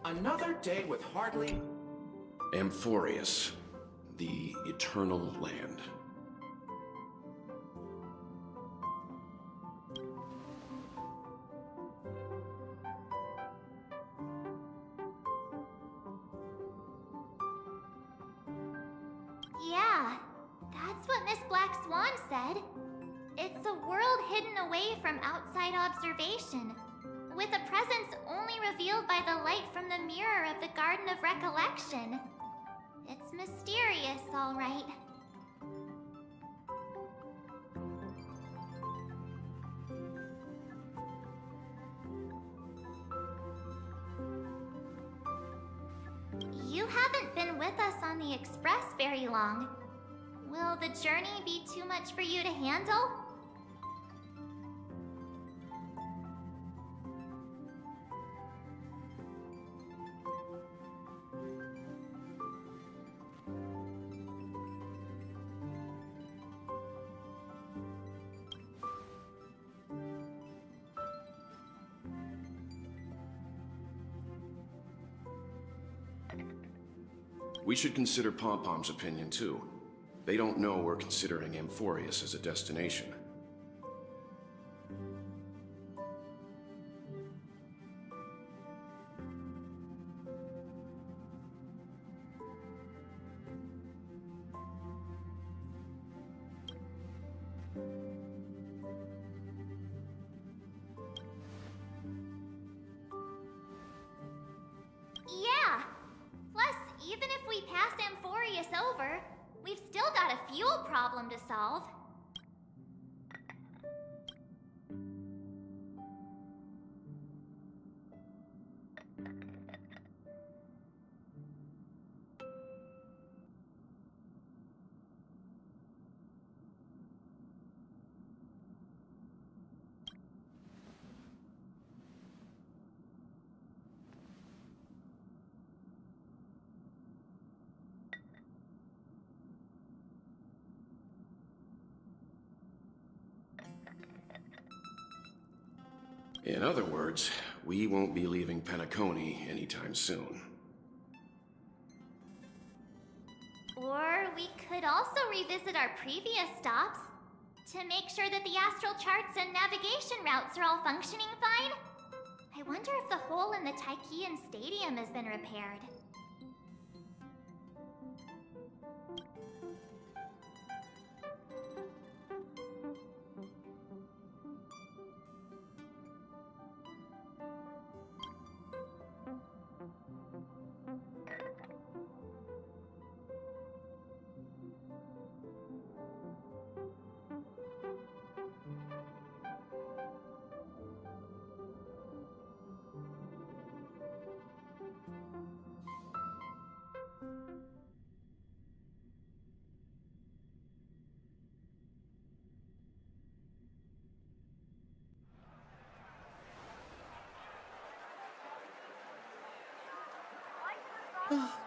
Another day with hardly... Amphorius, the Eternal Land. Yeah, that's what Miss Black Swan said. It's a world hidden away from outside observation, with a presence only revealed by the light from the mirror of the Garden of Recollection. It's mysterious, all right. You haven't been with us on the Express very long. Will the journey be too much for you to handle? We should consider Pom-Pom's opinion, too. They don't know we're considering Amphorius as a destination. Yeah! Plus, even if we pass Amphorius over, we've still got a fuel problem to solve. In other words, we won't be leaving Penacony anytime soon. Or we could also revisit our previous stops to make sure that the astral charts and navigation routes are all functioning fine. I wonder if the hole in the Tychean Stadium has been repaired.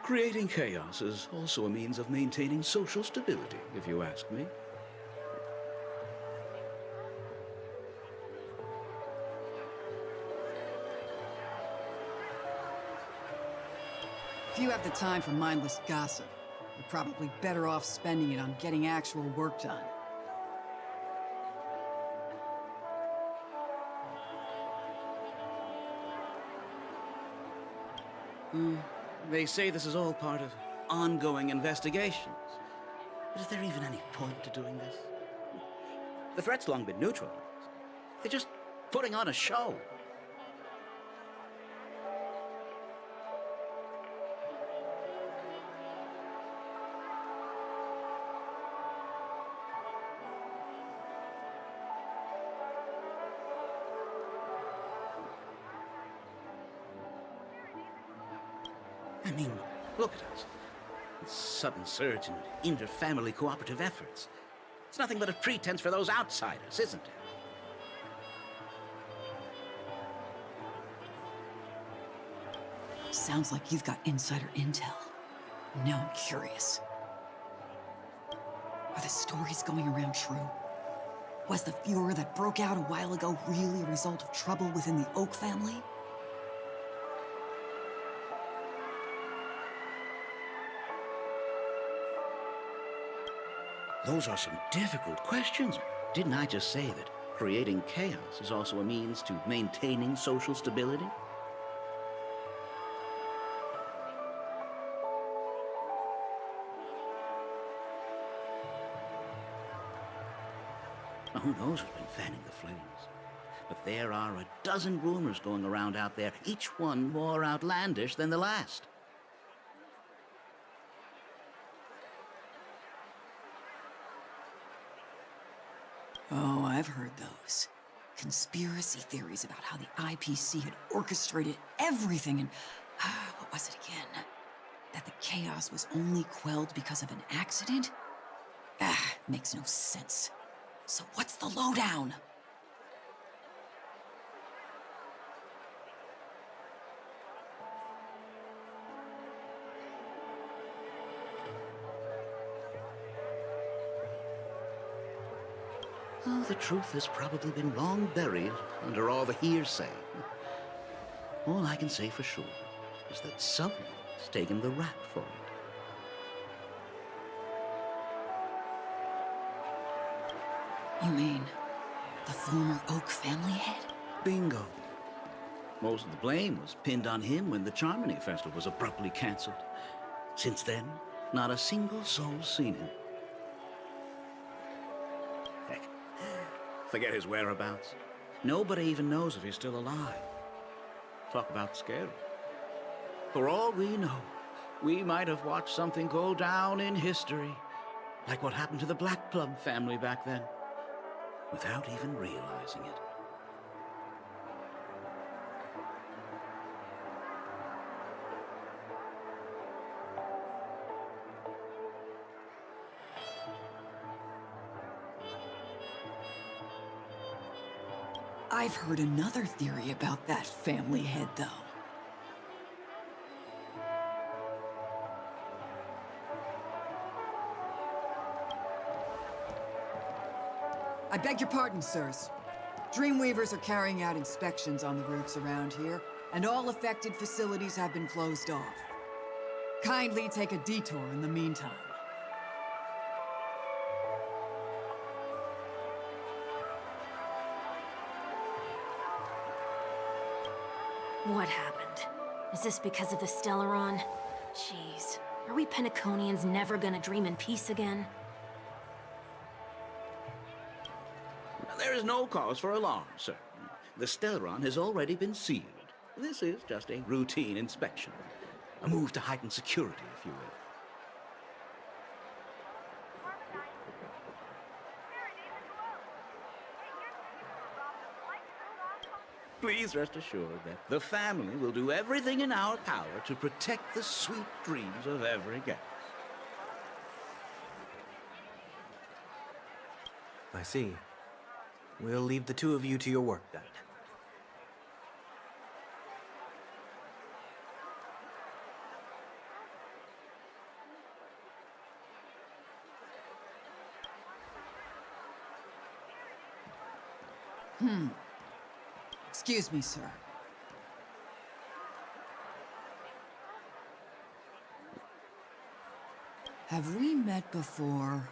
Creating chaos is also a means of maintaining social stability, if you ask me. If you have the time for mindless gossip, you're probably better off spending it on getting actual work done. They say this is all part of ongoing investigations. But is there even any point to doing this? The threat's long been neutralized. They're just putting on a show. I mean, look at us. This sudden surge in inter-family cooperative efforts. It's nothing but a pretense for those outsiders, isn't it? Sounds like you've got insider intel. Now I'm curious. Are the stories going around true? Was the furor that broke out a while ago really a result of trouble within the Oak family? Those are some difficult questions. Didn't I just say that creating chaos is also a means to maintaining social stability? Now, who knows who's been fanning the flames? But there are a dozen rumors going around out there, each one more outlandish than the last. Oh, I've heard those. Conspiracy theories about how the IPC had orchestrated everything and... what was it again? That the chaos was only quelled because of an accident? Makes no sense. So what's the lowdown? Oh, the truth has probably been long buried under all the hearsay. All I can say for sure is that someone's taken the rap for it. You mean the former Oak family head? Bingo. Most of the blame was pinned on him when the Charmony Festival was abruptly cancelled. Since then, not a single soul's seen him. Heck, forget his whereabouts. Nobody even knows if he's still alive. Talk about scary. For all we know, we might have watched something go down in history, like what happened to the Black Plum family back then, without even realizing it. I've heard another theory about that family head, though. I beg your pardon, sirs. Dreamweavers are carrying out inspections on the roofs around here, and all affected facilities have been closed off. Kindly take a detour in the meantime. What happened? Is this because of the Stellaron? Jeez, are we Pentaconians never gonna dream in peace again? There is no cause for alarm, sir. The Stellaron has already been sealed. This is just a routine inspection. A move to heighten security, if you will. Please rest assured that the family will do everything in our power to protect the sweet dreams of every guest. I see. We'll leave the two of you to your work then. Excuse me, sir. Have we met before?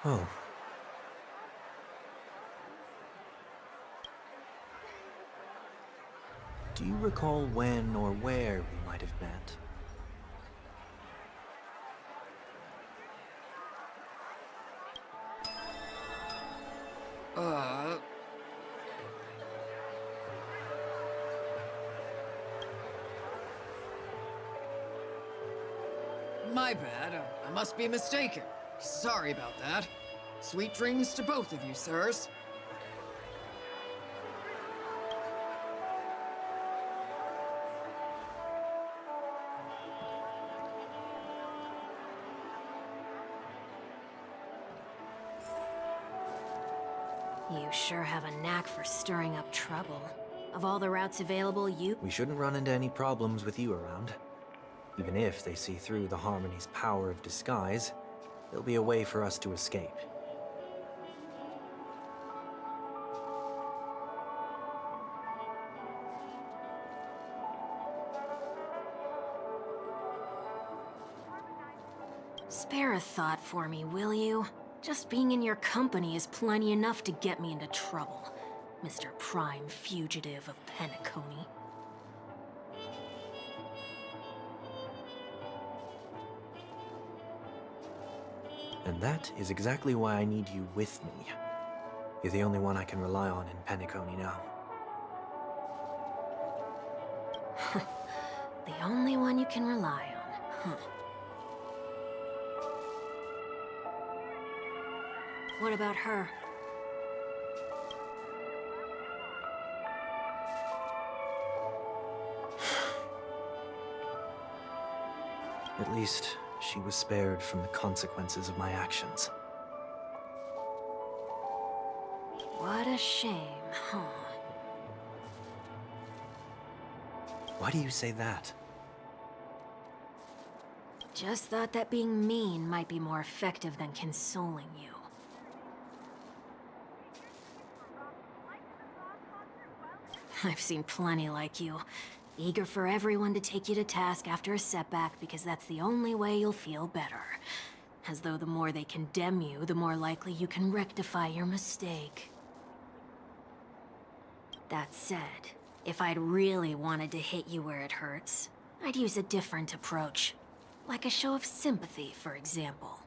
Oh. Do you recall when or where we might have met? My bad. I must be mistaken. Sorry about that. Sweet dreams to both of you, sirs. You sure have a knack for stirring up trouble. Of all the routes available, We shouldn't run into any problems with you around. Even if they see through the Harmony's power of disguise, there'll be a way for us to escape. Spare a thought for me, will you? Just being in your company is plenty enough to get me into trouble, Mr. Prime Fugitive of Penacony. And that is exactly why I need you with me. You're the only one I can rely on in Penacony now. The only one you can rely on, huh? What about her? At least, she was spared from the consequences of my actions. What a shame, huh? Why do you say that? Just thought that being mean might be more effective than consoling you. I've seen plenty like you. Eager for everyone to take you to task after a setback because that's the only way you'll feel better. As though the more they condemn you, the more likely you can rectify your mistake. That said, if I'd really wanted to hit you where it hurts, I'd use a different approach. Like a show of sympathy, for example.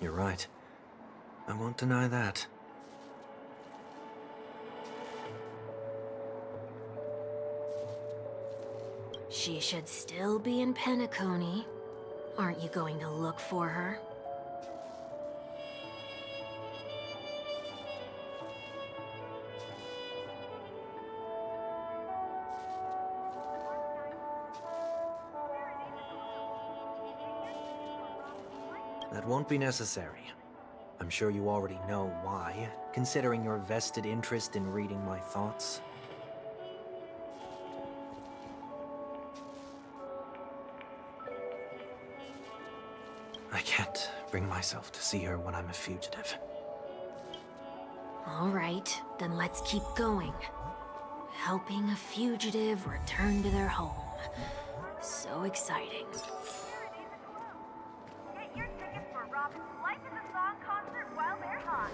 You're right. I won't deny that. She should still be in Penacony. Aren't you going to look for her? That won't be necessary. I'm sure you already know why, considering your vested interest in reading my thoughts. I can't bring myself to see her when I'm a fugitive. All right, then let's keep going. Helping a fugitive return to their home. So exciting. Get your tickets for Robin's Life is a Song concert while they're hot.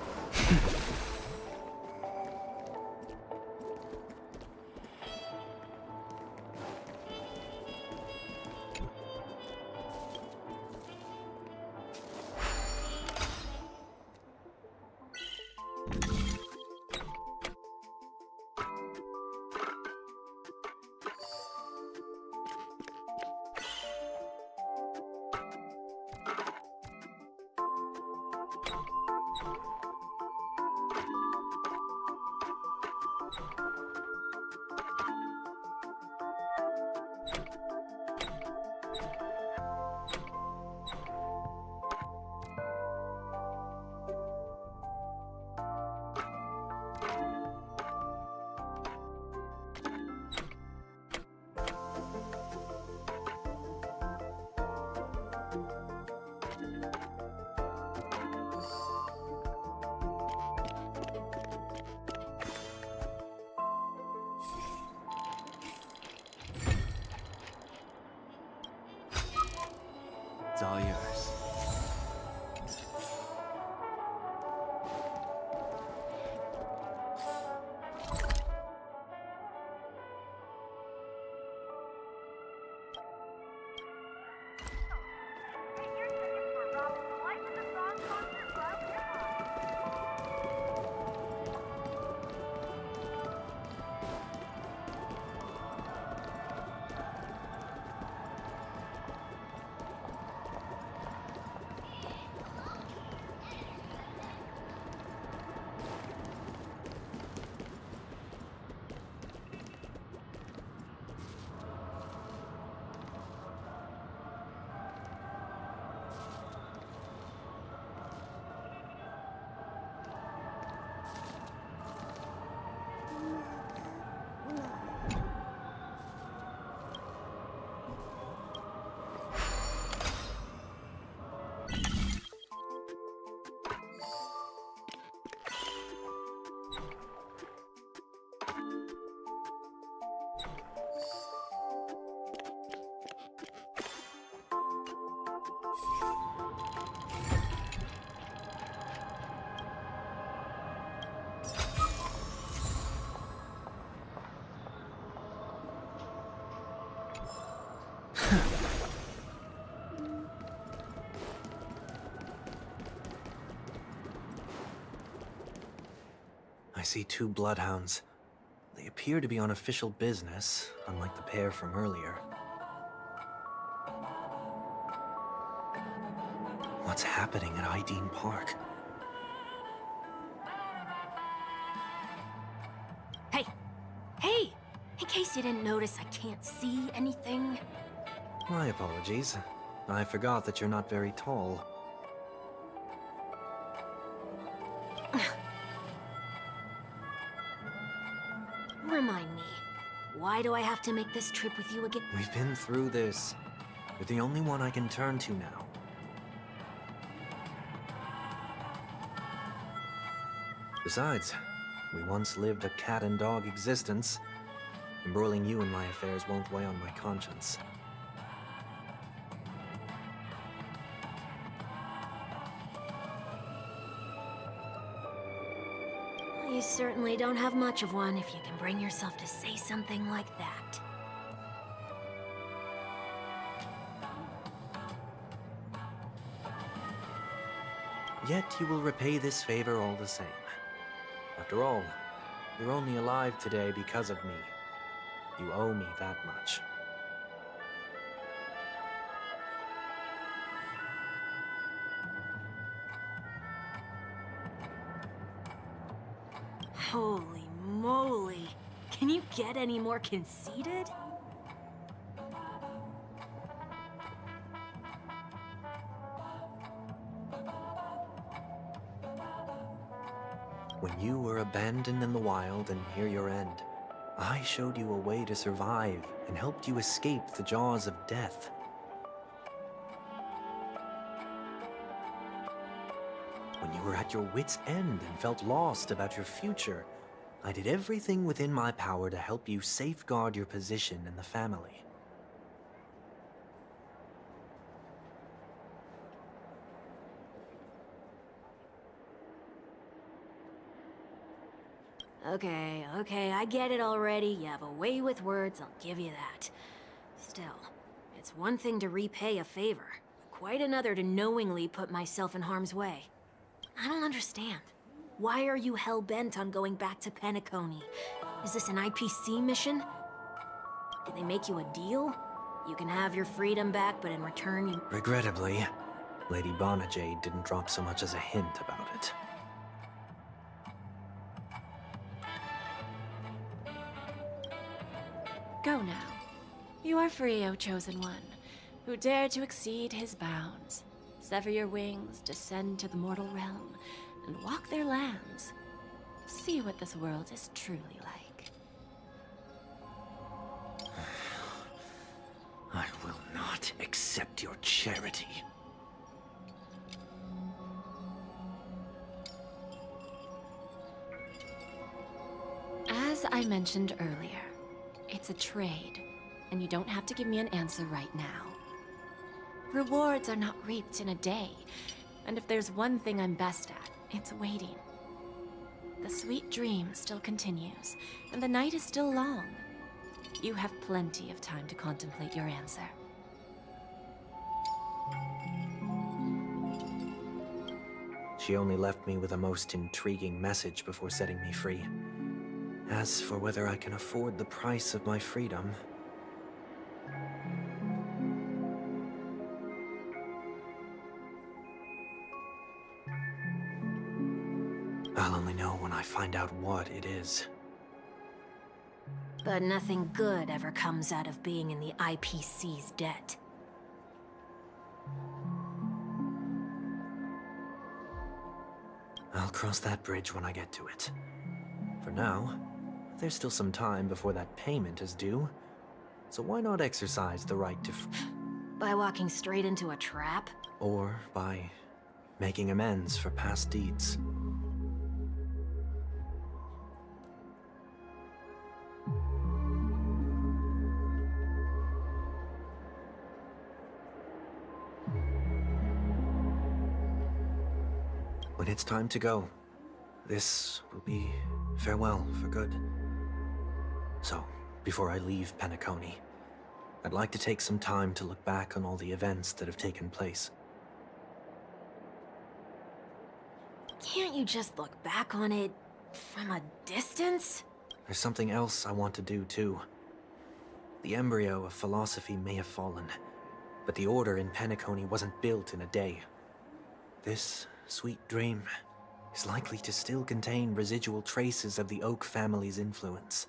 It's all yours. Get your tickets for Robin's Life is a Song concert while they're hot. I see 2 bloodhounds. They appear to be on official business, unlike the pair from earlier. What's happening at Ideen Park? Hey! Hey! In case you didn't notice, I can't see anything. My apologies. I forgot that you're not very tall. Remind me, why do I have to make this trip with you again? We've been through this. You're the only one I can turn to now. Besides, we once lived a cat-and-dog existence. Embroiling you in my affairs won't weigh on my conscience. You certainly don't have much of one if you can bring yourself to say something like that. Yet you will repay this favor all the same. After all, you're only alive today because of me. You owe me that much. Holy moly! Can you get any more conceited? When you were abandoned in the wild and near your end, I showed you a way to survive and helped you escape the jaws of death. When you were at your wit's end and felt lost about your future, I did everything within my power to help you safeguard your position in the family. Okay, I get it already. You have a way with words, I'll give you that. Still, it's one thing to repay a favor, but quite another to knowingly put myself in harm's way. I don't understand. Why are you hell-bent on going back to Penacony? Is this an IPC mission? Did they make you a deal? You can have your freedom back, but in return you... Regrettably, Lady Bonajade didn't drop so much as a hint about it. Go now. You are free, O Chosen One, who dare to exceed his bounds. Sever your wings, descend to the mortal realm, and walk their lands. See what this world is truly like. I will not accept your charity. As I mentioned earlier, it's a trade, and you don't have to give me an answer right now. Rewards are not reaped in a day, and if there's one thing I'm best at, it's waiting. The sweet dream still continues, and the night is still long. You have plenty of time to contemplate your answer. She only left me with a most intriguing message before setting me free. As for whether I can afford the price of my freedom... I'll only know when I find out what it is. But nothing good ever comes out of being in the IPC's debt. I'll cross that bridge when I get to it. For now, there's still some time before that payment is due. So why not exercise the right to... By walking straight into a trap? Or by making amends for past deeds. When it's time to go, this will be farewell for good. So, before I leave Penacony, I'd like to take some time to look back on all the events that have taken place. Can't you just look back on it from a distance? There's something else I want to do, too. The embryo of philosophy may have fallen, but the order in Penacony wasn't built in a day. This sweet dream is likely to still contain residual traces of the Oak family's influence.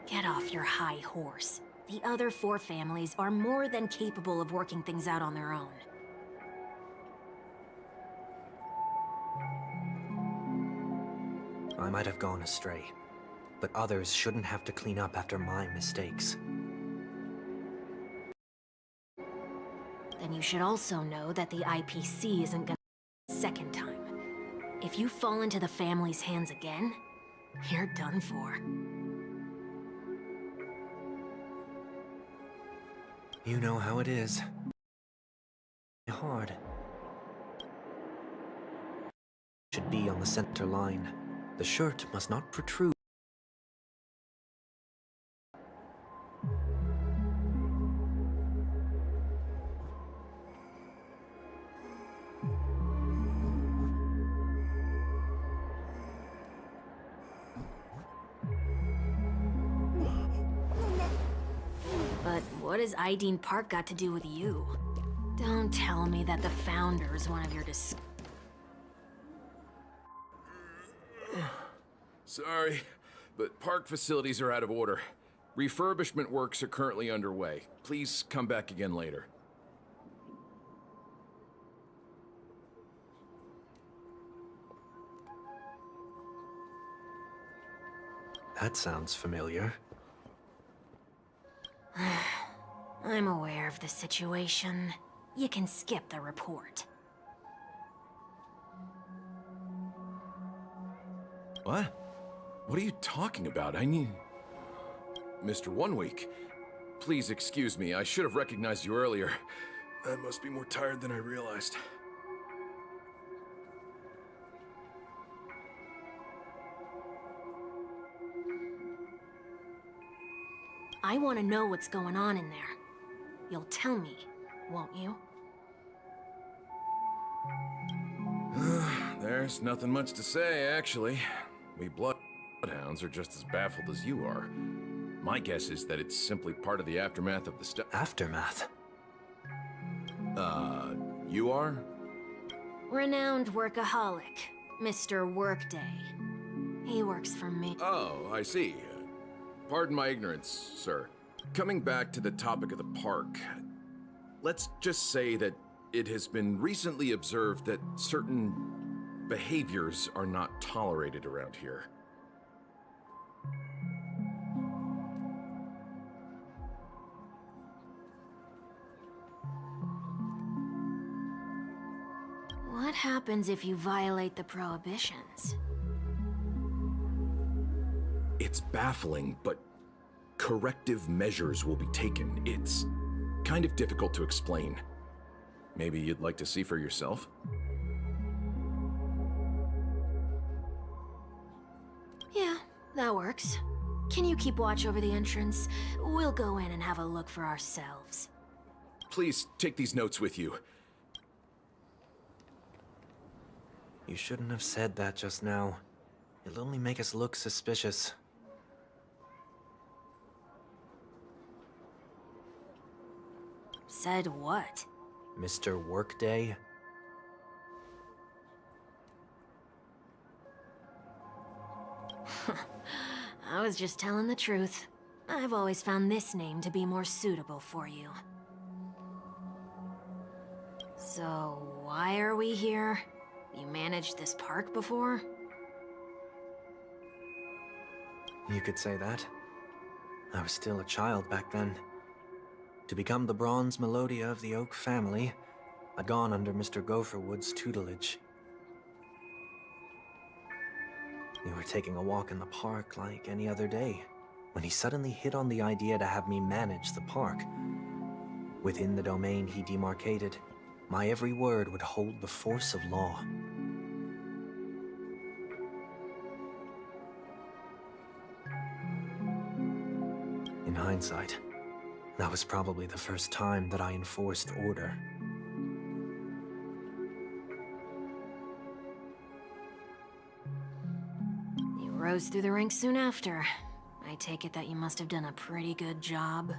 Get off your high horse. The other 4 families are more than capable of working things out on their own. I might have gone astray, but others shouldn't have to clean up after my mistakes. Then you should also know that the IPC isn't gonna second time. If you fall into the family's hands again, you're done for. You know how it is. Hard. Should be on the center line. The shirt must not protrude. But what has Ideen Park got to do with you? Don't tell me that the Founder's one of your Sorry, but park facilities are out of order. Refurbishment works are currently underway. Please come back again later. That sounds familiar. I'm aware of the situation. You can skip the report. What? What are you talking about? I mean... Mr. One Week, please excuse me. I should have recognized you earlier. I must be more tired than I realized. I want to know what's going on in there. You'll tell me, won't you? There's nothing much to say, actually. We bloodhounds are just as baffled as you are. My guess is that it's simply part of the aftermath of the Aftermath? You are? Renowned workaholic, Mr. Workday. He works for me. Oh, I see. Pardon my ignorance, sir. Coming back to the topic of the park, let's just say that it has been recently observed that certain behaviors are not tolerated around here. What happens if you violate the prohibitions? It's baffling, but corrective measures will be taken. It's kind of difficult to explain. Maybe you'd like to see for yourself? Yeah, that works. Can you keep watch over the entrance? We'll go in and have a look for ourselves. Please take these notes with you. You shouldn't have said that just now. It'll only make us look suspicious. Said what? Mr. Workday? I was just telling the truth. I've always found this name to be more suitable for you. So, why are we here? You managed this park before? You could say that. I was still a child back then. To become the Bronze Melodia of the Oak family, I'd gone under Mr. Gopherwood's tutelage. We were taking a walk in the park like any other day, when he suddenly hit on the idea to have me manage the park. Within the domain he demarcated, my every word would hold the force of law. In hindsight, that was probably the first time that I enforced order. You rose through the ranks soon after. I take it that you must have done a pretty good job.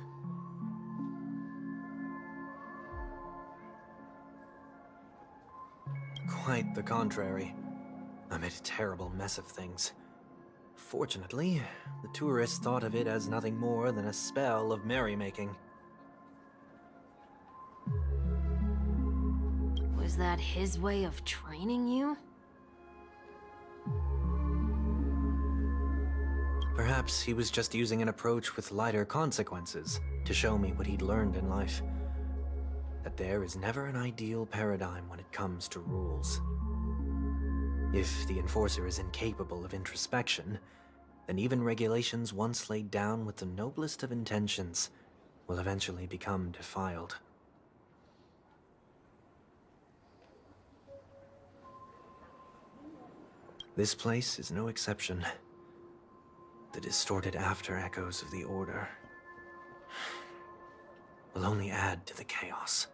Quite the contrary. I made a terrible mess of things. Fortunately, the tourists thought of it as nothing more than a spell of merrymaking. Was that his way of training you? Perhaps he was just using an approach with lighter consequences to show me what he'd learned in life. That there is never an ideal paradigm when it comes to rules. If the enforcer is incapable of introspection, then even regulations once laid down with the noblest of intentions will eventually become defiled. This place is no exception. The distorted after echoes of the Order will only add to the chaos.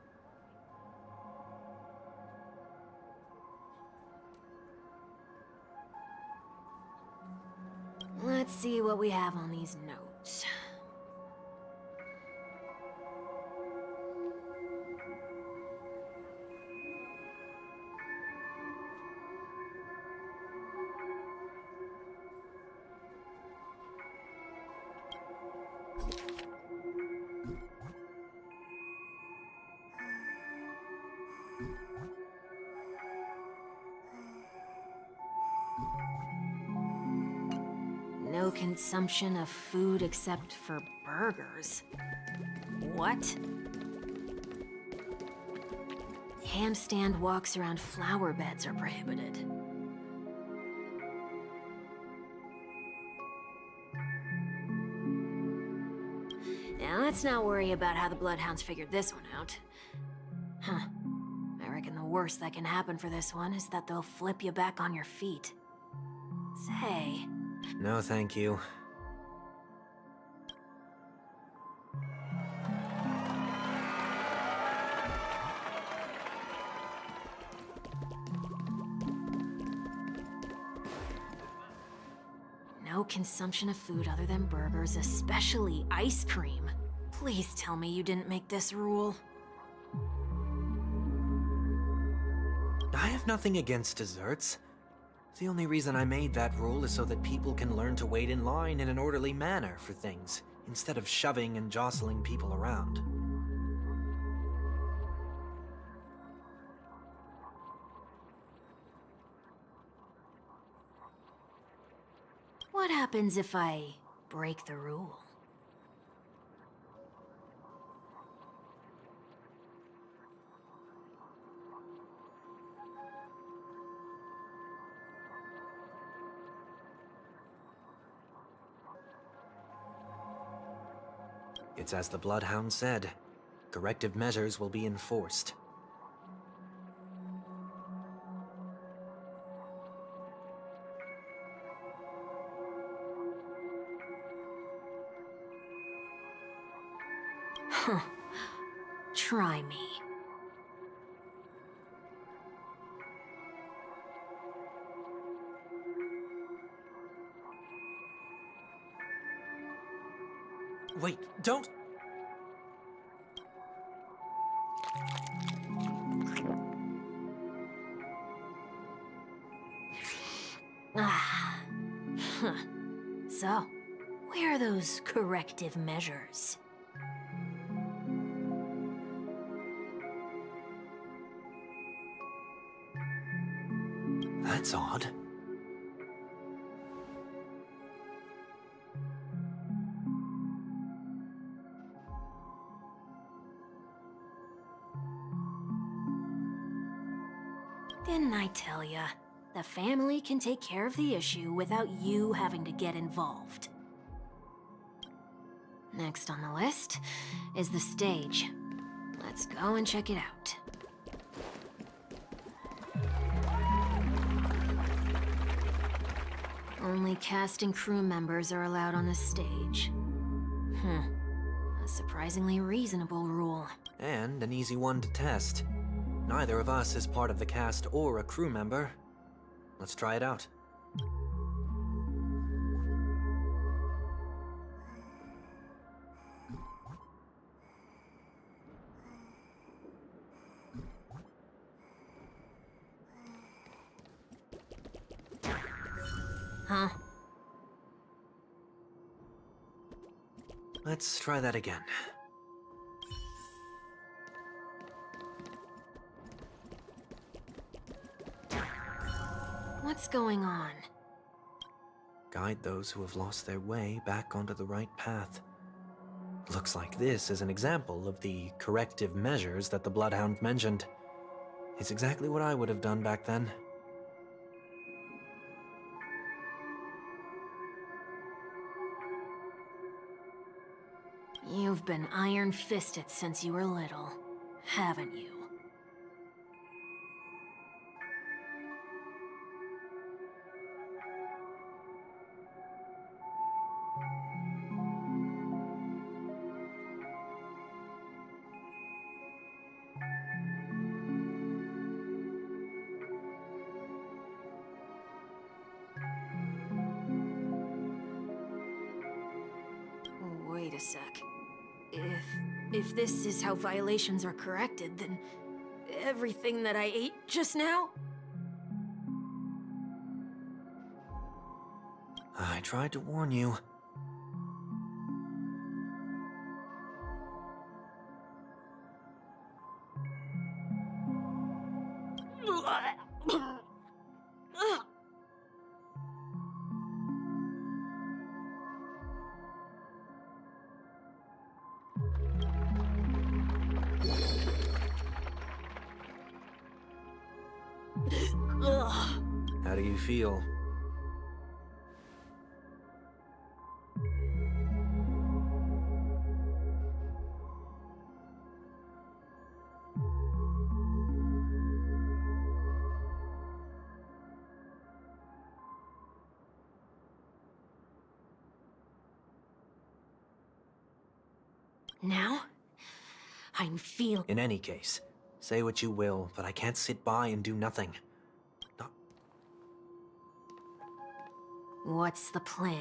Let's see what we have on these notes. No consumption of food except for burgers. What? Handstand walks around flower beds are prohibited. Now let's not worry about how the Bloodhounds figured this one out. Huh. I reckon the worst that can happen for this one is that they'll flip you back on your feet. Say... No, thank you. No consumption of food other than burgers, especially ice cream. Please tell me you didn't make this rule. I have nothing against desserts. The only reason I made that rule is so that people can learn to wait in line in an orderly manner for things, instead of shoving and jostling people around. What happens if I break the rule? It's as the Bloodhound said. Corrective measures will be enforced. Huh. Try me. Wait, don't... Ah. Huh. So, where are those corrective measures? That's odd. Didn't I tell ya? the family can take care of the issue without you having to get involved. Next on the list is the stage. Let's go and check it out. Only cast and crew members are allowed on the stage. A surprisingly reasonable rule. And an easy one to test. Neither of us is part of the cast or a crew member. Let's try it out. Huh? Let's try that again. What's going on? Guide those who have lost their way back onto the right path. Looks like this is an example of the corrective measures that the Bloodhound mentioned. It's exactly what I would have done back then. You've been iron-fisted since you were little, haven't you? Wait a sec. If this is how violations are corrected, then everything that I ate just now? I tried to warn you. How do you feel? Now? I'm feeling... In any case, say what you will, but I can't sit by and do nothing. What's the plan?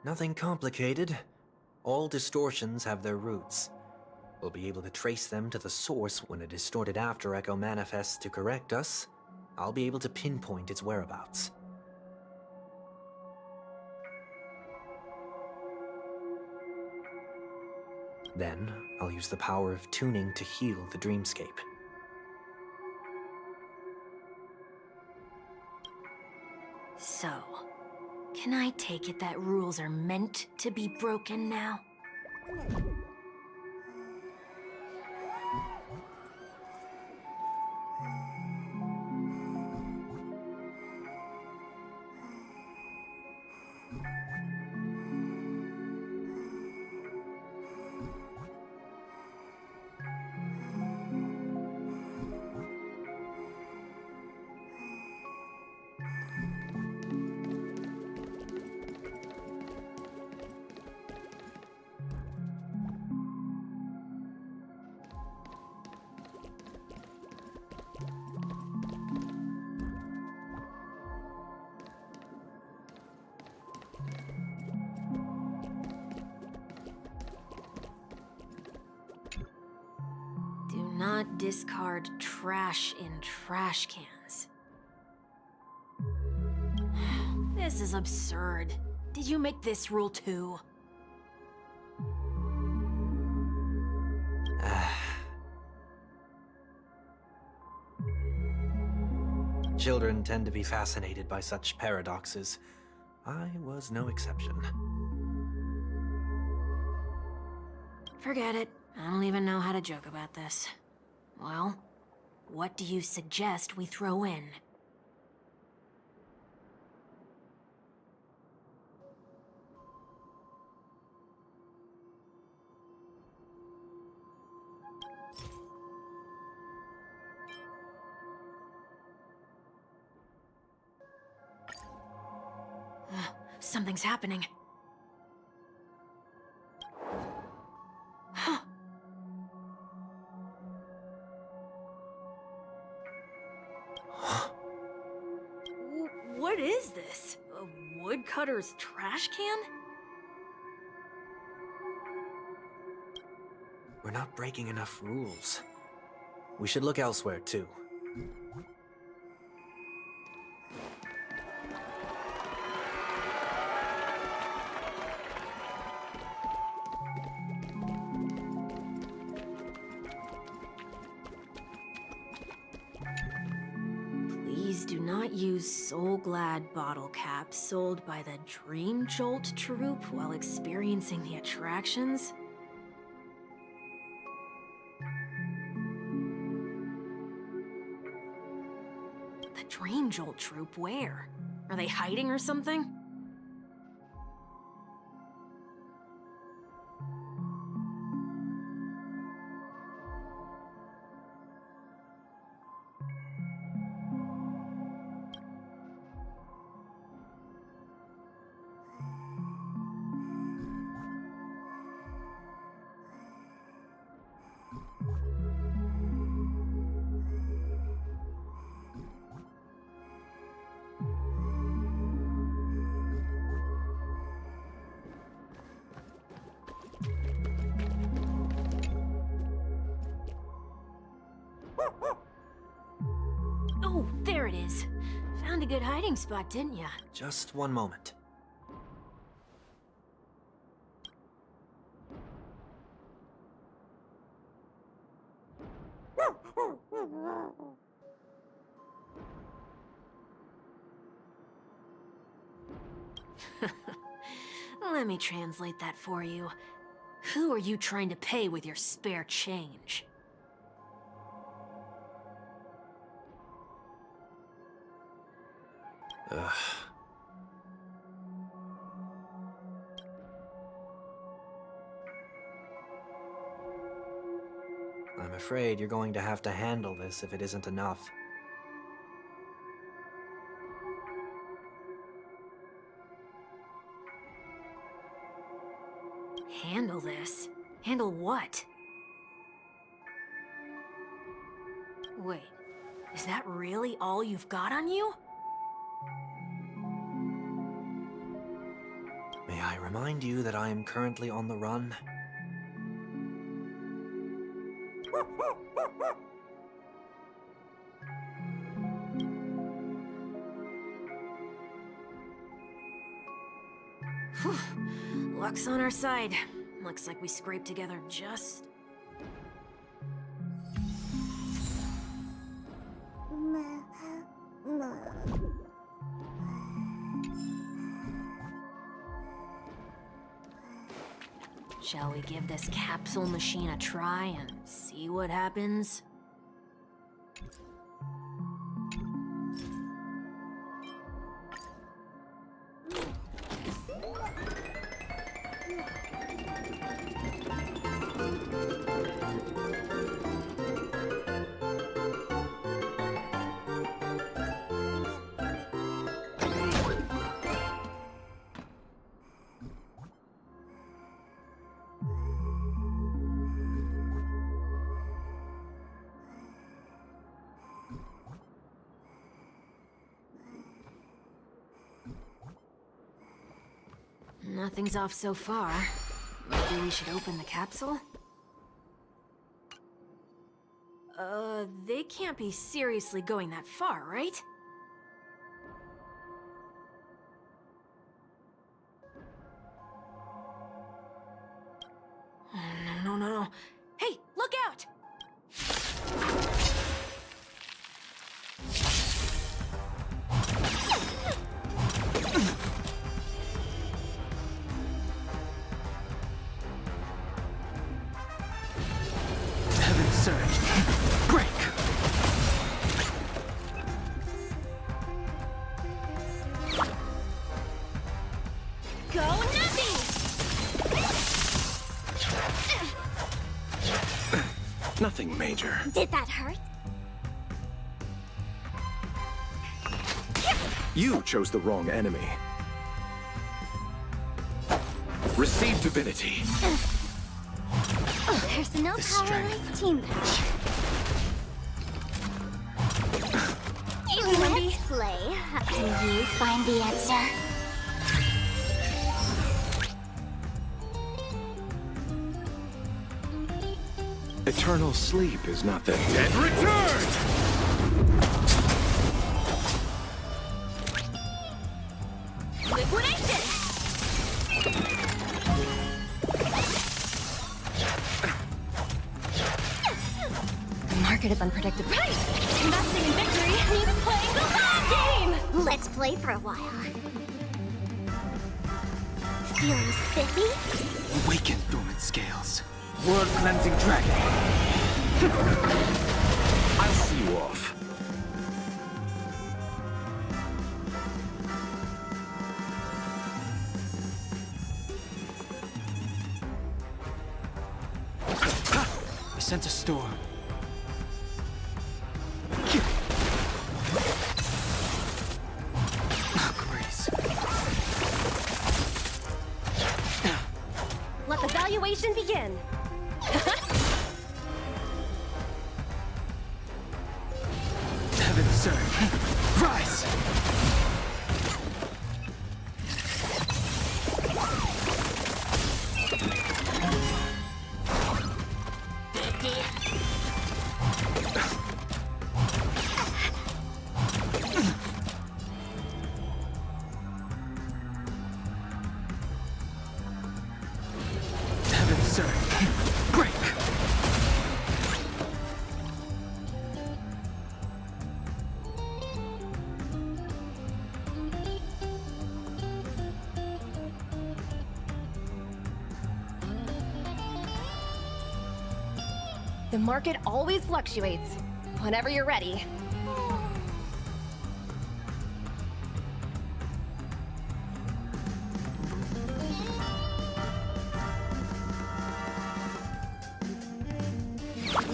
Nothing complicated. All distortions have their roots. We'll be able to trace them to the source when a distorted after echo manifests to correct us. I'll be able to pinpoint its whereabouts. Then, I'll use the power of tuning to heal the dreamscape. So, can I take it that rules are meant to be broken now? Do not discard trash in trash cans. This is absurd. Did you make this rule too? Children tend to be fascinated by such paradoxes. I was no exception. Forget it. I don't even know how to joke about this. Well, What do you suggest we throw in? Something's happening. Huh. What is this? A woodcutter's trash can? We're not breaking enough rules. We should look elsewhere, too. Please do not use Soul Glad bottle caps sold by the Dream Jolt troupe while experiencing the attractions. The Dream Jolt troupe, where? Are they hiding or something? Oh, there it is. Found a good hiding spot, didn't ya? Just one moment. Let me translate that for you. Who are you trying to pay with your spare change? Ugh. I'm afraid you're going to have to handle this if it isn't enough. Handle this? Handle what? Wait, is that really all you've got on you? May I remind you that I am currently on the run? Whew. Luck's on our side. Looks like we scraped together just... Shall we give this capsule machine a try and see what happens? Nothing's off so far. Maybe we should open the capsule? They can't be seriously going that far, right? Oh, no. Hey, look out! Heaven surge. Break! Go Navi! Nothing major. Did that hurt? You chose the wrong enemy. Receive divinity. There's no power like team power. Let's play. Can you find the answer? Eternal sleep is not the dead return! Liquidation! The market is unpredictable. Right! Investing in victory means playing the long game! Let's play for a while. Feeling spiffy? Awaken, dormant scales. World cleansing dragon. I'll see you off. I sent a storm. Grace. Let the valuation begin! Heaven surge. Rise! Heaven surge. Break! The market always fluctuates. Whenever you're ready.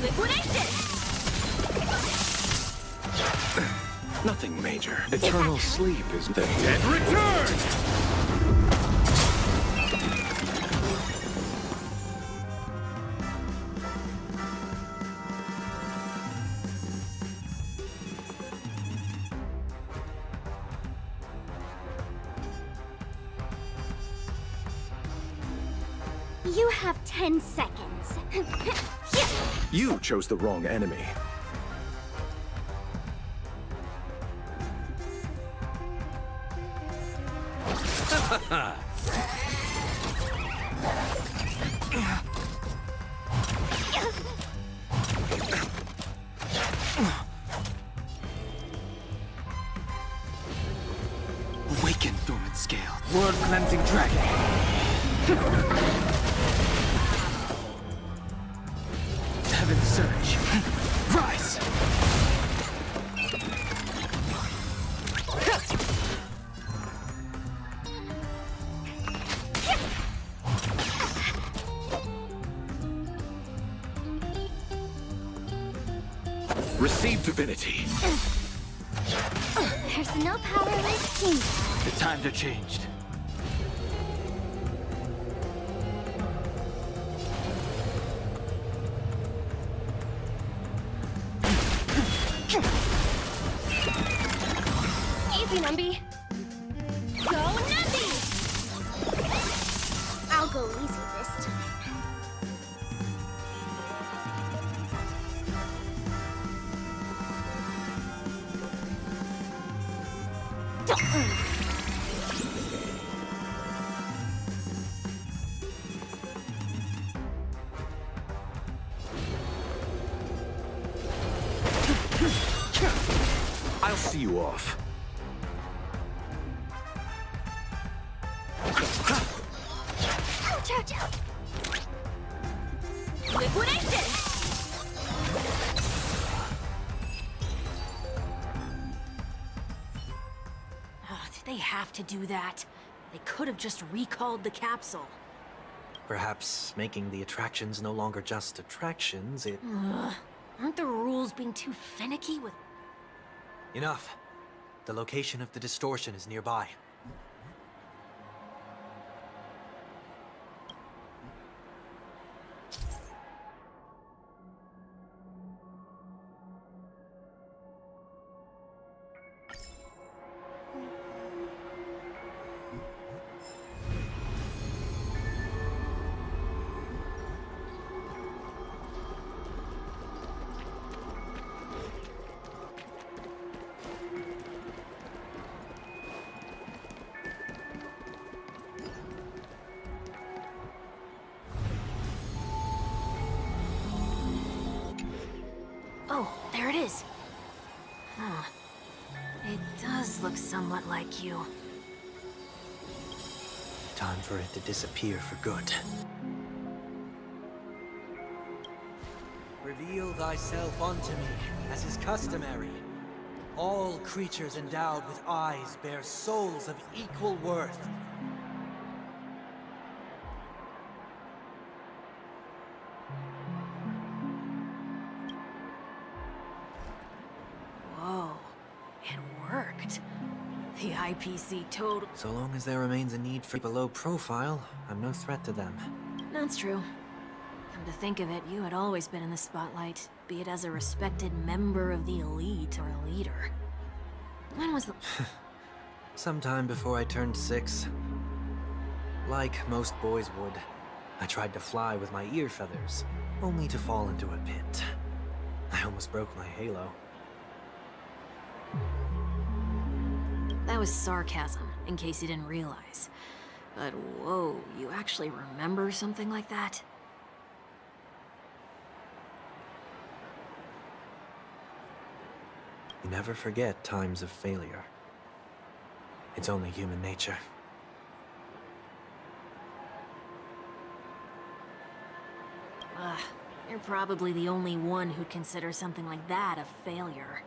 Liquidation! Nothing major. Eternal sleep is the dead return! You have 10 seconds. You chose the wrong enemy. Awaken, dormant scale. World cleansing dragon. Heaven surge. Rise! Receive divinity. There's no power like team power. The times are changed. Easy, Numby. Go Numby! I'll go easy this time. I'll see you off. Ouch, ouch, ouch. Liquidation! Oh, did they have to do that? They could have just recalled the capsule. Perhaps making the attractions no longer just attractions, it... Ugh. Aren't the rules being too finicky with... Enough. The location of the distortion is nearby. Oh, there it is. Huh. It does look somewhat like you. Time for it to disappear for good. Reveal thyself unto me, as is customary. All creatures endowed with eyes bear souls of equal worth. Whoa, it worked. The IPC total... So long as there remains a need for below profile, I'm no threat to them. That's true. Come to think of it, you had always been in the spotlight, be it as a respected member of the elite or a leader. When was the... Sometime before I turned 6. Like most boys would, I tried to fly with my ear feathers, only to fall into a pit. I almost broke my halo. That was sarcasm, in case you didn't realize. But whoa, you actually remember something like that? You never forget times of failure. It's only human nature. Ugh, you're probably the only one who'd consider something like that a failure.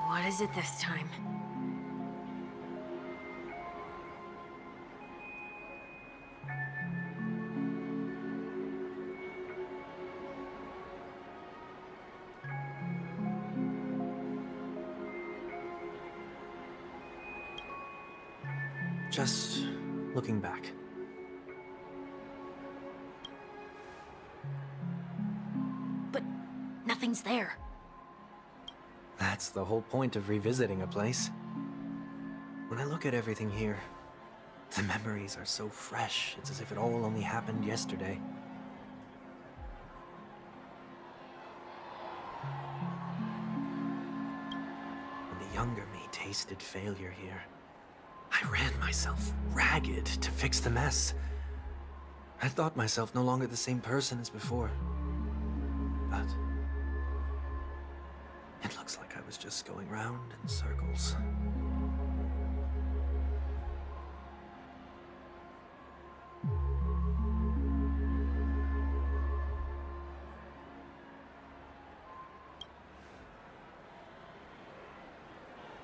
What is it this time? Just looking back. But nothing's there. That's the whole point of revisiting a place. When I look at everything here, the memories are so fresh, it's as if it all only happened yesterday. When the younger me tasted failure here, I ran myself ragged to fix the mess. I thought myself no longer the same person as before. But it looks like I was just going round in circles.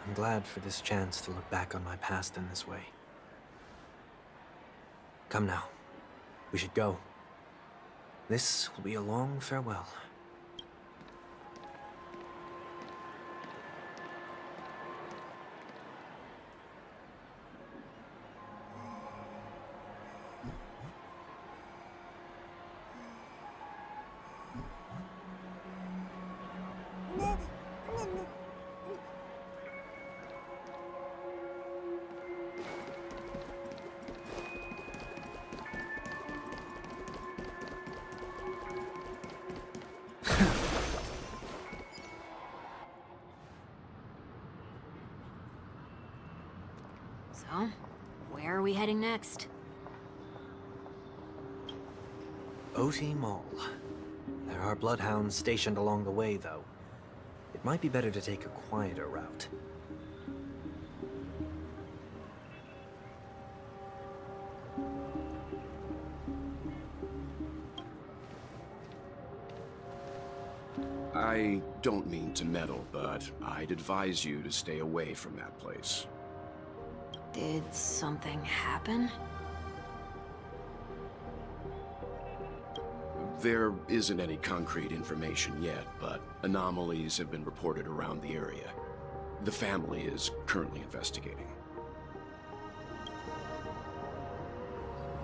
I'm glad for this chance to look back on my past in this way. Come now. We should go. This will be a long farewell. So, where are we heading next? OT Mall. There are bloodhounds stationed along the way, though. It might be better to take a quieter route. I don't mean to meddle, but I'd advise you to stay away from that place. Did something happen? There isn't any concrete information yet, but anomalies have been reported around the area. The family is currently investigating.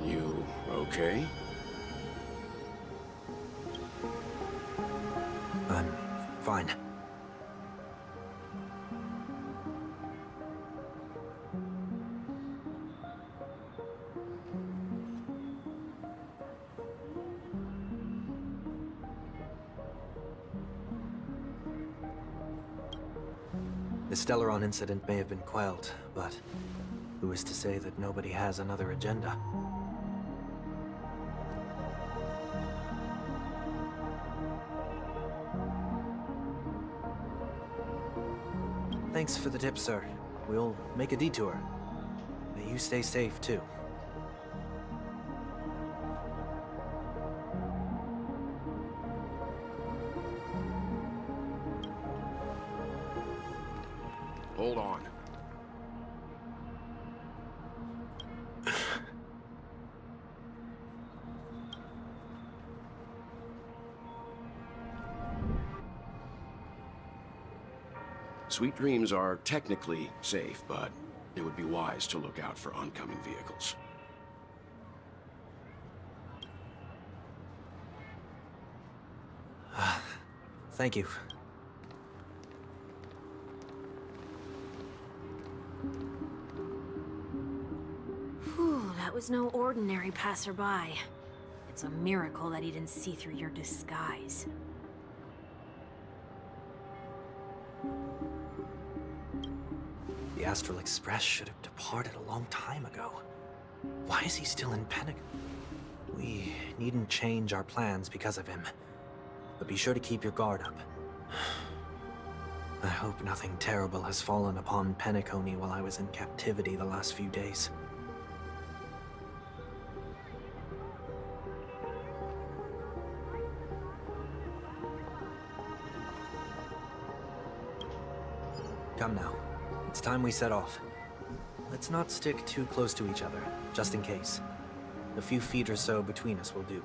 You okay? I'm fine. The Stellaron incident may have been quelled, but who is to say that nobody has another agenda? Thanks for the tip, sir. We'll make a detour. May you stay safe, too. Hold on. Sweet Dreams are technically safe, but it would be wise to look out for oncoming vehicles. Thank you. Whew, that was no ordinary passerby. It's a miracle that he didn't see through your disguise. The Astral Express should have departed a long time ago. Why is he still in Panic? We needn't change our plans because of him. But be sure to keep your guard up. I hope nothing terrible has fallen upon Penacony while I was in captivity the last few days. Come now. It's time we set off. Let's not stick too close to each other, just in case. A few feet or so between us will do.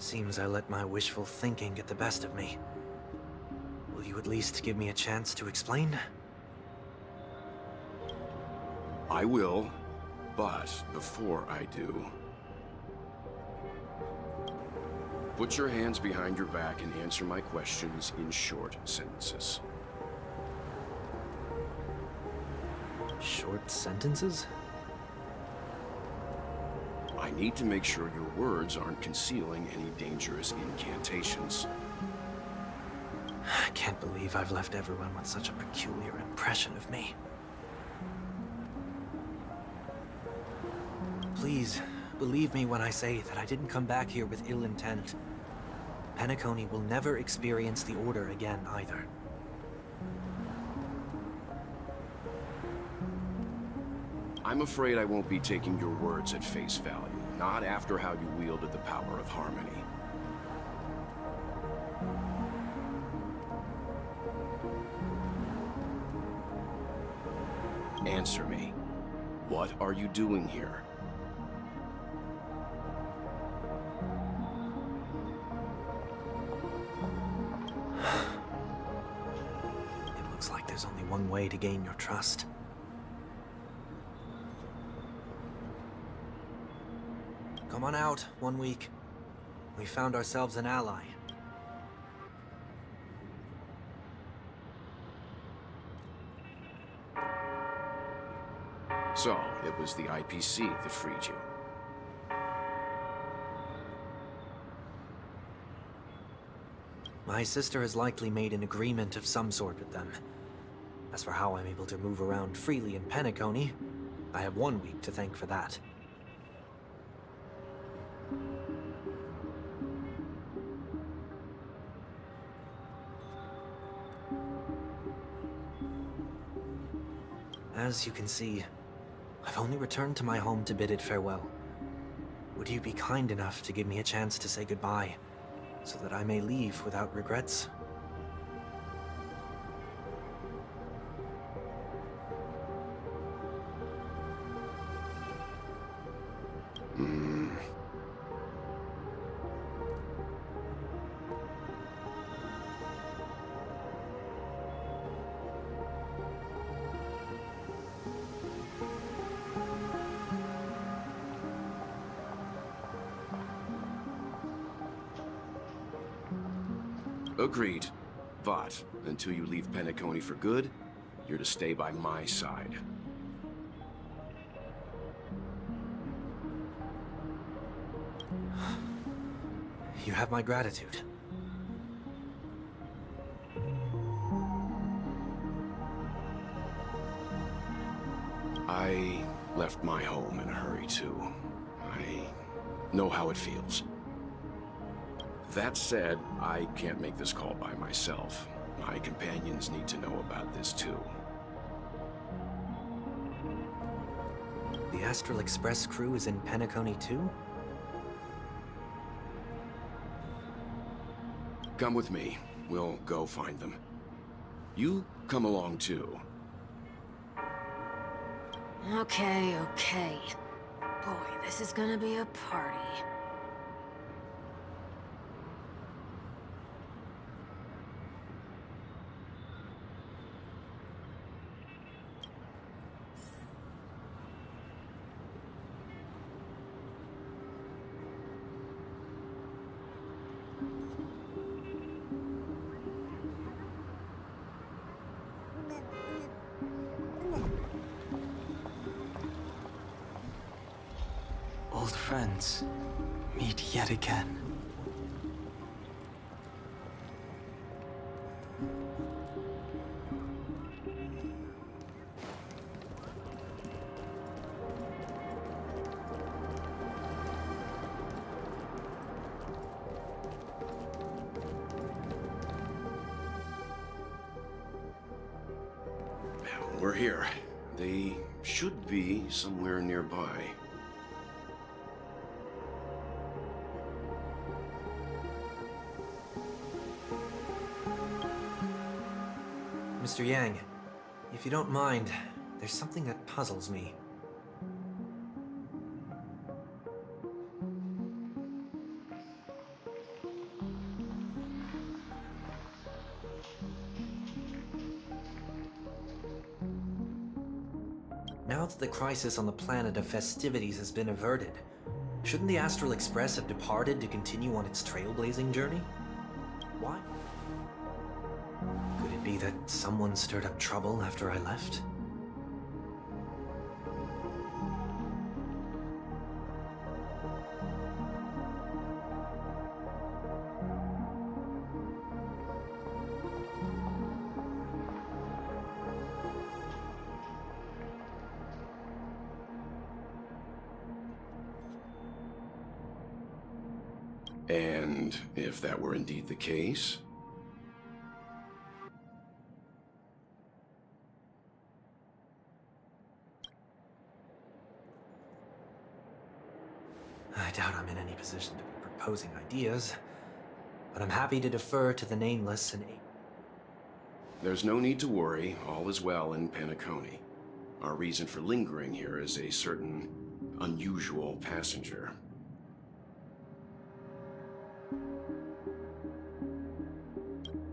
Seems I let my wishful thinking get the best of me. Will you at least give me a chance to explain? I will, but before I do... Put your hands behind your back and answer my questions in short sentences. Short sentences? I need to make sure your words aren't concealing any dangerous incantations. I can't believe I've left everyone with such a peculiar impression of me. Please, believe me when I say that I didn't come back here with ill intent. Penacony will never experience the Order again, either. I'm afraid I won't be taking your words at face value, not after how you wielded the power of harmony. Answer me. What are you doing here? It looks like there's only one way to gain your trust. Come on out, 1 week. We found ourselves an ally. So, it was the IPC that freed you. My sister has likely made an agreement of some sort with them. As for how I'm able to move around freely in Penacony, I have 1 week to thank for that. As you can see, I've only returned to my home to bid it farewell. Would you be kind enough to give me a chance to say goodbye, so that I may leave without regrets? Agreed. But, until you leave Penacony for good, you're to stay by my side. You have my gratitude. I left my home in a hurry, too. I know how it feels. That said, I can't make this call by myself. My companions need to know about this, too. The Astral Express crew is in Penacony too? Come with me. We'll go find them. You come along, too. Okay, okay. Boy, this is gonna be a party. Old friends meet yet again. We're here. They should be somewhere nearby. Mr. Yang, if you don't mind, there's something that puzzles me. Now that the crisis on the planet of festivities has been averted, shouldn't the Astral Express have departed to continue on its trailblazing journey? Why? Could it be that someone stirred up trouble after I left? And if that were indeed the case, I doubt I'm in any position to be proposing ideas, but I'm happy to defer to the Nameless and there's no need to worry. All is well in Penacony. Our reason for lingering here is a certain unusual passenger.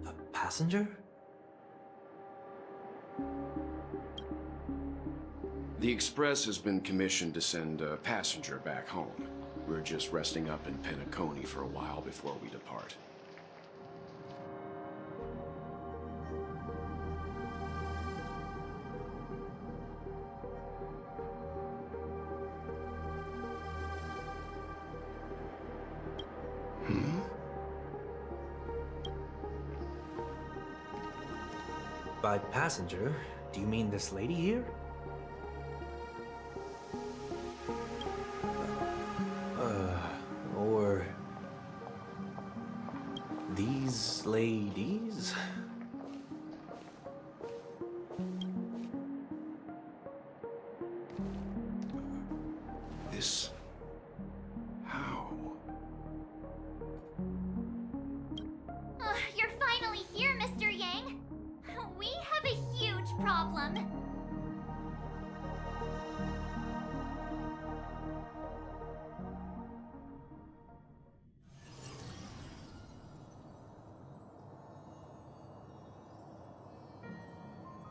A passenger? The Express has been commissioned to send a passenger back home. We're just resting up in Penacony for a while before we depart. By passenger, do you mean this lady here? Or these ladies? This... how? You're finally here, Mr. Yang. We have a huge problem.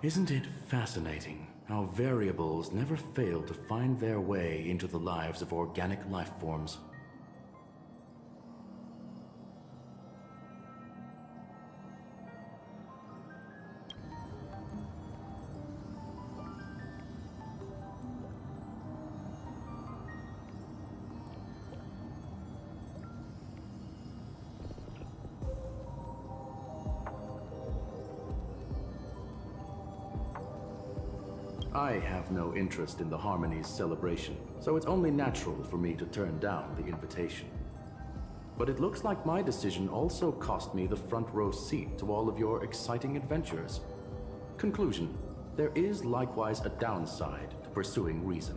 Isn't it fascinating how variables never fail to find their way into the lives of organic life forms? I have no interest in the Harmony's celebration, so it's only natural for me to turn down the invitation. But it looks like my decision also cost me the front row seat to all of your exciting adventures. Conclusion: there is likewise a downside to pursuing reason.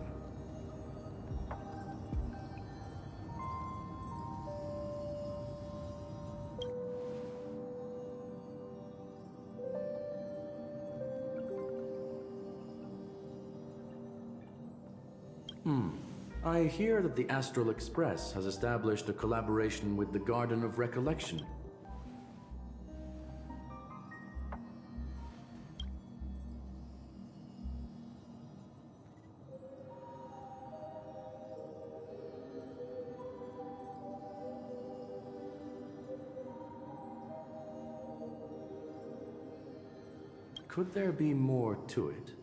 I hear that the Astral Express has established a collaboration with the Garden of Recollection. Could there be more to it?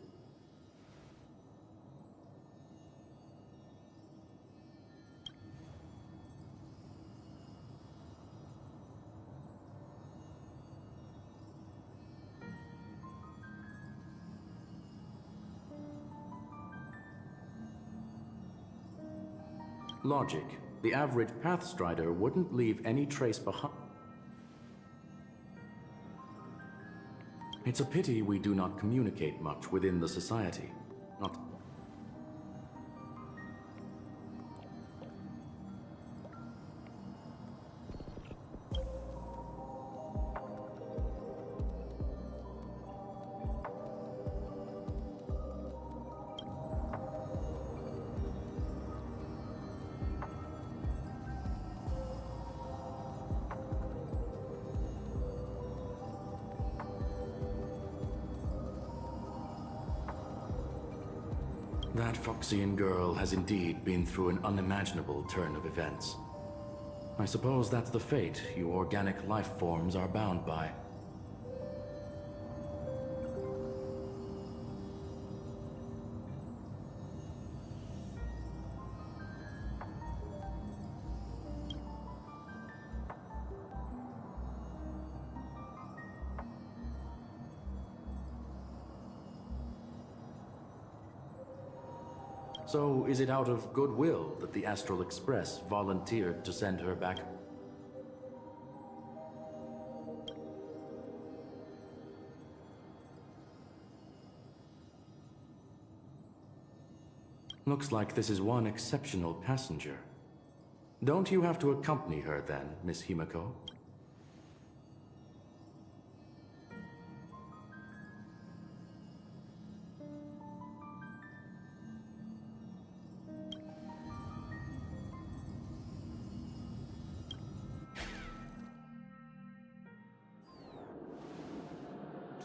Logic. The average Pathstrider wouldn't leave any trace behind. It's a pity we do not communicate much within the society. Not... That Foxian girl has indeed been through an unimaginable turn of events. I suppose that's the fate you organic life forms are bound by. So, is it out of goodwill that the Astral Express volunteered to send her back? Looks like this is one exceptional passenger. Don't you have to accompany her then, Miss Himiko?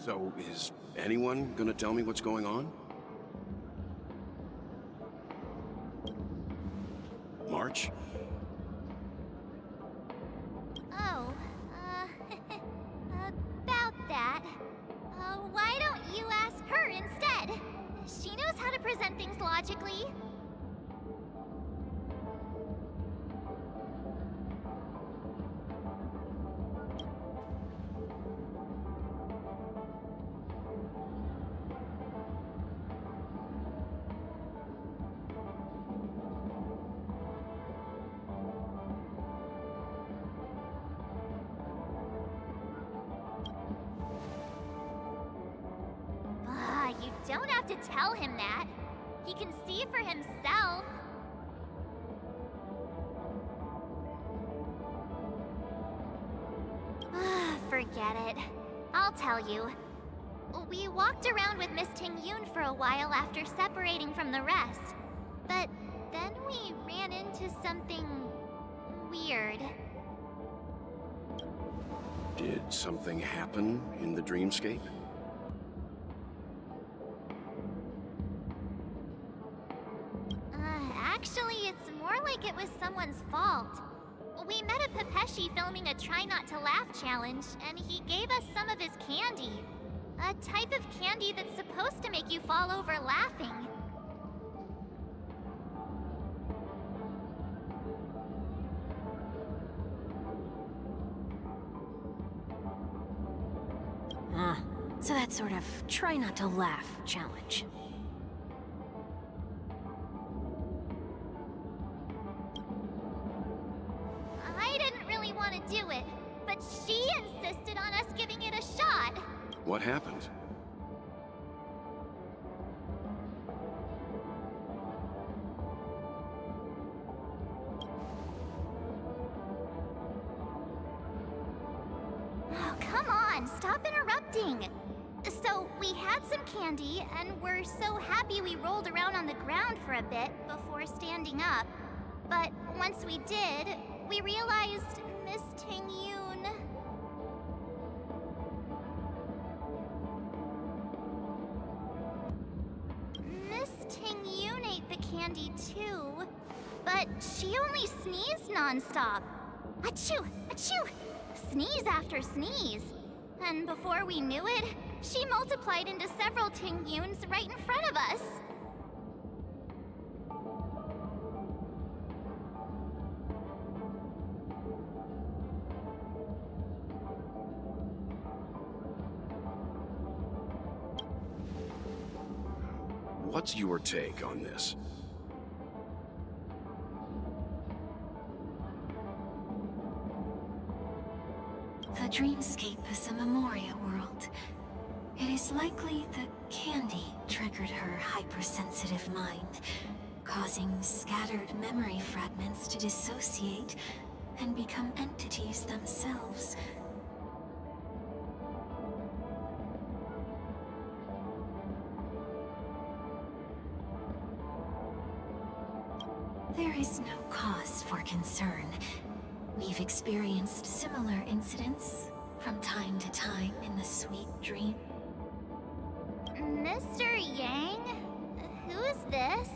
So, is anyone gonna tell me what's going on? March? Oh, about that. Why don't you ask her instead? She knows how to present things logically. You don't have to tell him that. He can see for himself. Forget it. I'll tell you. We walked around with Miss Ting-Yun for a while after separating from the rest. But then we ran into something weird. Did something happen in the dreamscape? Actually, it's more like it was someone's fault. We met a Pepeshi filming a Try Not to Laugh challenge, and he gave us some of his candy. A type of candy that's supposed to make you fall over laughing. So that sort of try not to laugh challenge. I didn't really want to do it, but she insisted on us giving it a shot. What happened? Oh, come on, stop interrupting. So, we had some candy, and we're so happy we rolled around on the ground for a bit before standing up. But once we did, we realized Miss Ting-Yun... Miss Ting-Yun ate the candy too, but she only sneezed nonstop. Achoo! Achoo! Sneeze after sneeze. And before we knew it, she multiplied into several Ting-Yuns right in front of us. What's your take on this? The dreamscape is a Memoria world. It is likely the candy triggered her hypersensitive mind, causing scattered memory fragments to dissociate and become entities themselves. There is no cause for concern. We've experienced similar incidents from time to time in the sweet dream. Mr. Yang? Who is this?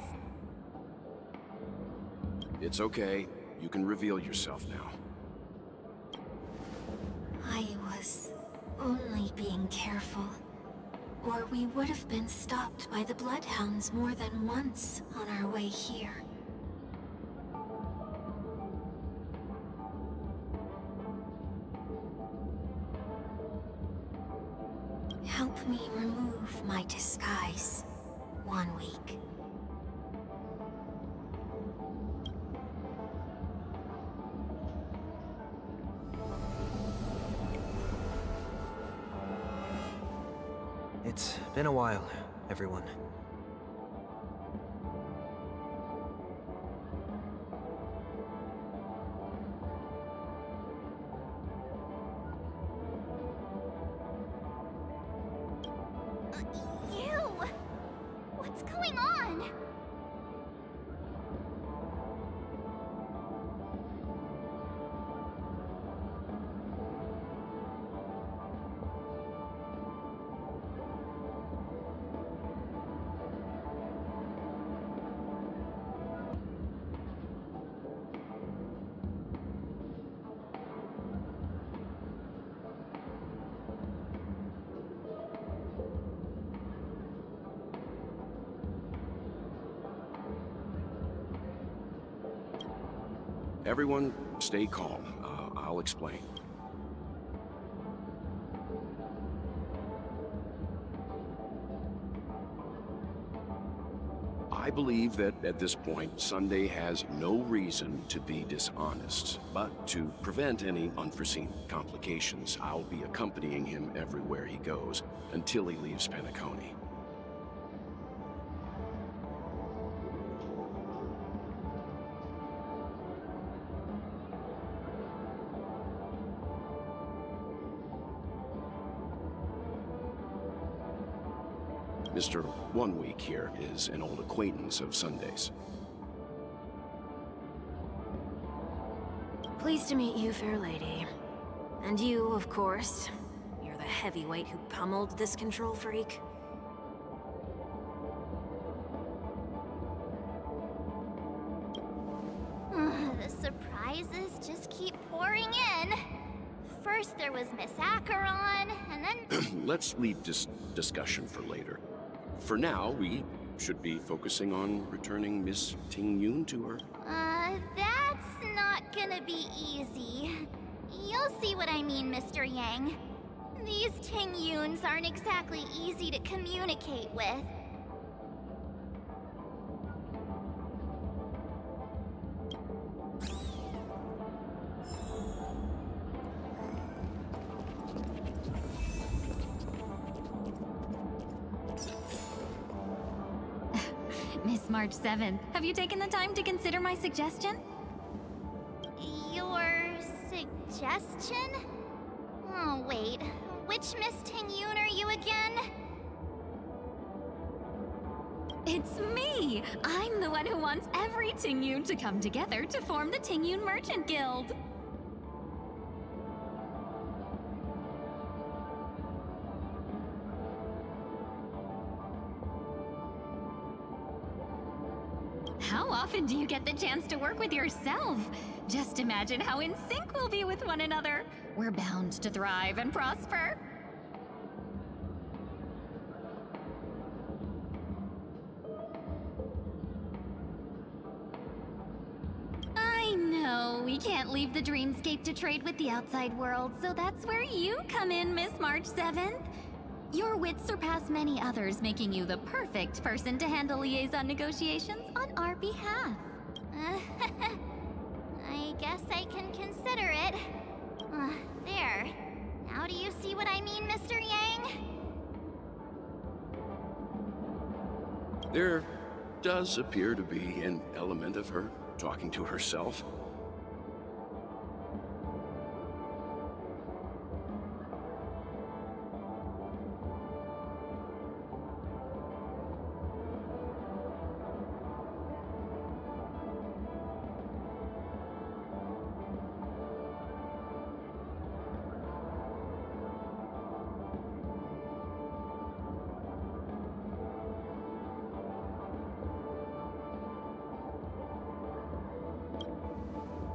It's okay. You can reveal yourself now. I was only being careful, or we would have been stopped by the Bloodhounds more than once on our way here. Help me remove my disguise. 1 week. It's been a while, everyone. You! What's going on? Everyone, stay calm. I'll explain. I believe that at this point, Sunday has no reason to be dishonest. But to prevent any unforeseen complications, I'll be accompanying him everywhere he goes until he leaves Penacony. Mr. 1 Week here is an old acquaintance of Sunday's. Pleased to meet you, fair lady. And you, of course. You're the heavyweight who pummeled this control freak. The surprises just keep pouring in. First there was Miss Acheron, and then... Let's leave this discussion for later. For now, we should be focusing on returning Miss Ting Yun to her. That's not gonna be easy. You'll see what I mean, Mr. Yang. These Ting Yuns aren't exactly easy to communicate with. Miss March 7th, have you taken the time to consider my suggestion? Your suggestion? Oh, wait. Which Miss Ting Yun are you again? It's me! I'm the one who wants every Ting Yun to come together to form the Ting Yun Merchant Guild. How often do you get the chance to work with yourself? Just imagine how in sync we'll be with one another. We're bound to thrive and prosper. I know, we can't leave the dreamscape to trade with the outside world, so that's where you come in, Miss March 7th. Your wits surpass many others, making you the perfect person to handle liaison negotiations on our behalf. I guess I can consider it. There. Now do you see what I mean, Mr. Yang? There does appear to be an element of her talking to herself.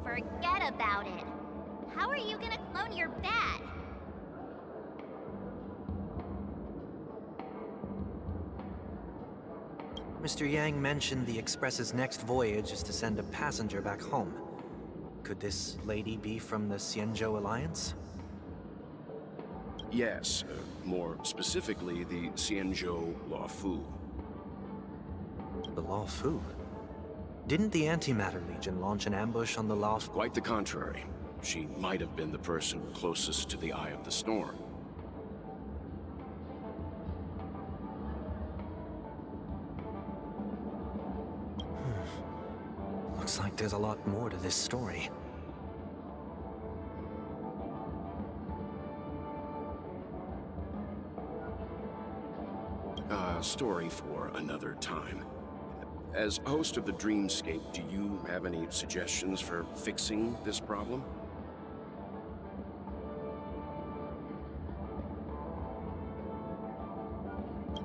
Forget about it. How are you gonna clone your bat? Mr. Yang mentioned the Express's next voyage is to send a passenger back home. Could this lady be from the Xianzhou Alliance? Yes, more specifically, the Xianzhou Luofu. The Luofu? Didn't the Antimatter Legion launch an ambush on the Luofu? Quite the contrary. She might have been the person closest to the Eye of the Storm. Looks like there's a lot more to this story. Story for another time. As host of the Dreamscape, do you have any suggestions for fixing this problem?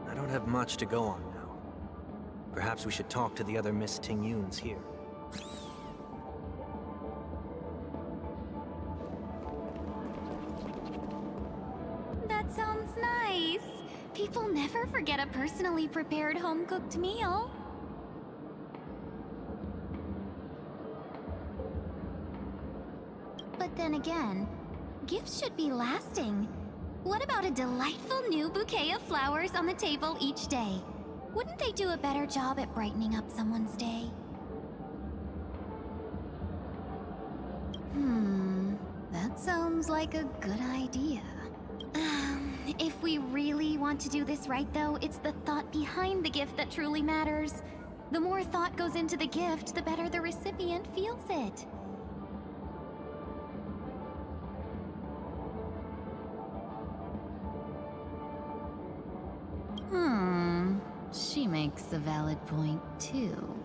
I don't have much to go on now. Perhaps we should talk to the other Miss Ting-Yuns here. That sounds nice. People never forget a personally prepared home-cooked meal. But then again, gifts should be lasting. What about a delightful new bouquet of flowers on the table each day? Wouldn't they do a better job at brightening up someone's day? That sounds like a good idea. If we really want to do this right, though, it's the thought behind the gift that truly matters. The more thought goes into the gift, the better the recipient feels it. She makes a valid point, too.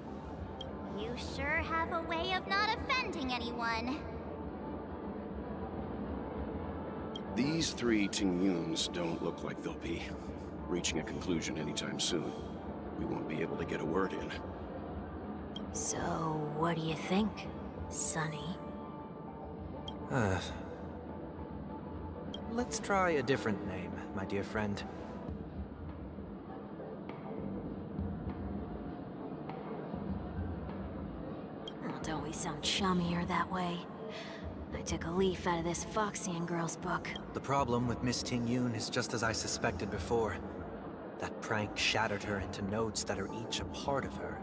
You sure have a way of not offending anyone. These three Ting-Yuns don't look like they'll be reaching a conclusion anytime soon. We won't be able to get a word in. So, what do you think, Sonny? Let's try a different name, my dear friend. Oh, don't we sound chummier that way? I took a leaf out of this Foxian girl's book. The problem with Miss Ting-Yun is just as I suspected before. That prank shattered her into notes that are each a part of her.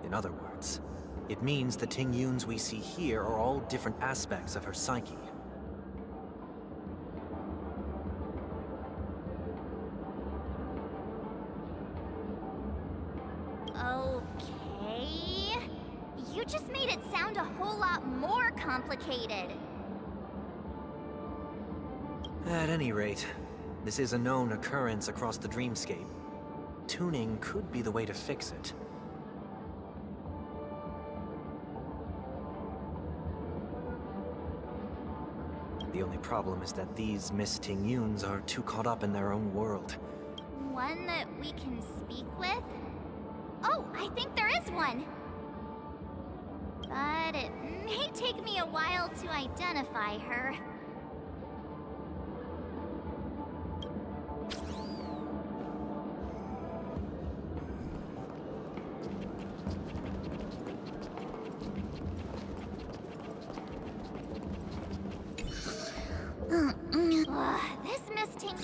In other words, it means the Ting-Yuns we see here are all different aspects of her psyche. Okay. You just made it sound a whole lot more complicated. At any rate, this is a known occurrence across the Dreamscape. Tuning could be the way to fix it. The only problem is that these Miss Ting-Yuns are too caught up in their own world. One that we can speak with? Oh, I think there is one. But it may take me a while to identify her. This Miss Ting...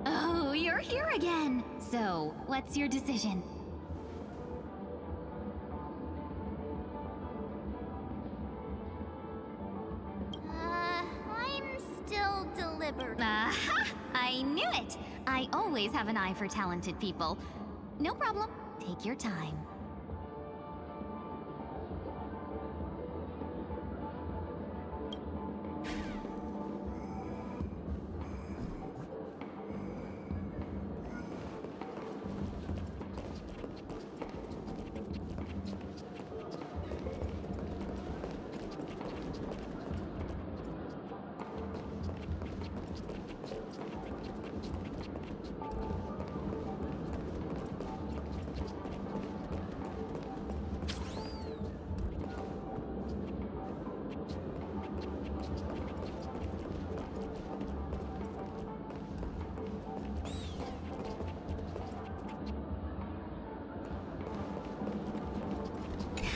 Oh, you're here again. So, what's your decision? I'm still deliberating. Aha! I knew it! I always have an eye for talented people. No problem. Take your time.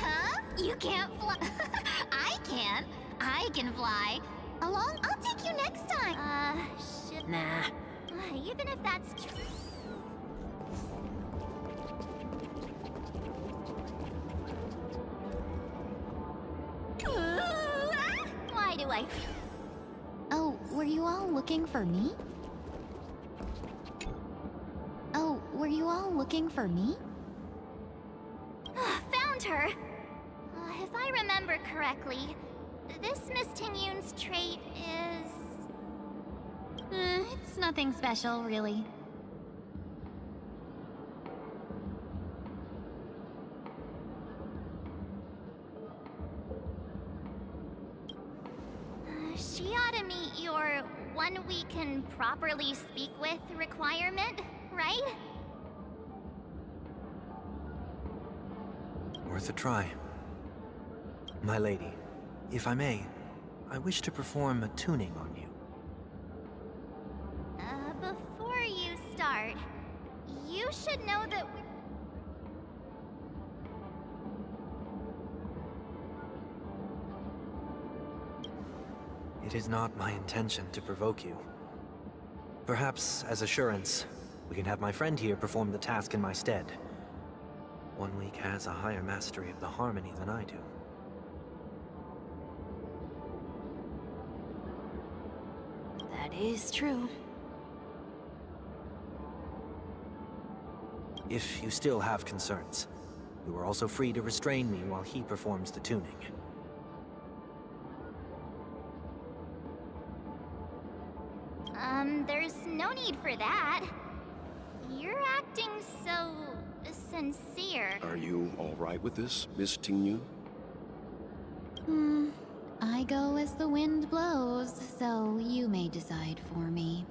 Huh? You can't fly. I can. I I can fly. Along, I'll take you next time. Shit. Nah. Even if that's true. Why do I? Oh, were you all looking for me? Oh, were you all looking for me? Found her! If I remember correctly, this Miss Tingyun's trait is... It's nothing special, really. She ought to meet your one we can properly speak with requirement, right? Worth a try. My lady, if I may, I wish to perform a tuning on you. Before you start, you should know that It is not my intention to provoke you. Perhaps, as assurance, we can have my friend here perform the task in my stead. One Week has a higher mastery of the harmony than I do. That is true. If you still have concerns, you are also free to restrain me while he performs the tuning. There's no need for that. You're acting so... sincere. Are you all right with this, Miss Tingyun? I go as the wind blows, so you may decide for me.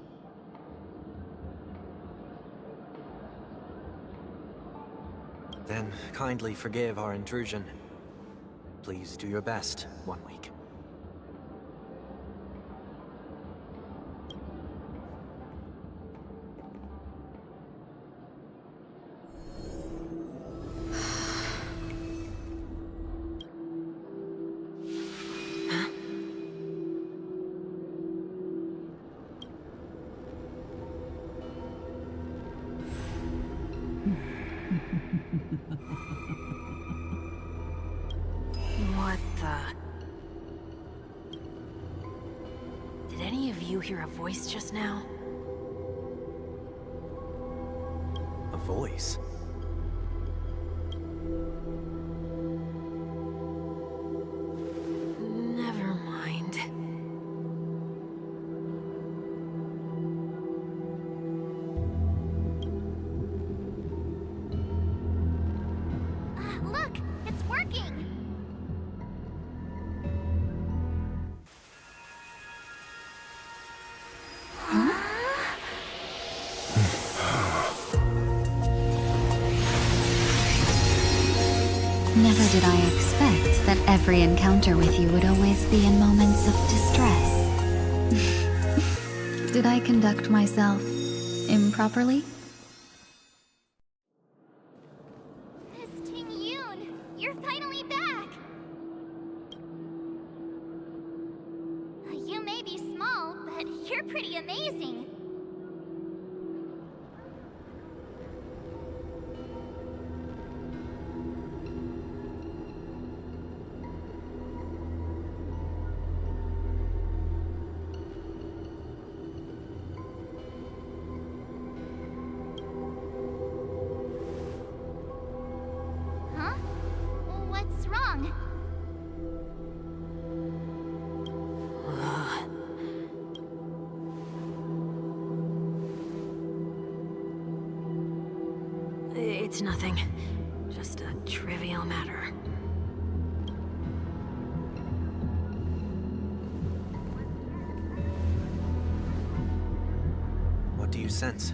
Then kindly forgive our intrusion. Please do your best, One Week. What the... Did any of you hear a voice just now? A voice? Never mind. Look! It's working! Never did I expect that every encounter with you would always be in moments of distress. Did I conduct myself improperly? Miss Tingyun, you're finally back! You may be small, but you're pretty amazing. Huh? What's wrong? It's nothing. Just a trivial matter. What do you sense?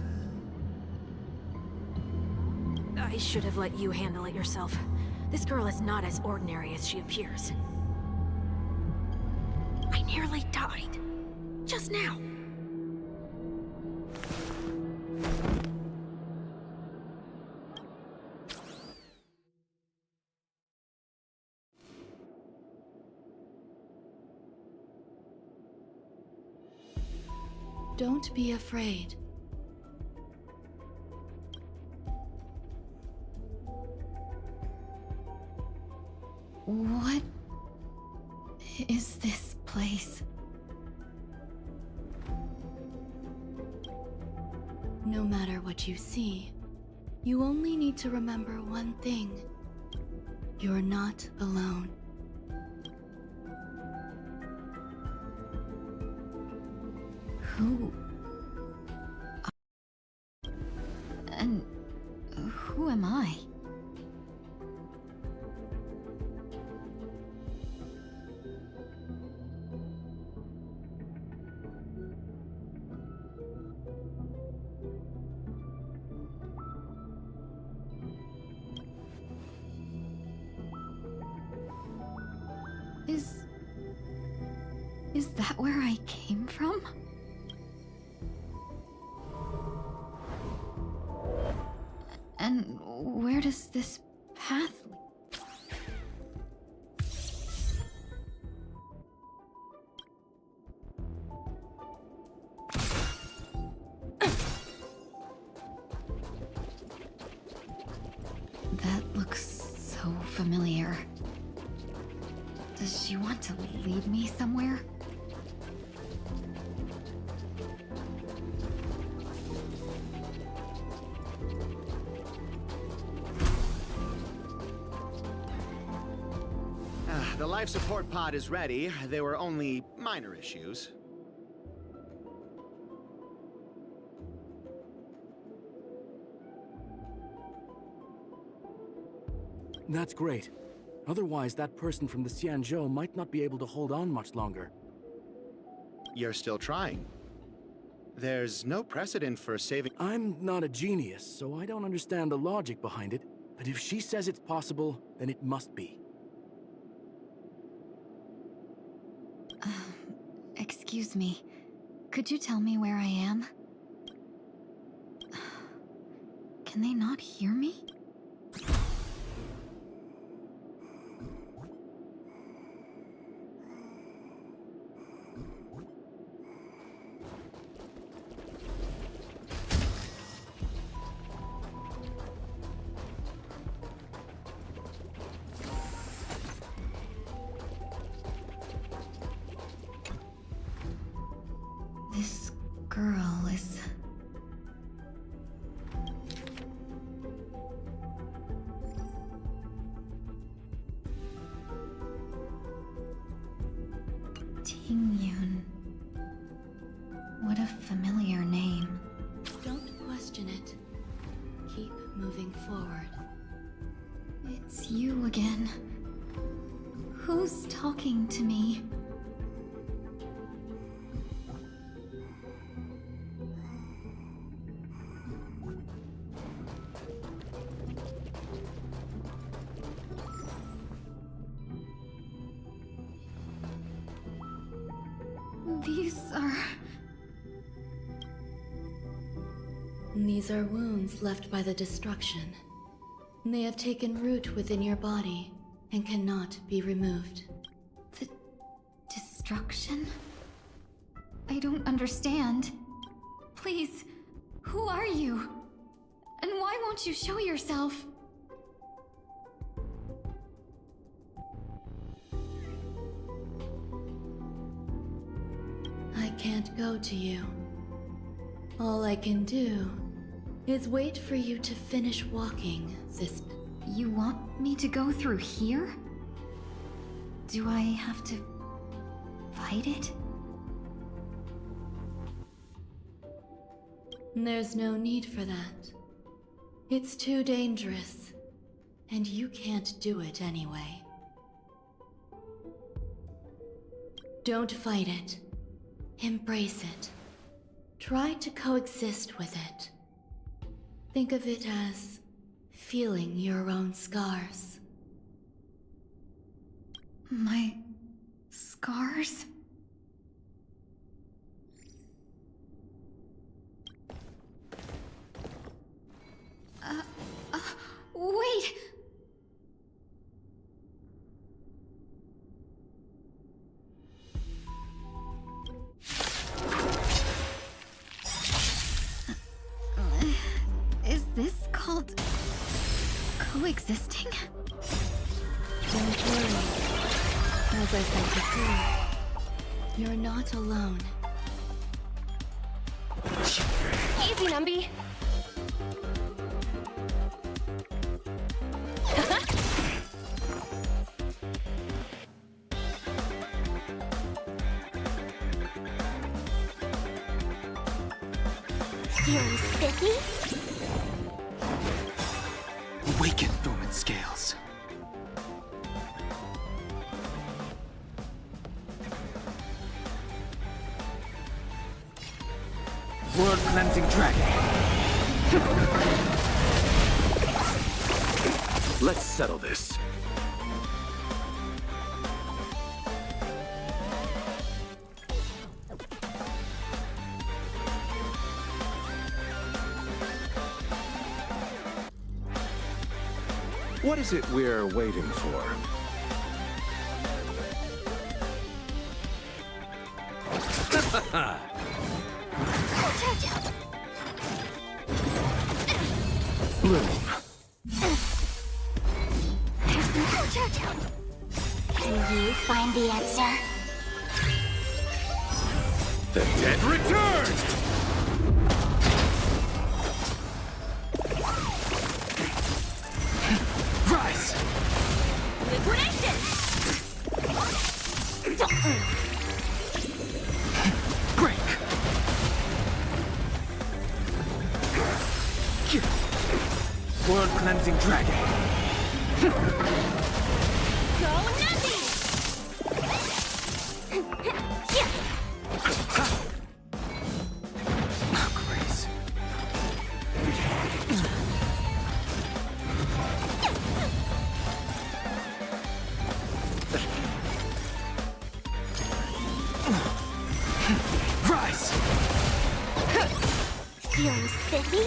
I should have let you handle it yourself. This girl is not as ordinary as she appears. I nearly died. Just now. Don't be afraid. What is this place? No matter what you see, you only need to remember one thing. You're not alone. Who? And who am I? Is that where I came from? And where does this path lead? That looks so familiar. Does she want to lead me somewhere? The life support pod is ready. There were only minor issues. That's great. Otherwise, that person from the Xianzhou might not be able to hold on much longer. You're still trying. There's no precedent for saving... I'm not a genius, so I don't understand the logic behind it. But if she says it's possible, then it must be. Excuse me. Could you tell me where I am? Can they not hear me? This girl is... Tingyun. What a familiar name. Don't question it. Keep moving forward. It's you again. Who's talking to me? These are wounds left by the destruction. They have taken root within your body and cannot be removed. The destruction? I don't understand. Please, who are you? And why won't you show yourself? I can't go to you. All I can do is wait for you to finish walking this... You want me to go through here? Do I have to fight it? There's no need for that. It's too dangerous, and you can't do it anyway. Don't fight it. Embrace it. Try to coexist with it. Think of it as feeling your own scars. My scars? Wait! coexisting? Don't worry. As I said before, you're not alone. Easy, Numby. Feeling spiffy? Awaken, dormant scales. World cleansing dragon. Let's settle this. What is it we're waiting for? Bloom. Can you find the answer? The dead return! Rise! Liquidation! Break! World cleansing dragon. Go Numby! Grace. Rise! Feeling spiffy?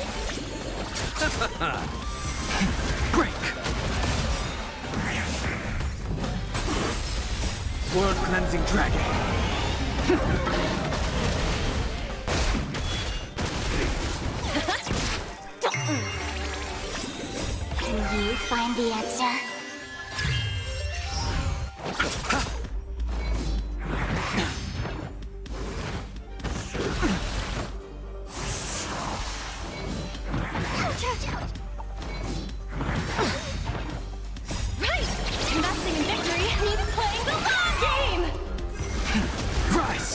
Break! World cleansing dragon. Can you find the answer? Right! Investing in victory means playing the long game! Rise!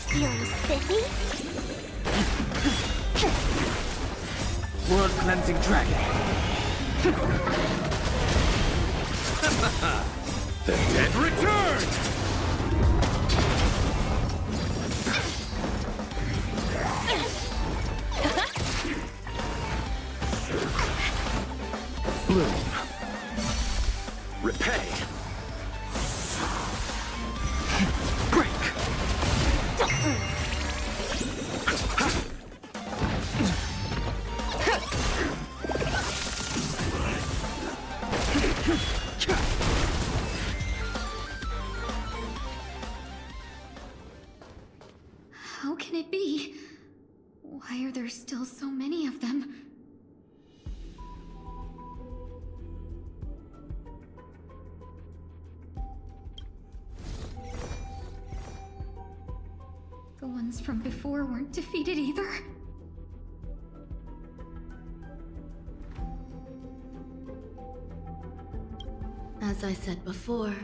Feeling spiffy? World cleansing dragon. The dead return! Bloom. Repay. Break! How can it be? Why are there still so many of them? The ones from before weren't defeated either. As I said before,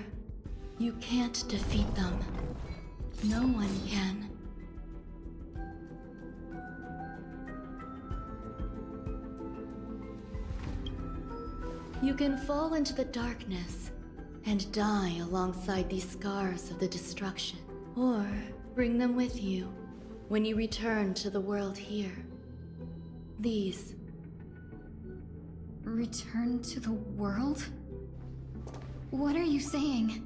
you can't defeat them. No one can. You can fall into the darkness and die alongside these scars of the destruction, or bring them with you when you return to the world here. These. Return to the world? What are you saying?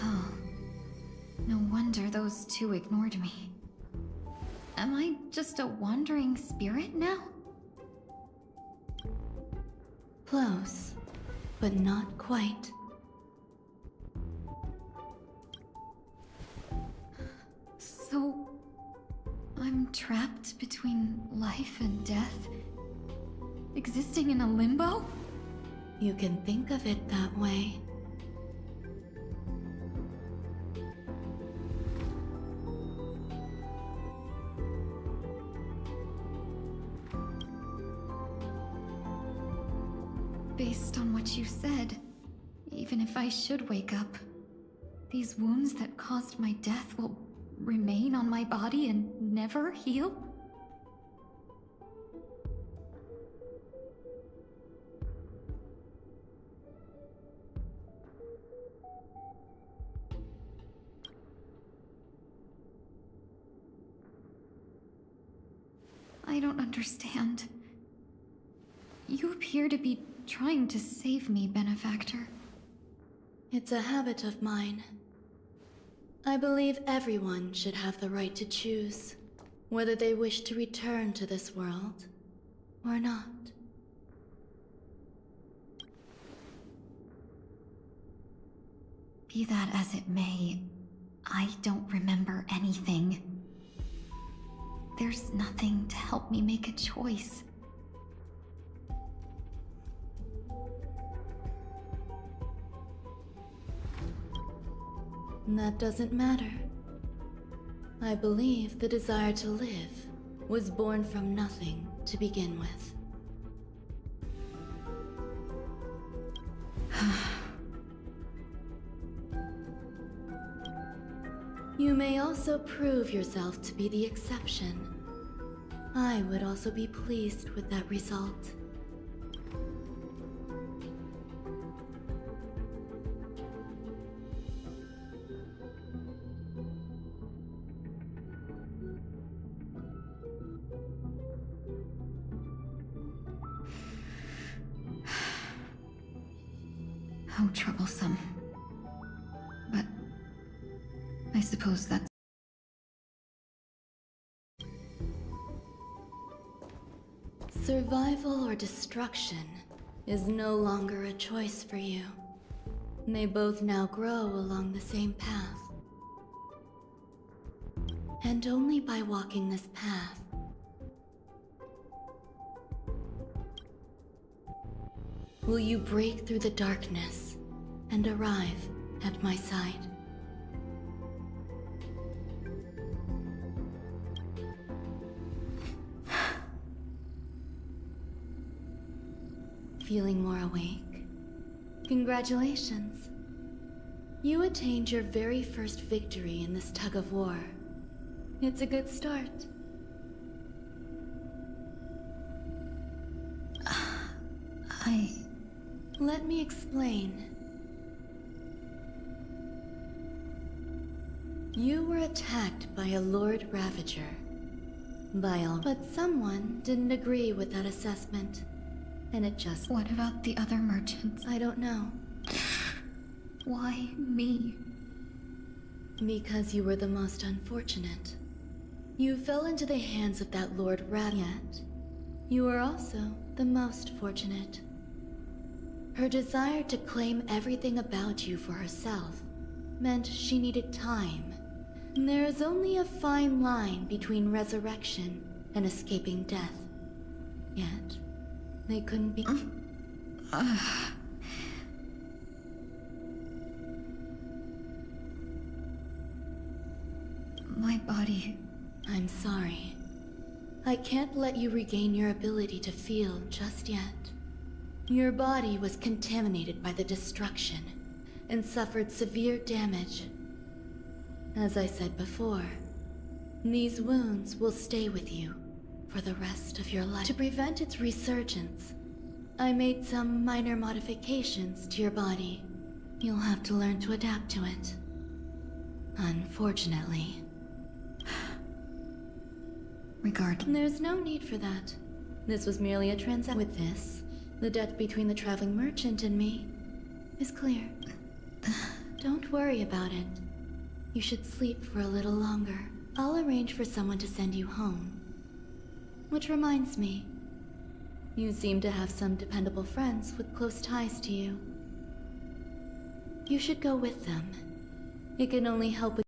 Oh. No wonder those two ignored me. Am I just a wandering spirit now? Close. but not quite. So, I'm trapped between life and death? Existing in a limbo? You can think of it that way. Based on what you said, even if I should wake up, these wounds that caused my death will remain on my body and never heal? I don't understand. You appear to be trying to save me, Benefactor. It's a habit of mine. I believe everyone should have the right to choose whether they wish to return to this world or not. Be that as it may, I don't remember anything. There's nothing to help me make a choice. That doesn't matter. I believe the desire to live was born from nothing to begin with. You may also prove yourself to be the exception. I would also be pleased with that result. How troublesome. But I suppose that's... Survival or destruction is no longer a choice for you. They both now grow along the same path. And only by walking this path will you break through the darkness and arrive at my side. Feeling more awake? Congratulations. You attained your very first victory in this tug of war. It's a good start. Let me explain. You were attacked by a Lord Ravager. But someone didn't agree with that assessment. And it just... What about the other merchants? I don't know. Why me? Because you were the most unfortunate. You fell into the hands of that Lord Ravager. Yet, you were also the most fortunate. Her desire to claim everything about you for herself meant she needed time. There is only a fine line between resurrection and escaping death. Yet, they couldn't be... My body... I'm sorry. I can't let you regain your ability to feel just yet. Your body was contaminated by the destruction and suffered severe damage. As I said before, these wounds will stay with you for the rest of your life. To prevent its resurgence, I made some minor modifications to your body. You'll have to learn to adapt to it. Unfortunately. There's no need for that. This was merely a transaction. With this, the debt between the traveling merchant and me is clear. Don't worry about it. You should sleep for a little longer. I'll arrange for someone to send you home. Which reminds me, You seem to have some dependable friends with close ties to you. You should go with them. It can only help with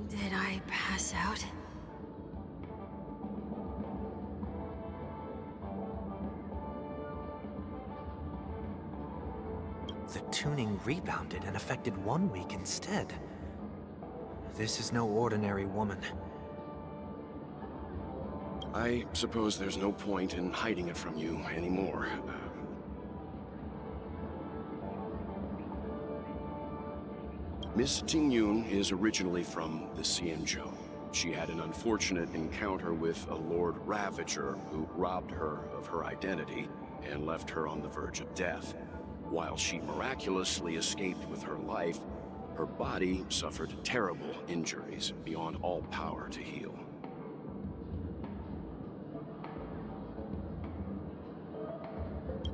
Did I pass out? The tuning rebounded and affected 1 week instead. This is no ordinary woman. I suppose there's no point in hiding it from you anymore. Miss Tingyun is originally from the Xianzhou. She had an unfortunate encounter with a Lord Ravager who robbed her of her identity and left her on the verge of death. While she miraculously escaped with her life, her body suffered terrible injuries beyond all power to heal.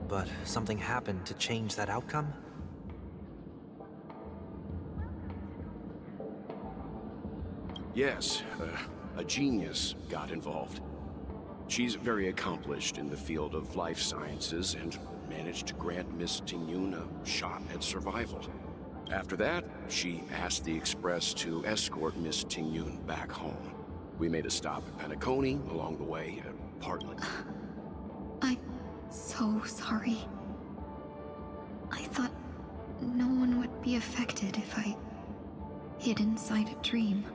But something happened to change that outcome? Yes, a genius got involved. She's very accomplished in the field of life sciences and managed to grant Miss Tingyun a shot at survival. After that, she asked the Express to escort Miss Tingyun back home. We made a stop at Penacony along the way, partly. I'm so sorry. I thought no one would be affected if I hid inside a dream.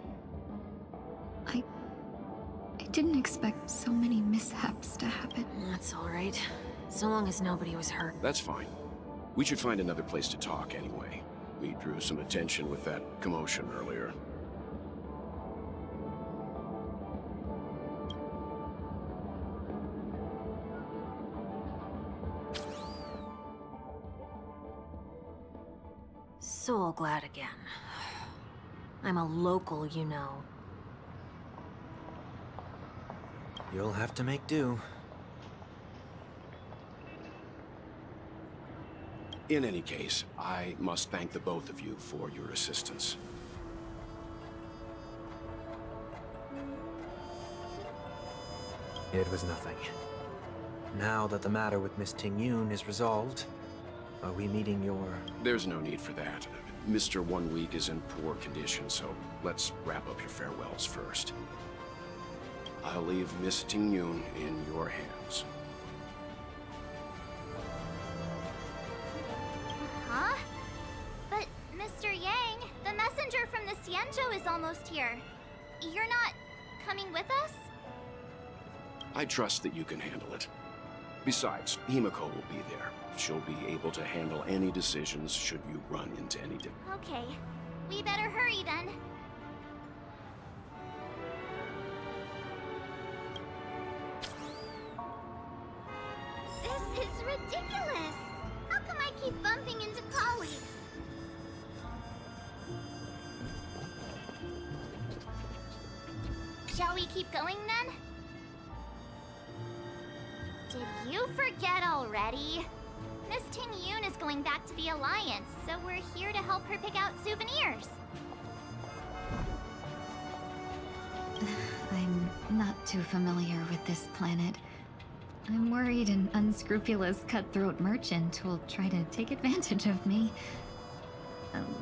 I didn't expect so many mishaps to happen. That's all right. So long as nobody was hurt. That's fine. We should find another place to talk anyway. We drew some attention with that commotion earlier. Soul glad again. I'm a local, you know. You'll have to make do. In any case, I must thank the both of you for your assistance. It was nothing. Now that the matter with Miss Tingyun is resolved, are we meeting your... There's no need for that. Mr. 1 Week is in poor condition, so let's wrap up your farewells first. I'll leave Miss Tingyun in your hands. Huh? But, Mr. Yang, the messenger from the Xianzhou is almost here. You're not coming with us? I trust that you can handle it. Besides, Himiko will be there. She'll be able to handle any decisions should you run into any Okay. We better hurry then. This is ridiculous! How come I keep bumping into colleagues? Shall we keep going then? Did you forget already? Miss Tingyun is going back to the Alliance, so we're here to help her pick out souvenirs. I'm not too familiar with this planet. I'm worried an unscrupulous cutthroat merchant will try to take advantage of me.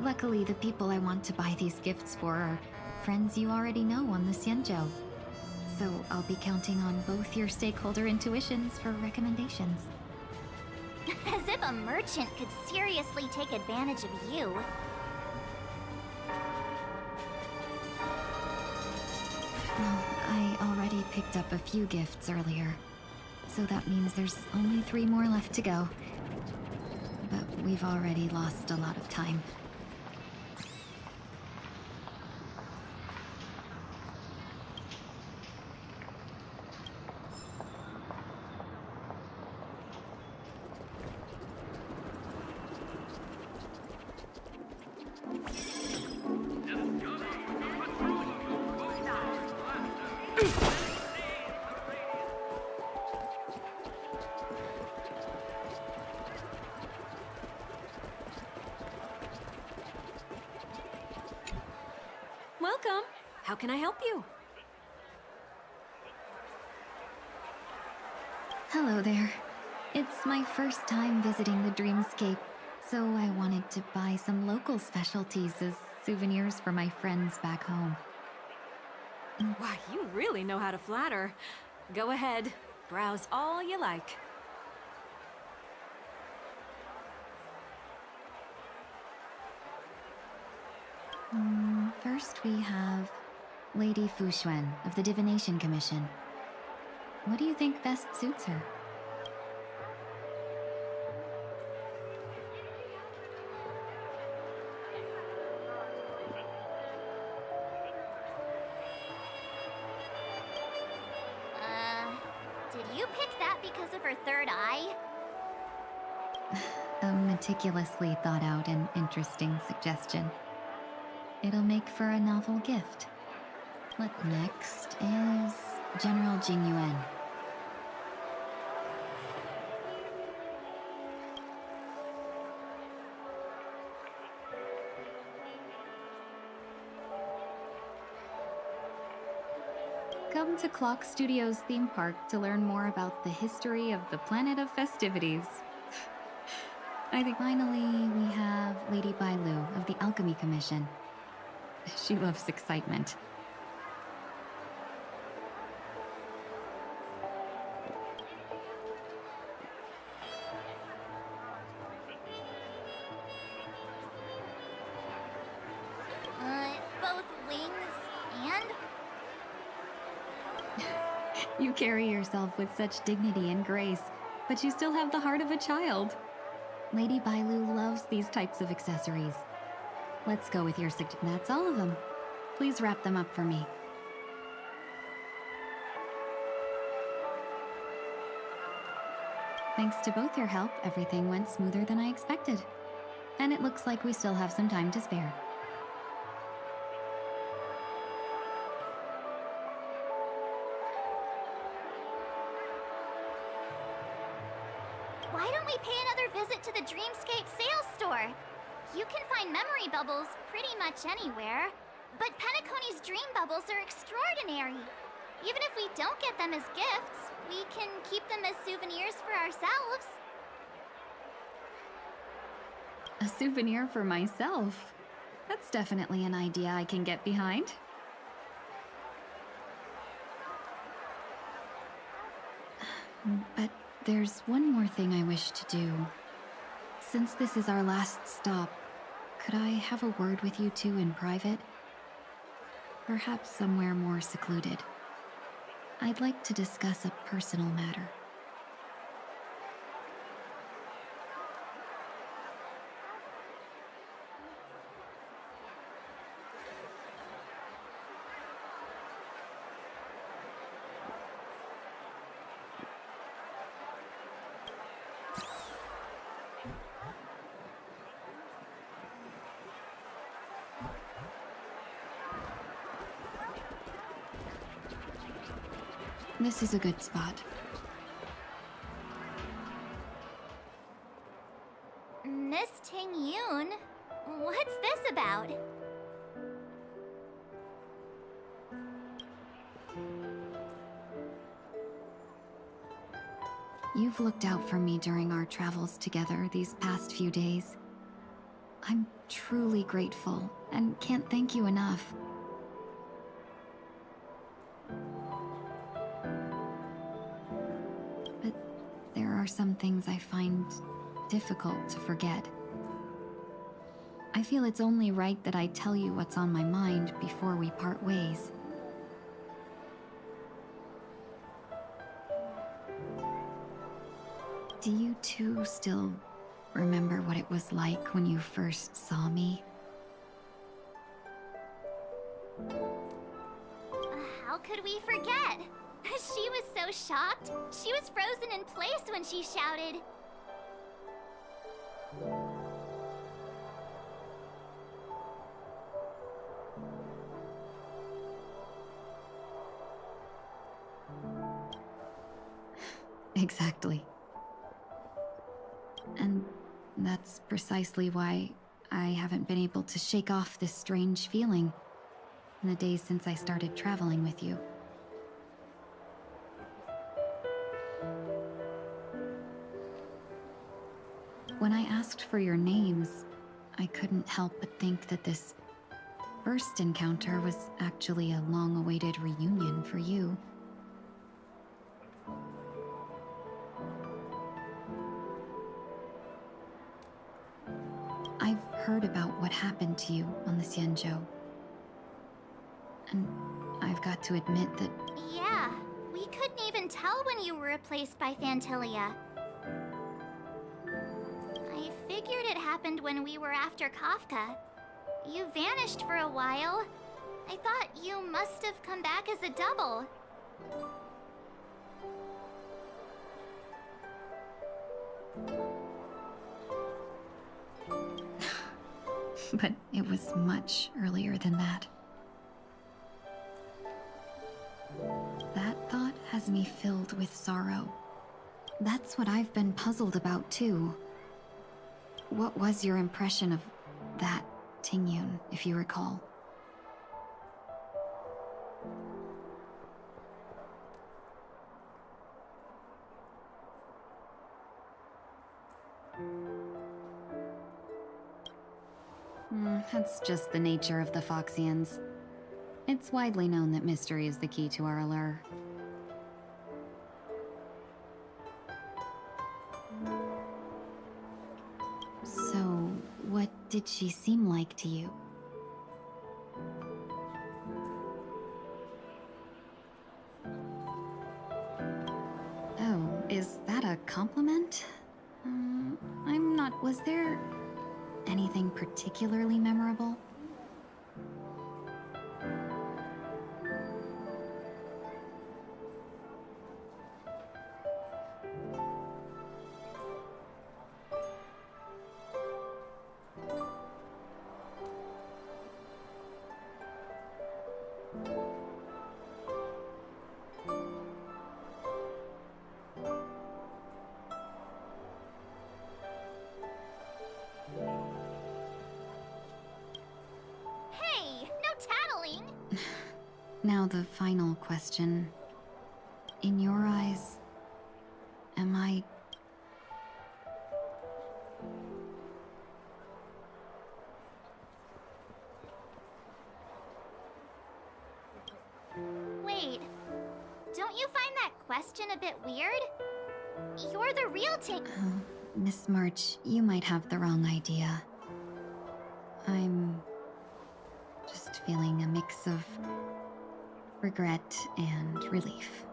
Luckily, the people I want to buy these gifts for are friends you already know on the Xianzhou. So I'll be counting on both your stakeholder intuitions for recommendations. As if a merchant could seriously take advantage of you. Well, I already picked up a few gifts earlier. So that means there's only 3 more left to go. But we've already lost a lot of time. Welcome. How can I help you? Hello there. It's my first time visiting the Dreamscape, so I wanted to buy some local specialties as souvenirs for my friends back home. Why, you really know how to flatter. Go ahead, browse all you like. First we have Lady Fu Xuan of the Divination Commission. What do you think best suits her? Did you pick that because of her third eye? A meticulously thought out and interesting suggestion. It'll make for a novel gift. What next is General Jing Yuan. Come to Clock Studios theme park to learn more about the history of the planet of festivities. I think finally we have Lady Bai Lu of the Alchemy Commission. She loves excitement. Both wings and... You carry yourself with such dignity and grace, but you still have the heart of a child. Lady Bai Lu loves these types of accessories. Let's go with your That's all of them. Please wrap them up for me. Thanks to both your help, everything went smoother than I expected. And it looks like we still have some time to spare. Why don't we pay another visit to the Dreamscape sales store? You can find memory bubbles pretty much anywhere. But Penacony's dream bubbles are extraordinary. Even if we don't get them as gifts, we can keep them as souvenirs for ourselves. A souvenir for myself? That's definitely an idea I can get behind. But there's one more thing I wish to do. Since this is our last stop, could I have a word with you two in private? Perhaps somewhere more secluded. I'd like to discuss a personal matter. This is a good spot. Miss Ting Yun, what's this about? You've looked out for me during our travels together these past few days. I'm truly grateful and can't thank you enough. But there are some things I find difficult to forget. I feel it's only right that I tell you what's on my mind before we part ways. Do you two still remember what it was like when you first saw me? How could we forget? She was so shocked. She was frozen in place when she shouted. Exactly. And that's precisely why I haven't been able to shake off this strange feeling in the days since I started traveling with you. When I asked for your names, I couldn't help but think that this first encounter was actually a long-awaited reunion for you. I've heard about what happened to you on the Xianzhou. And I've got to admit that... Yeah, we couldn't even tell when you were replaced by Phantilia. I figured it happened when we were after Kafka. You vanished for a while. I thought you must have come back as a double. But it was much earlier than that. That thought has me filled with sorrow. That's what I've been puzzled about, too. What was your impression of that Tingyun, if you recall? That's just the nature of the Foxians. It's widely known that mystery is the key to our allure. So, what did she seem like to you? Oh, is that a compliment? I'm not... Was there anything particularly memorable? Now the final question. In your eyes, am I... Wait, don't you find that question a bit weird? You're the real Oh, Miss March, you might have the wrong idea. I'm just feeling a mix of regret and relief.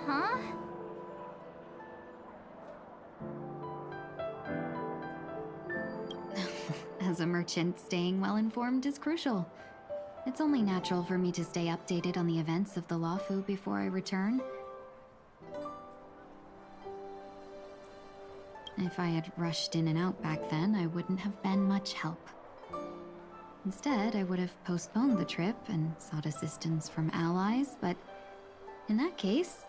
Huh? As a merchant, staying well-informed is crucial. It's only natural for me to stay updated on the events of the Luofu before I return. If I had rushed in and out back then, I wouldn't have been much help. Instead, I would have postponed the trip and sought assistance from allies, but in that case...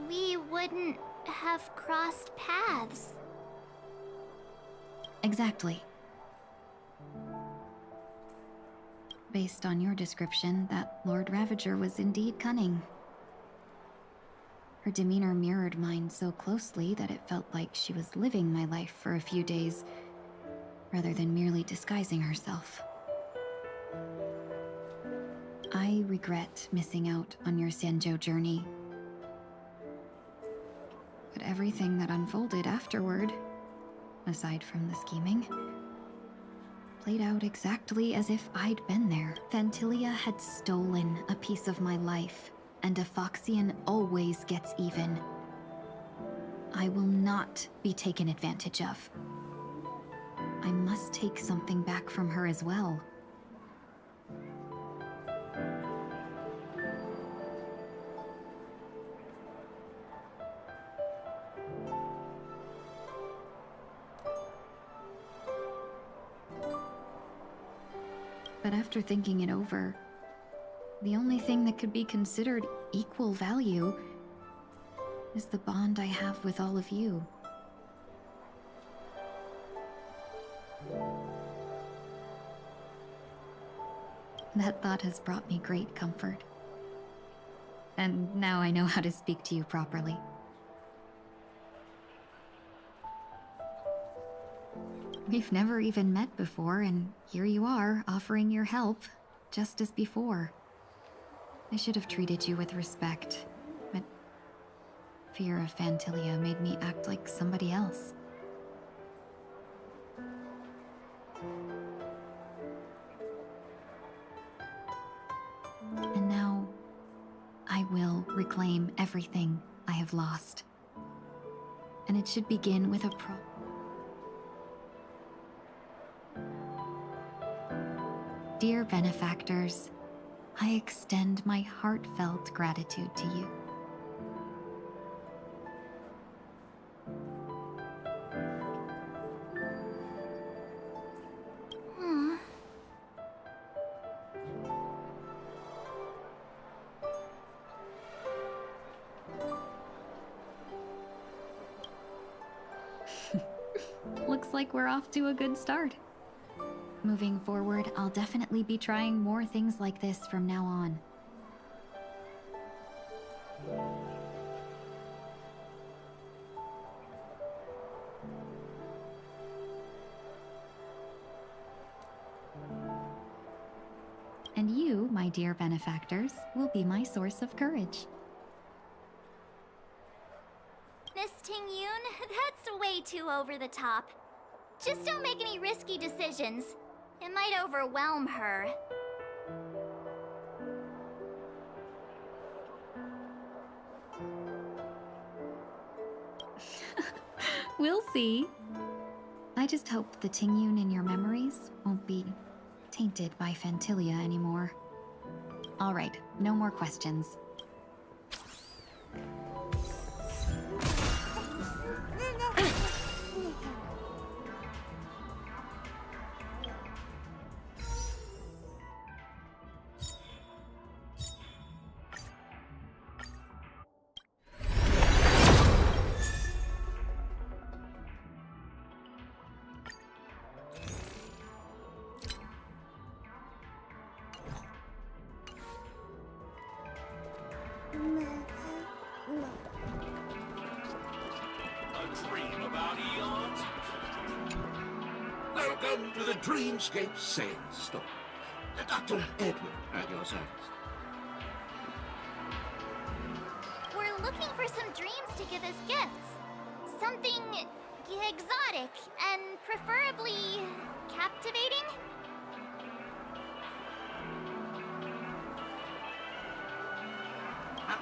We wouldn't have crossed paths. Exactly. Based on your description, that Lord Ravager was indeed cunning. Her demeanor mirrored mine so closely that it felt like she was living my life for a few days, rather than merely disguising herself. I regret missing out on your Xianzhou journey. But everything that unfolded afterward, aside from the scheming, played out exactly as if I'd been there. Phantilia had stolen a piece of my life, and a Foxian always gets even. I will not be taken advantage of. I must take something back from her as well. But after thinking it over, the only thing that could be considered equal value is the bond I have with all of you. That thought has brought me great comfort. And now I know how to speak to you properly. We've never even met before, and here you are, offering your help, just as before. I should have treated you with respect, but fear of Phantilia made me act like somebody else. And now, I will reclaim everything I have lost. And it should begin with a Dear benefactors, I extend my heartfelt gratitude to you. Looks like we're off to a good start. Moving forward, I'll definitely be trying more things like this from now on. And you, my dear benefactors, will be my source of courage. Miss Ting-Yun, that's way too over the top. Just don't make any risky decisions. It might overwhelm her. We'll see. I just hope the Ting-Yun in your memories won't be tainted by Phantilia anymore. All right, no more questions. Welcome to the Dreamscape Sales Store. Dr. Edwin at your service. We're looking for some dreams to give as gifts. Something exotic and preferably captivating.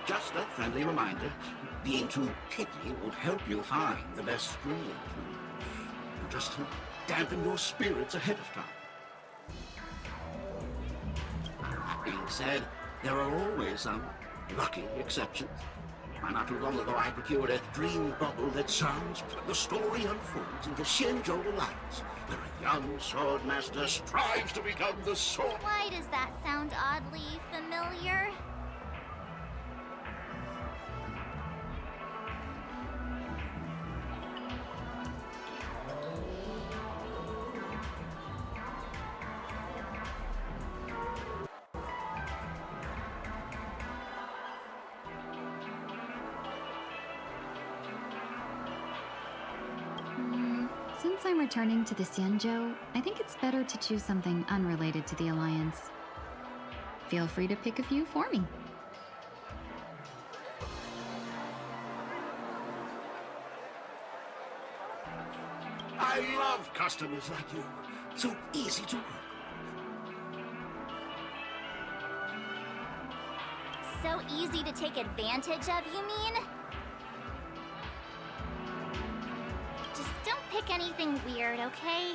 Just a friendly reminder, being too picky won't help you find the best dream. Just to dampen your spirits ahead of time. That being said, there are always some lucky exceptions. Not too long ago, I procured a dream bubble that sounds the story unfolds in the Shenzhou Alliance, where a young swordmaster strives to become the sword. Why does that sound oddly familiar? Since I'm returning to the Xianzhou, I think it's better to choose something unrelated to the Alliance. Feel free to pick a few for me. I love customers like you. So easy to work. So easy to take advantage of, you mean? Just don't pick anything weird, okay?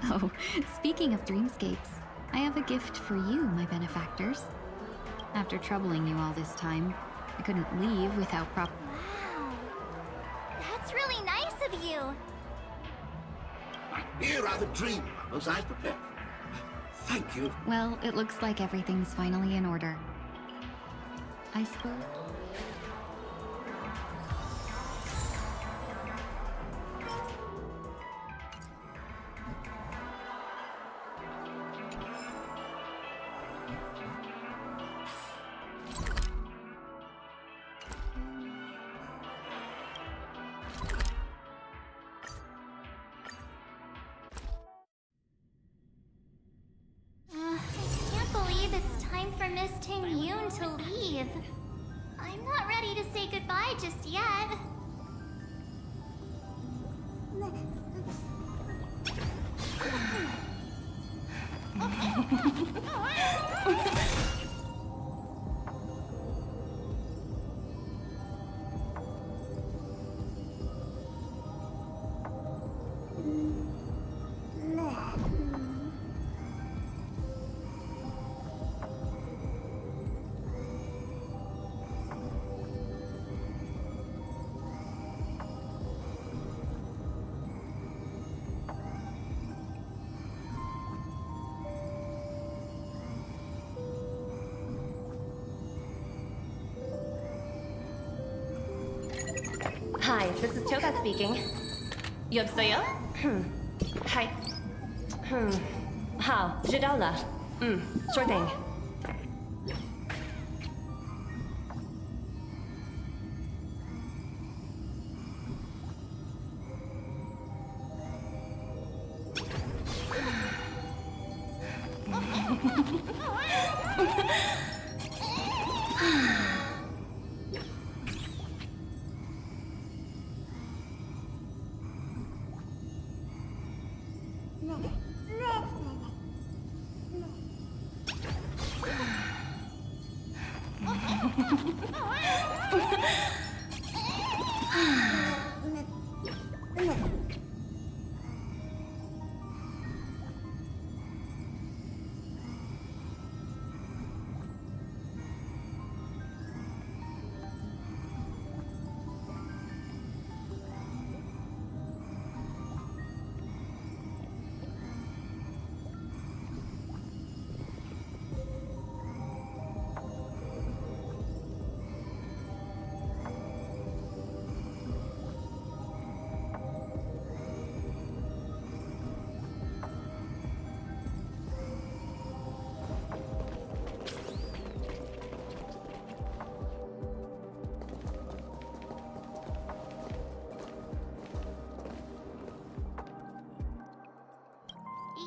Oh, speaking of dreamscapes, I have a gift for you, my benefactors. After troubling you all this time, I couldn't leave without Wow. That's really nice of you. Here are the dream bubbles I've prepared for you. Thank you. Well, it looks like everything's finally in order. I suppose. time to leave. I'm not ready to say goodbye just yet. Hi, this is Toga speaking. 여보세요? Hi.好, 知道了. Sure thing.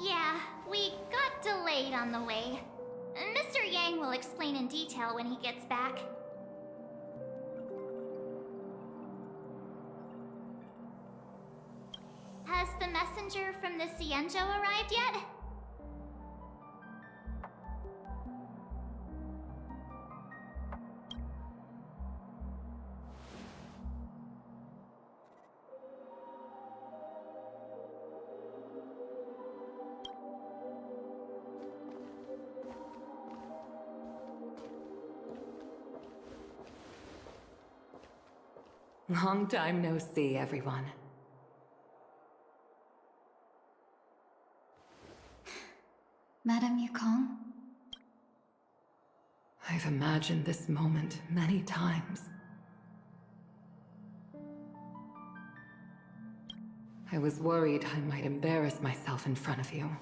Yeah, we got delayed on the way. Mr. Yang will explain in detail when he gets back. Has the messenger from the Cienjo arrived yet? Long time no see, everyone. Madame Yukong? I've imagined this moment many times. I was worried I might embarrass myself in front of you.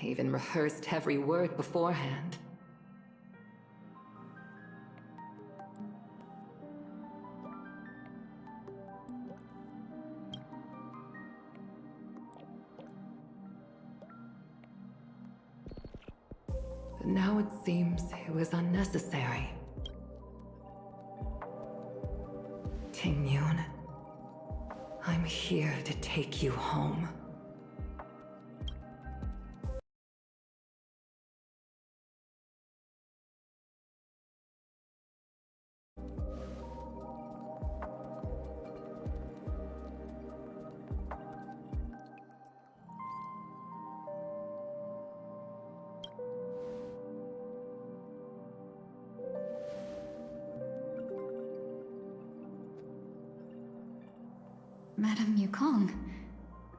I even rehearsed every word beforehand. But now it seems it was unnecessary. Ting-Yun, I'm here to take you home. Madame Yukong,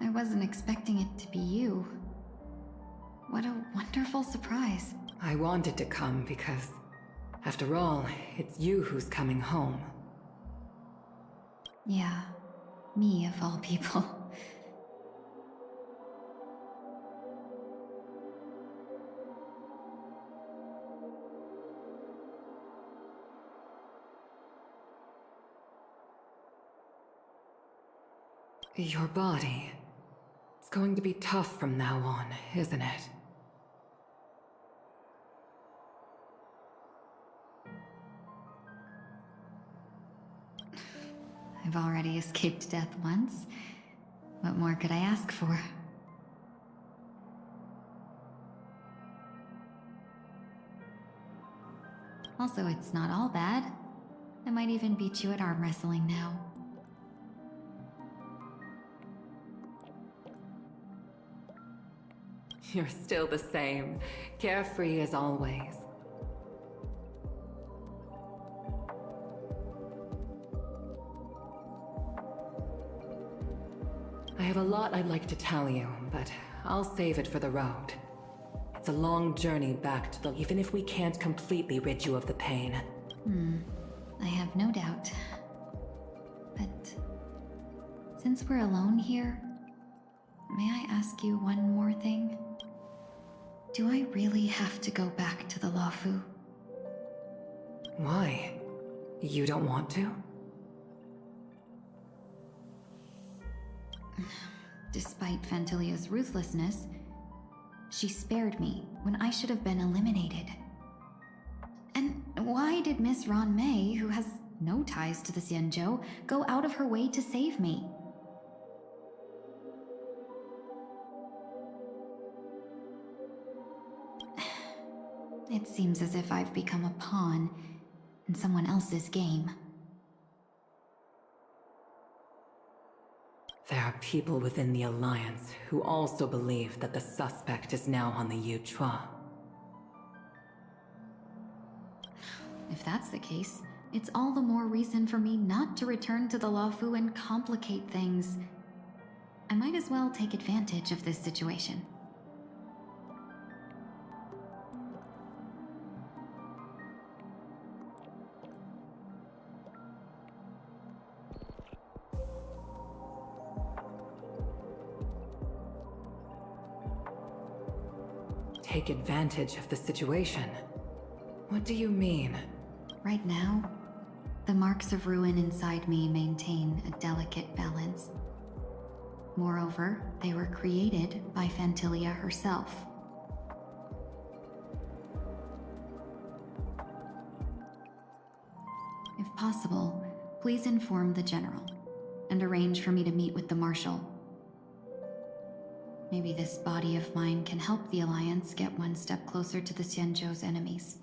I wasn't expecting it to be you. What a wonderful surprise. I wanted to come because, after all, it's you who's coming home. Yeah, me of all people. Your body. It's going to be tough from now on, isn't it? I've already escaped death once. What more could I ask for? Also, it's not all bad. I might even beat you at arm wrestling now. You're still the same, carefree as always. I have a lot I'd like to tell you, but I'll save it for the road. It's a long journey back to the... even if we can't completely rid you of the pain. I have no doubt. But since we're alone here, may I ask you one more thing? Do I really have to go back to the Luofu? Why? You don't want to? Despite Fantilia's ruthlessness, she spared me when I should have been eliminated. And why did Miss Ron Mei, who has no ties to the Xianzhou, go out of her way to save me? It seems as if I've become a pawn in someone else's game. There are people within the Alliance who also believe that the suspect is now on the Yuchua. If that's the case, it's all the more reason for me not to return to the Luofu and complicate things. I might as well take advantage of this situation. Take advantage of the situation? What do you mean? Right now, the marks of ruin inside me maintain a delicate balance. Moreover, they were created by Fantilia herself. If possible, please inform the General and arrange for me to meet with the Marshal. Maybe this body of mine can help the Alliance get one step closer to the Xianzhou's enemies.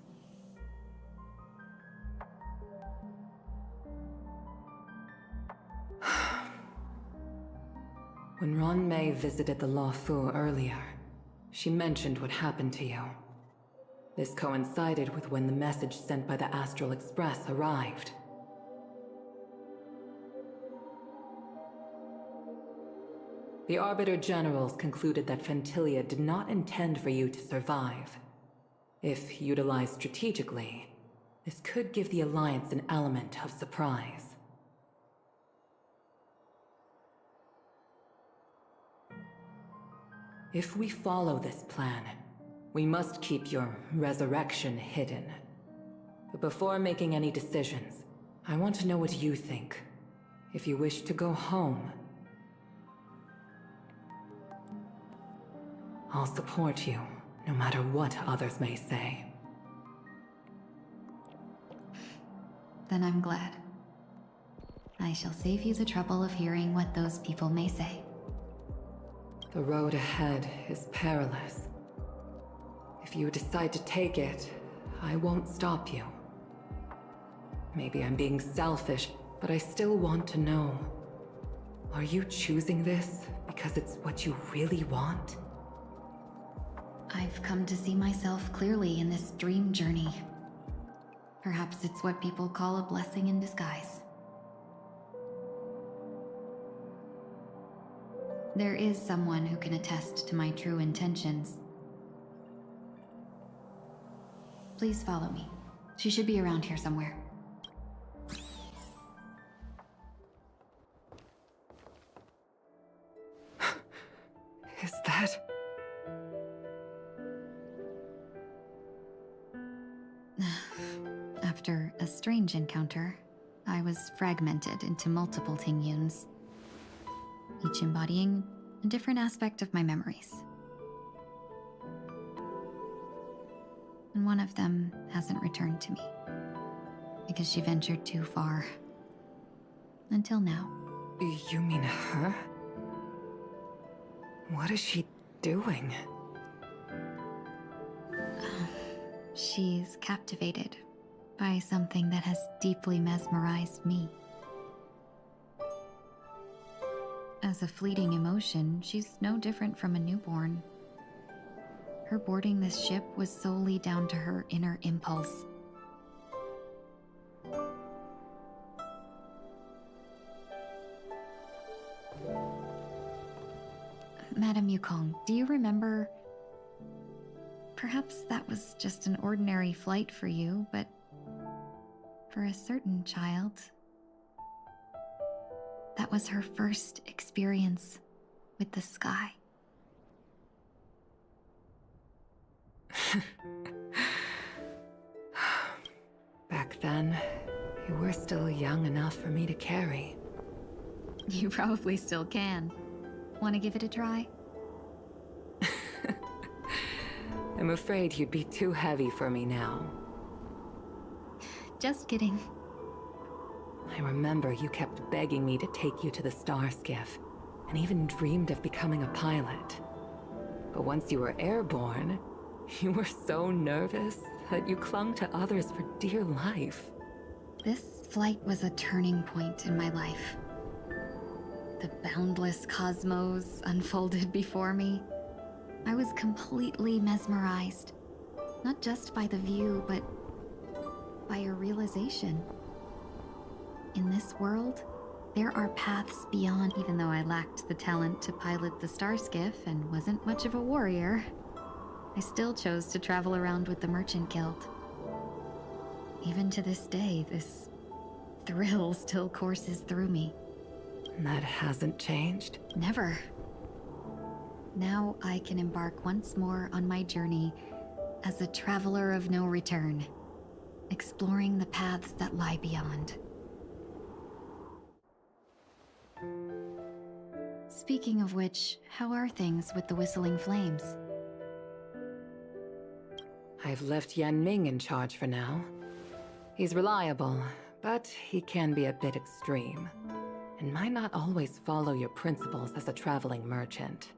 When Ron Mei visited the Luofu earlier, she mentioned what happened to you. This coincided with when the message sent by the Astral Express arrived. The Arbiter Generals concluded that Fantilia did not intend for you to survive. If utilized strategically, this could give the Alliance an element of surprise. If we follow this plan, we must keep your resurrection hidden. But before making any decisions, I want to know what you think. If you wish to go home, I'll support you, no matter what others may say. Then I'm glad. I shall save you the trouble of hearing what those people may say. The road ahead is perilous. If you decide to take it, I won't stop you. Maybe I'm being selfish, but I still want to know. Are you choosing this because it's what you really want? I've come to see myself clearly in this dream journey. Perhaps it's what people call a blessing in disguise. There is someone who can attest to my true intentions. Please follow me. She should be around here somewhere. Is that... After a strange encounter, I was fragmented into multiple Tingyuns, each embodying a different aspect of my memories. And one of them hasn't returned to me, because she ventured too far. Until now. You mean her? What is she doing? She's captivated by something that has deeply mesmerized me. As a fleeting emotion, she's no different from a newborn. Her boarding this ship was solely down to her inner impulse. Madame Yukong, do you remember? Perhaps that was just an ordinary flight for you, but for a certain child, that was her first experience with the sky. Back then, you were still young enough for me to carry. You probably still can. Want to give it a try? I'm afraid you'd be too heavy for me now. Just kidding. I remember you kept begging me to take you to the Star Skiff, and even dreamed of becoming a pilot. But once you were airborne, you were so nervous that you clung to others for dear life. This flight was a turning point in my life. The boundless cosmos unfolded before me. I was completely mesmerized, not just by the view, but by a realization. In this world, there are paths beyond. Even though I lacked the talent to pilot the Star Skiff and wasn't much of a warrior, I still chose to travel around with the Merchant Guild. Even to this day, this thrill still courses through me. That hasn't changed? Never. Now I can embark once more on my journey as a traveler of no return, exploring the paths that lie beyond. Speaking of which, how are things with the Whistling Flames? I've left Yan Ming in charge for now. He's reliable, but he can be a bit extreme, and might not always follow your principles as a traveling merchant.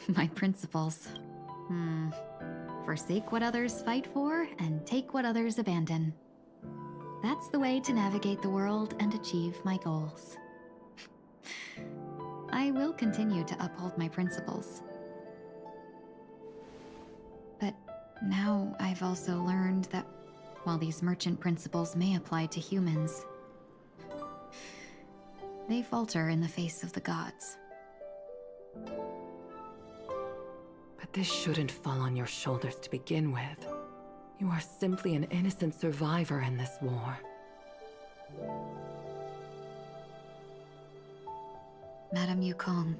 My principles. Forsake what others fight for, and take what others abandon. That's the way to navigate the world and achieve my goals. I will continue to uphold my principles. But now I've also learned that while these merchant principles may apply to humans, they falter in the face of the gods. But this shouldn't fall on your shoulders to begin with. You are simply an innocent survivor in this war. Madame Yukong,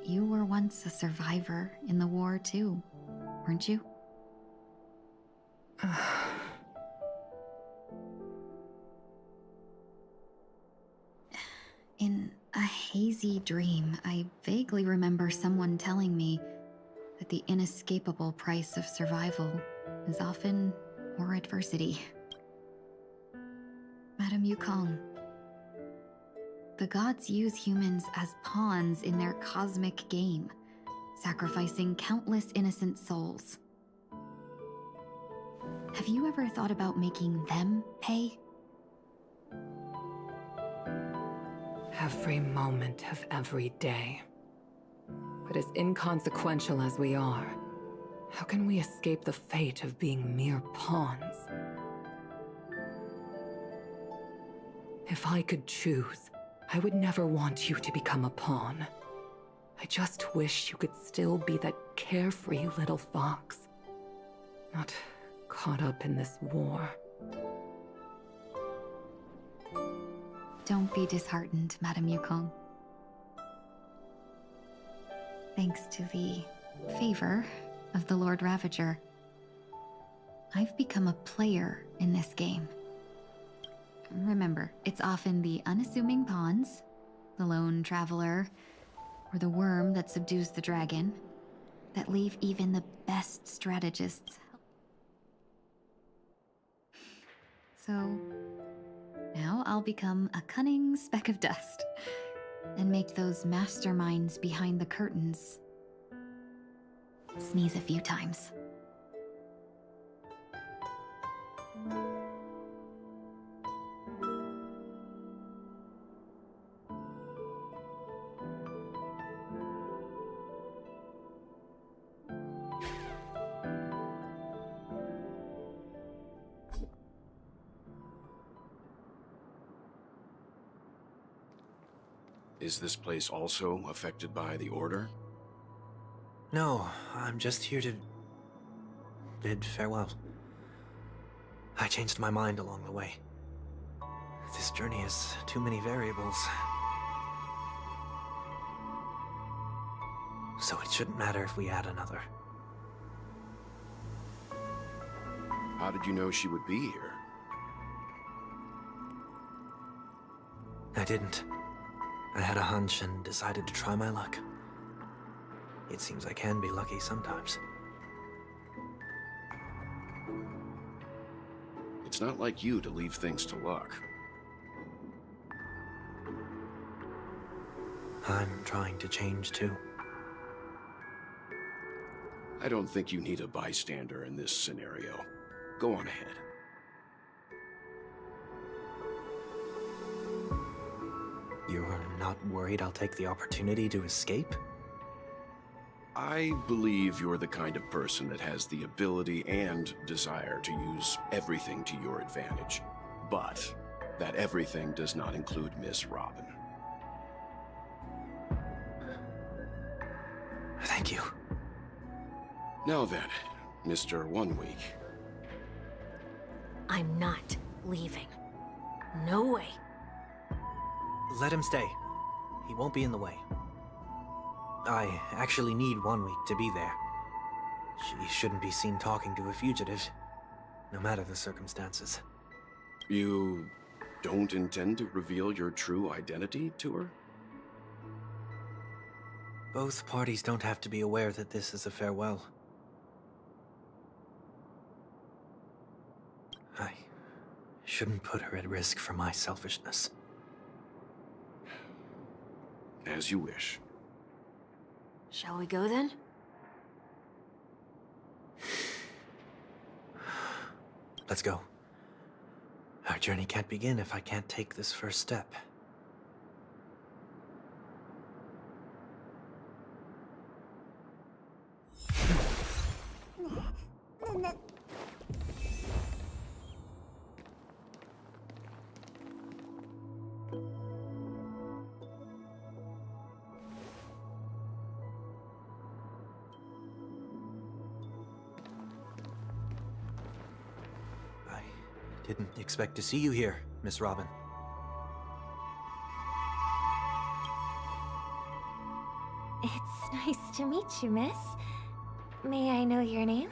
you were once a survivor in the war too, weren't you? In a hazy dream, I vaguely remember someone telling me that the inescapable price of survival is often more adversity. Madame Yukong, the gods use humans as pawns in their cosmic game, sacrificing countless innocent souls. Have you ever thought about making them pay? Every moment of every day. But as inconsequential as we are, how can we escape the fate of being mere pawns? If I could choose, I would never want you to become a pawn. I just wish you could still be that carefree little fox, not caught up in this war. Don't be disheartened, Madame Yukong. Thanks to the favor of the Lord Ravager, I've become a player in this game. Remember, it's often the unassuming pawns, the lone traveler, or the worm that subdues the dragon, that leave even the best strategists. So now I'll become a cunning speck of dust and make those masterminds behind the curtains sneeze a few times. Is this place also affected by the Order? No, I'm just here to bid farewell. I changed my mind along the way. This journey has too many variables. So it shouldn't matter if we add another. How did you know she would be here? I didn't. I had a hunch and decided to try my luck. It seems I can be lucky sometimes. It's not like you to leave things to luck. I'm trying to change too. I don't think you need a bystander in this scenario. Go on ahead. You're not worried I'll take the opportunity to escape? I believe you're the kind of person that has the ability and desire to use everything to your advantage. But that everything does not include Miss Robin. Thank you. Now then, Mr. 1 Week. I'm not leaving. No way. Let him stay. He won't be in the way. I actually need 1 week to be there. She shouldn't be seen talking to a fugitive, no matter the circumstances. You don't intend to reveal your true identity to her? Both parties don't have to be aware that this is a farewell. I shouldn't put her at risk for my selfishness. As you wish. Shall we go then? Let's go. Our journey can't begin if I can't take this first step. Didn't expect to see you here, Miss Robin. It's nice to meet you, miss. May I know your name?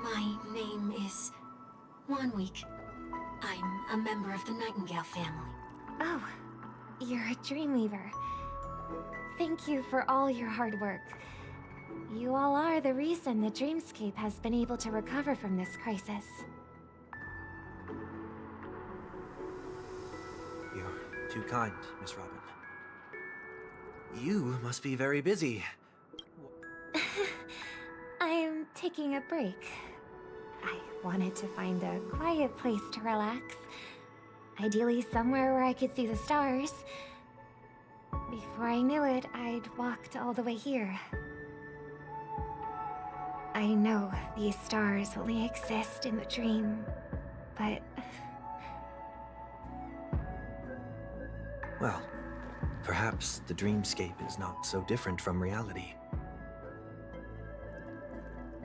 My name is 1 Week. I'm a member of the Nightingale family. Oh, you're a Dreamweaver. Thank you for all your hard work. You all are the reason the Dreamscape has been able to recover from this crisis. You're too kind, Miss Robin. You must be very busy. I am taking a break. I wanted to find a quiet place to relax. Ideally somewhere where I could see the stars. Before I knew it, I'd walked all the way here. I know these stars only exist in the dream, but... Well, perhaps the dreamscape is not so different from reality.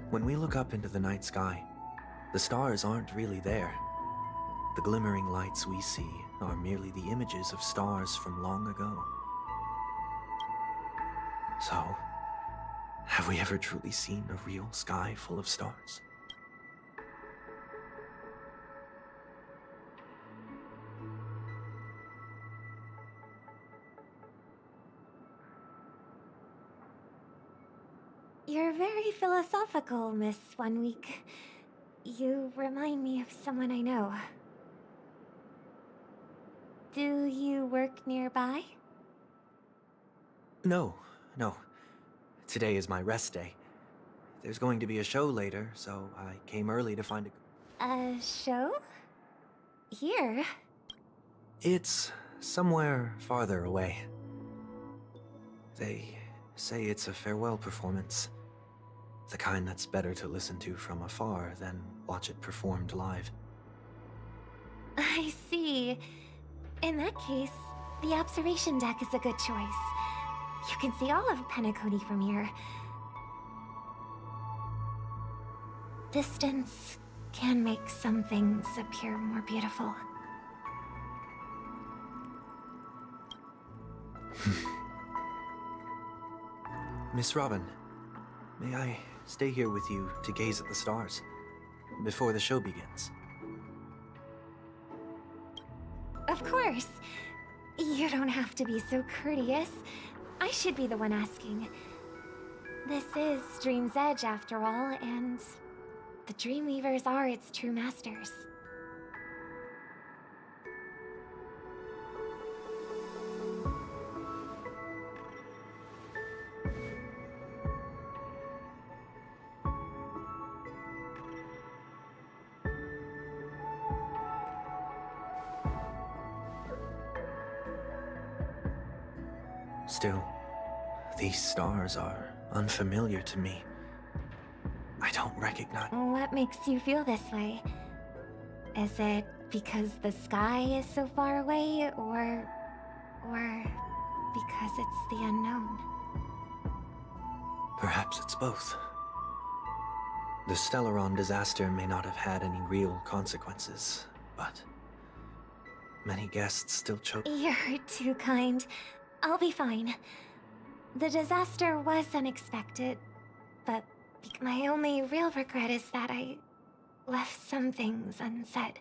When we look up into the night sky, the stars aren't really there. The glimmering lights we see are merely the images of stars from long ago. So, have we ever truly seen a real sky full of stars? You're very philosophical, Miss One Week. You remind me of someone I know. Do you work nearby? No. Today is my rest day. There's going to be a show later, so I came early to find a... A show? Here? It's somewhere farther away. They say it's a farewell performance. The kind that's better to listen to from afar than watch it performed live. I see. In that case, the observation deck is a good choice. You can see all of Penacony from here. Distance can make some things appear more beautiful. Miss Robin, may I stay here with you to gaze at the stars before the show begins? Of course. You don't have to be so courteous. I should be the one asking. This is Dream's Edge, after all, and the Dreamweavers are its true masters. Still, these stars are unfamiliar to me. I don't recognize... What makes you feel this way? Is it because the sky is so far away, or because it's the unknown? Perhaps it's both. The Stellaron disaster may not have had any real consequences, but many guests still chose... You're too kind. I'll be fine. The disaster was unexpected, but my only real regret is that I left some things unsaid.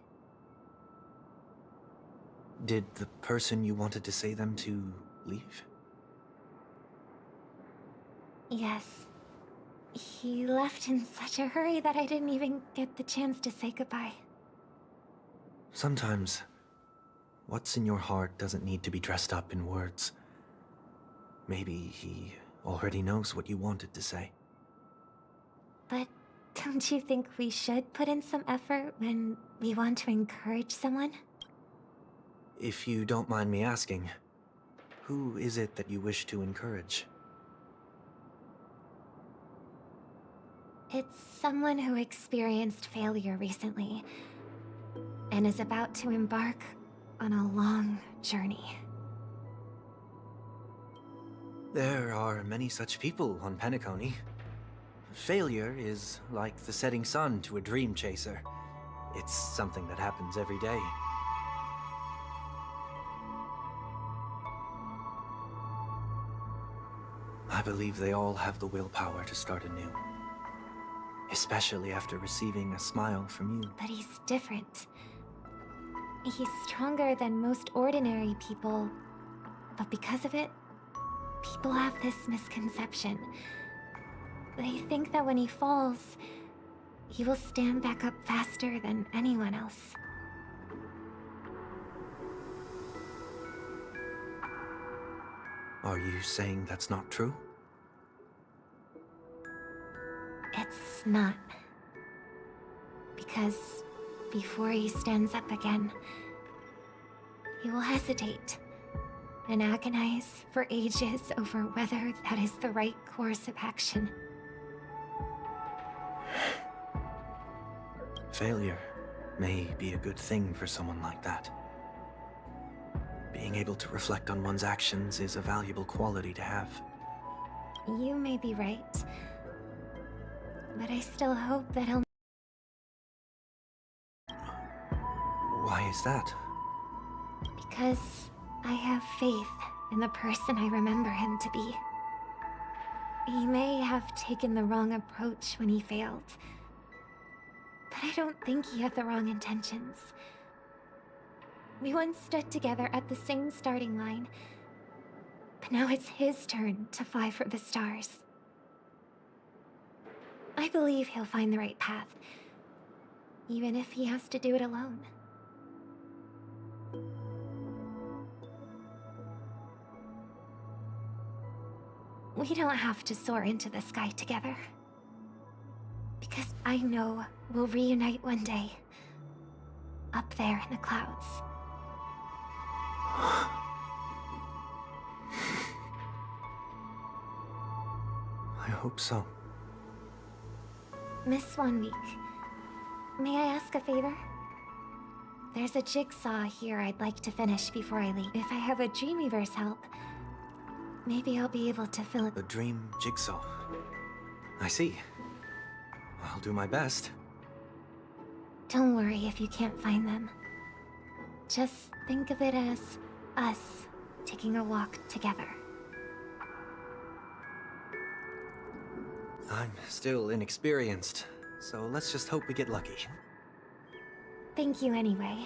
Did the person you wanted to say them to leave? Yes. He left in such a hurry that I didn't even get the chance to say goodbye. Sometimes, what's in your heart doesn't need to be dressed up in words. Maybe he already knows what you wanted to say. But don't you think we should put in some effort when we want to encourage someone? If you don't mind me asking, who is it that you wish to encourage? It's someone who experienced failure recently, and is about to embark on a long journey. There are many such people on Penacony. Failure is like the setting sun to a dream chaser. It's something that happens every day. I believe they all have the willpower to start anew. Especially after receiving a smile from you. But he's different. He's stronger than most ordinary people, but because of it, people have this misconception. They think that when he falls, he will stand back up faster than anyone else. Are you saying that's not true? It's not. Because before he stands up again, he will hesitate and agonize for ages over whether that is the right course of action. Failure may be a good thing for someone like that. Being able to reflect on one's actions is a valuable quality to have. You may be right, but I still hope that he'll... Why is that? Because I have faith in the person I remember him to be. He may have taken the wrong approach when he failed, but I don't think he had the wrong intentions. We once stood together at the same starting line, but now it's his turn to fly for the stars. I believe he'll find the right path, even if he has to do it alone. We don't have to soar into the sky together. Because I know we'll reunite one day. Up there in the clouds. I hope so. Miss Swanweek, may I ask a favor? There's a jigsaw here I'd like to finish before I leave. If I have a Dreamweaver's help, maybe I'll be able to fill it. The dream jigsaw. I see. I'll do my best. Don't worry if you can't find them. Just think of it as us taking a walk together. I'm still inexperienced, so let's just hope we get lucky. Thank you anyway.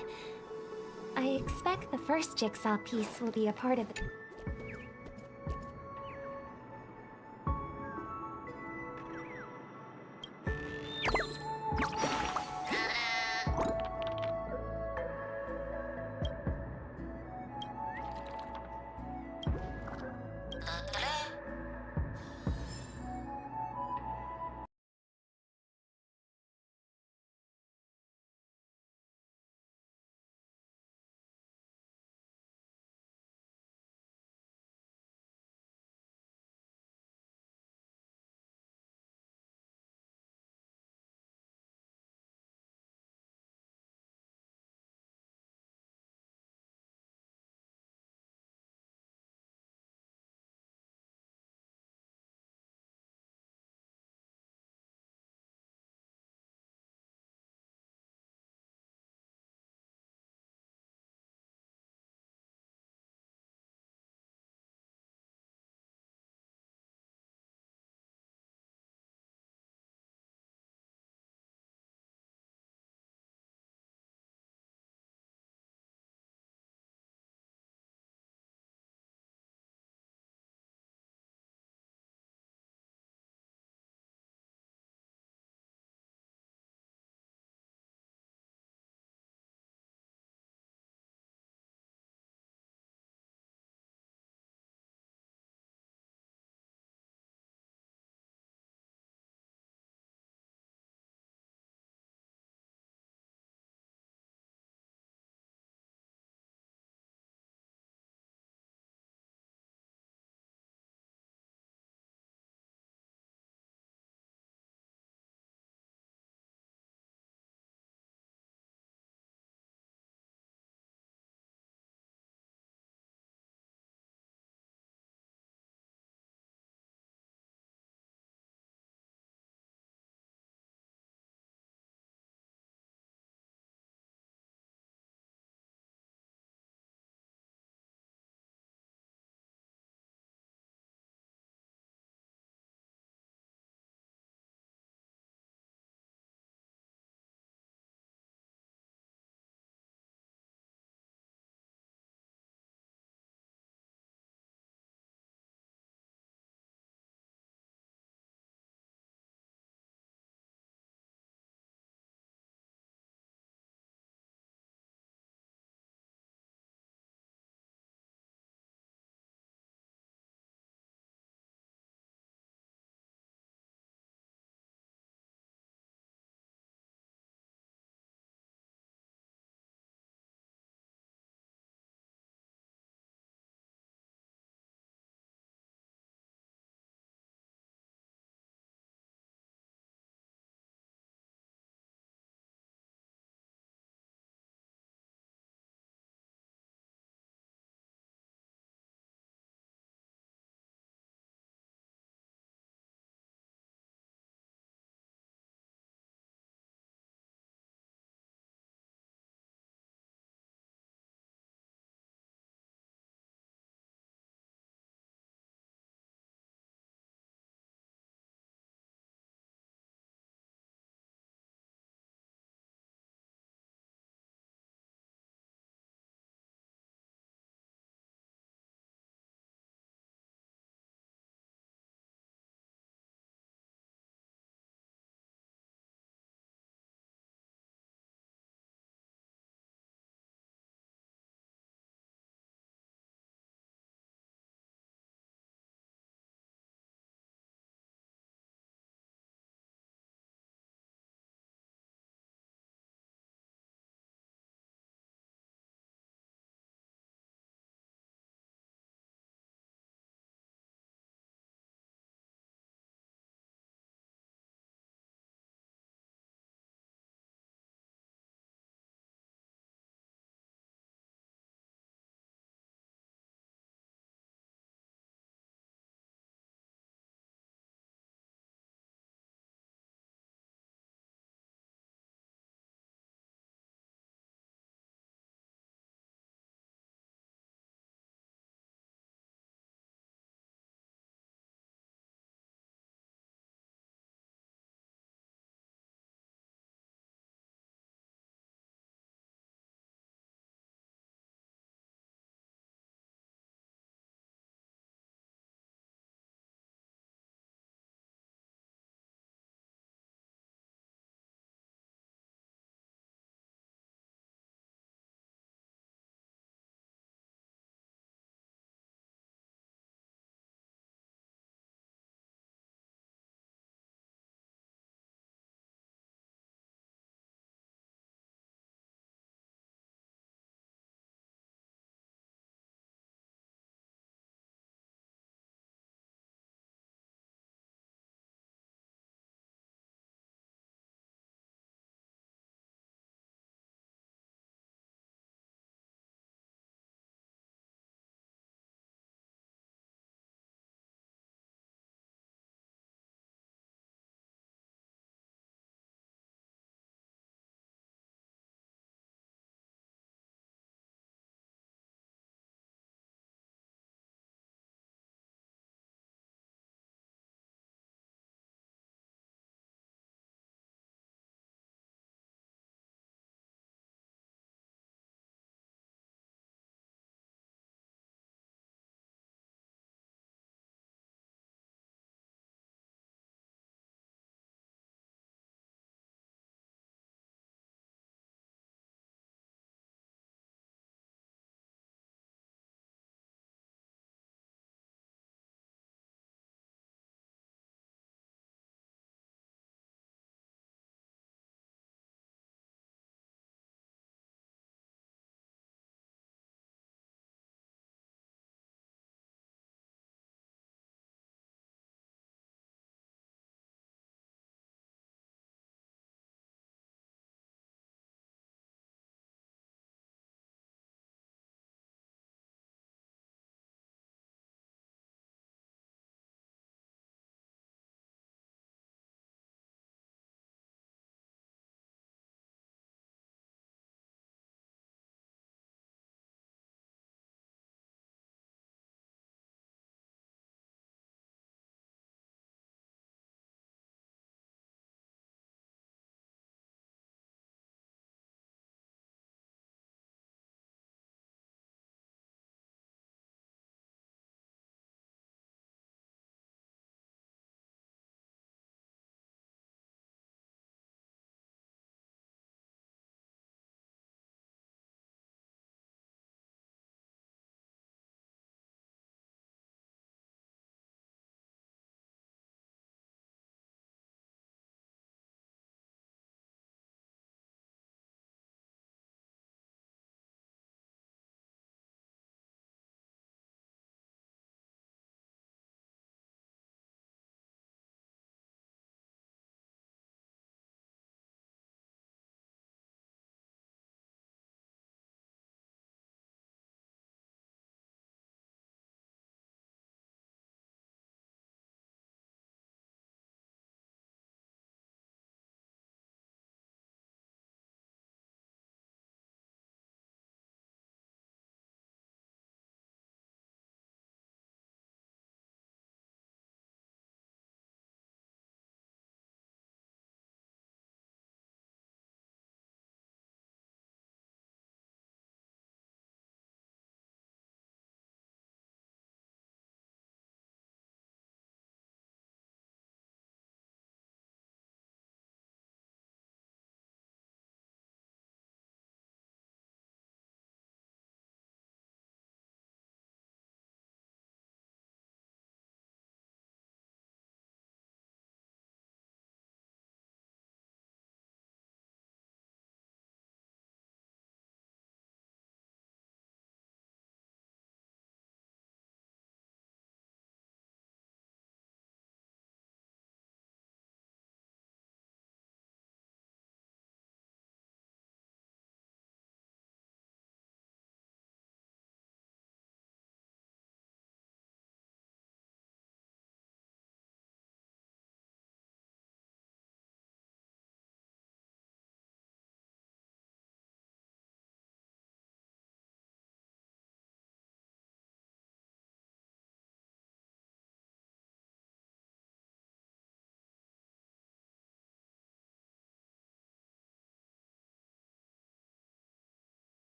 I expect the first jigsaw piece will be a part of it.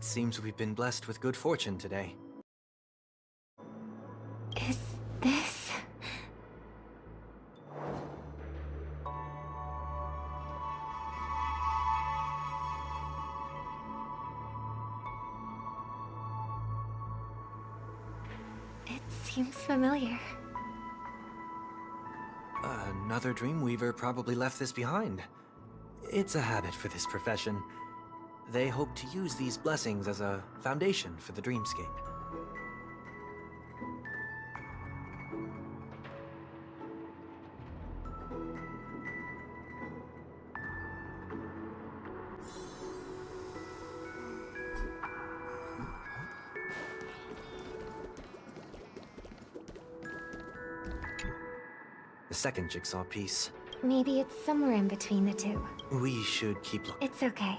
It seems we've been blessed with good fortune today. Is this... It seems familiar. Another Dreamweaver probably left this behind. It's a habit for this profession. They hope to use these blessings as a foundation for the dreamscape. The second jigsaw piece. Maybe it's somewhere in between the two. We should keep looking. It's okay.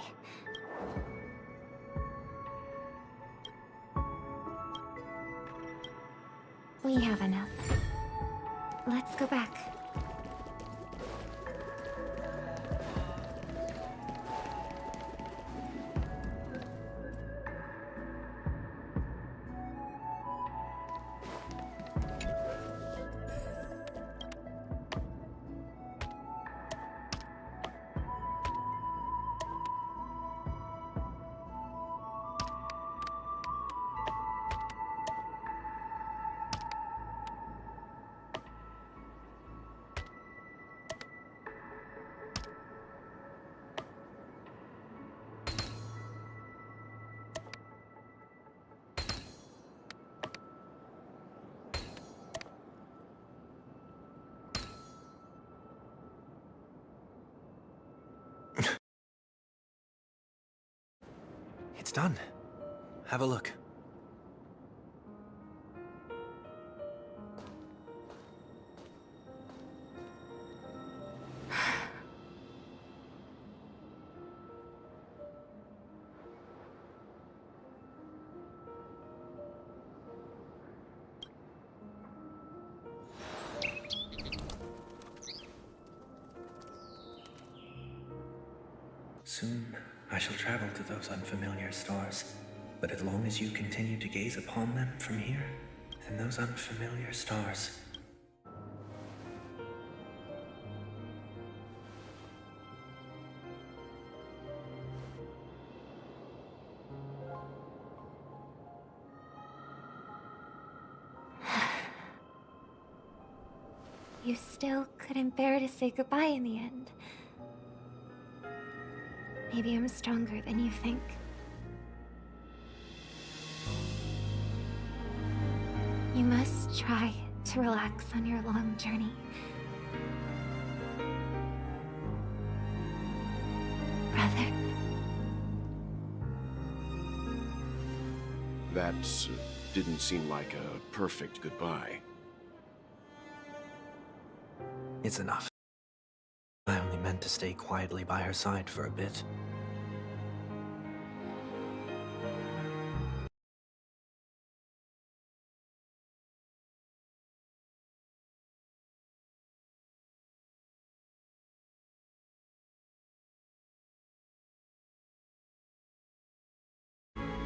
We have enough. Let's go back. It's done. Have a look. Soon, I shall travel to those unfamiliar stars. But as long as you continue to gaze upon them from here, then those unfamiliar stars... You still couldn't bear to say goodbye in the end. Maybe I'm stronger than you think. You must try to relax on your long journey. Brother. That didn't seem like a perfect goodbye. It's enough. I only meant to stay quietly by her side for a bit.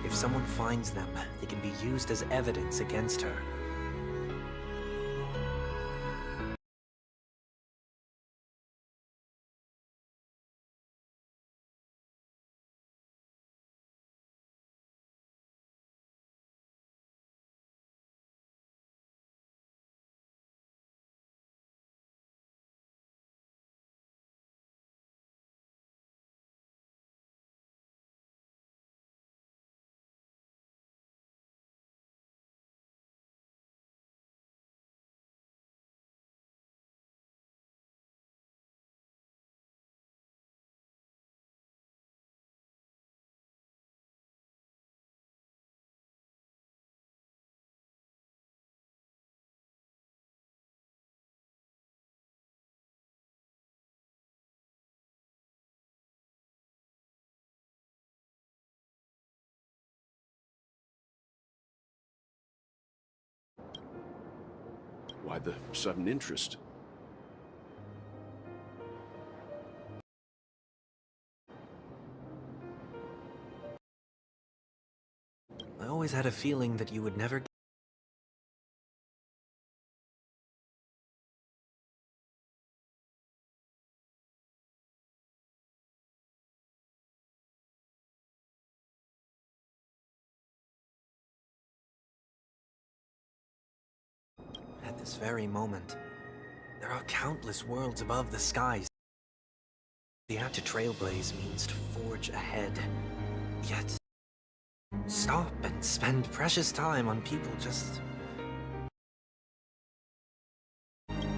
If someone finds them, they can be used as evidence against her. Why the sudden interest? always had a feeling that you would never At this very moment, there are countless worlds above the skies. The act to trailblaze means to forge ahead. Yet, stop and spend precious time on people just...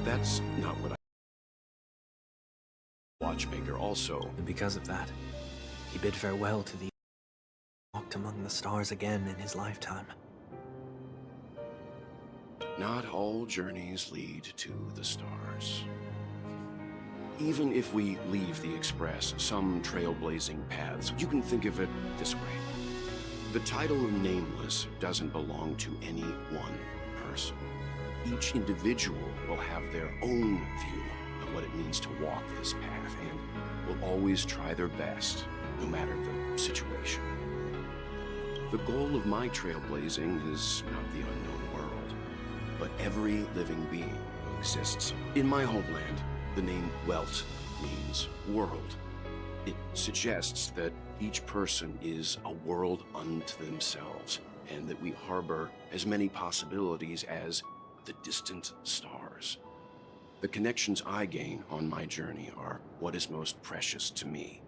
That's not what I... Watchmaker also. And because of that, he bid farewell to the... walked among the stars again in his lifetime. Not all journeys lead to the stars. Even if we leave the Express, some trailblazing paths, you can think of it this way. The title of Nameless doesn't belong to any one person. Each individual will have their own view of what it means to walk this path and will always try their best, no matter the situation. The goal of my trailblazing is not the unknown world, but every living being who exists. In my homeland, the name Welt means world. It suggests that each person is a world unto themselves, and that we harbor as many possibilities as the distant stars. The connections I gain on my journey are what is most precious to me.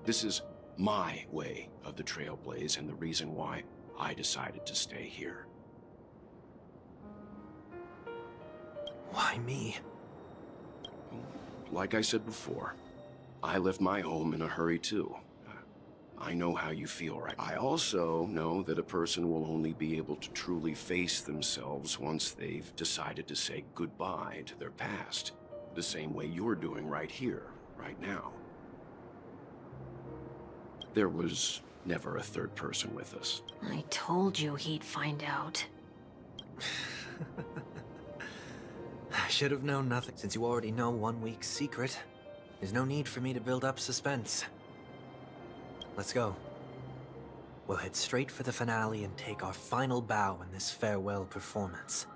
This is my way of the Trailblaze and the reason why I decided to stay here. Why me? Like I said before, I left my home in a hurry too. I know how you feel, right? I also know that a person will only be able to truly face themselves once they've decided to say goodbye to their past. The same way you're doing right here, right now. There was never a third person with us. I told you he'd find out. I should have known nothing. Since you already know 1 week's secret, there's no need for me to build up suspense. Let's go. We'll head straight for the finale and take our final bow in this farewell performance.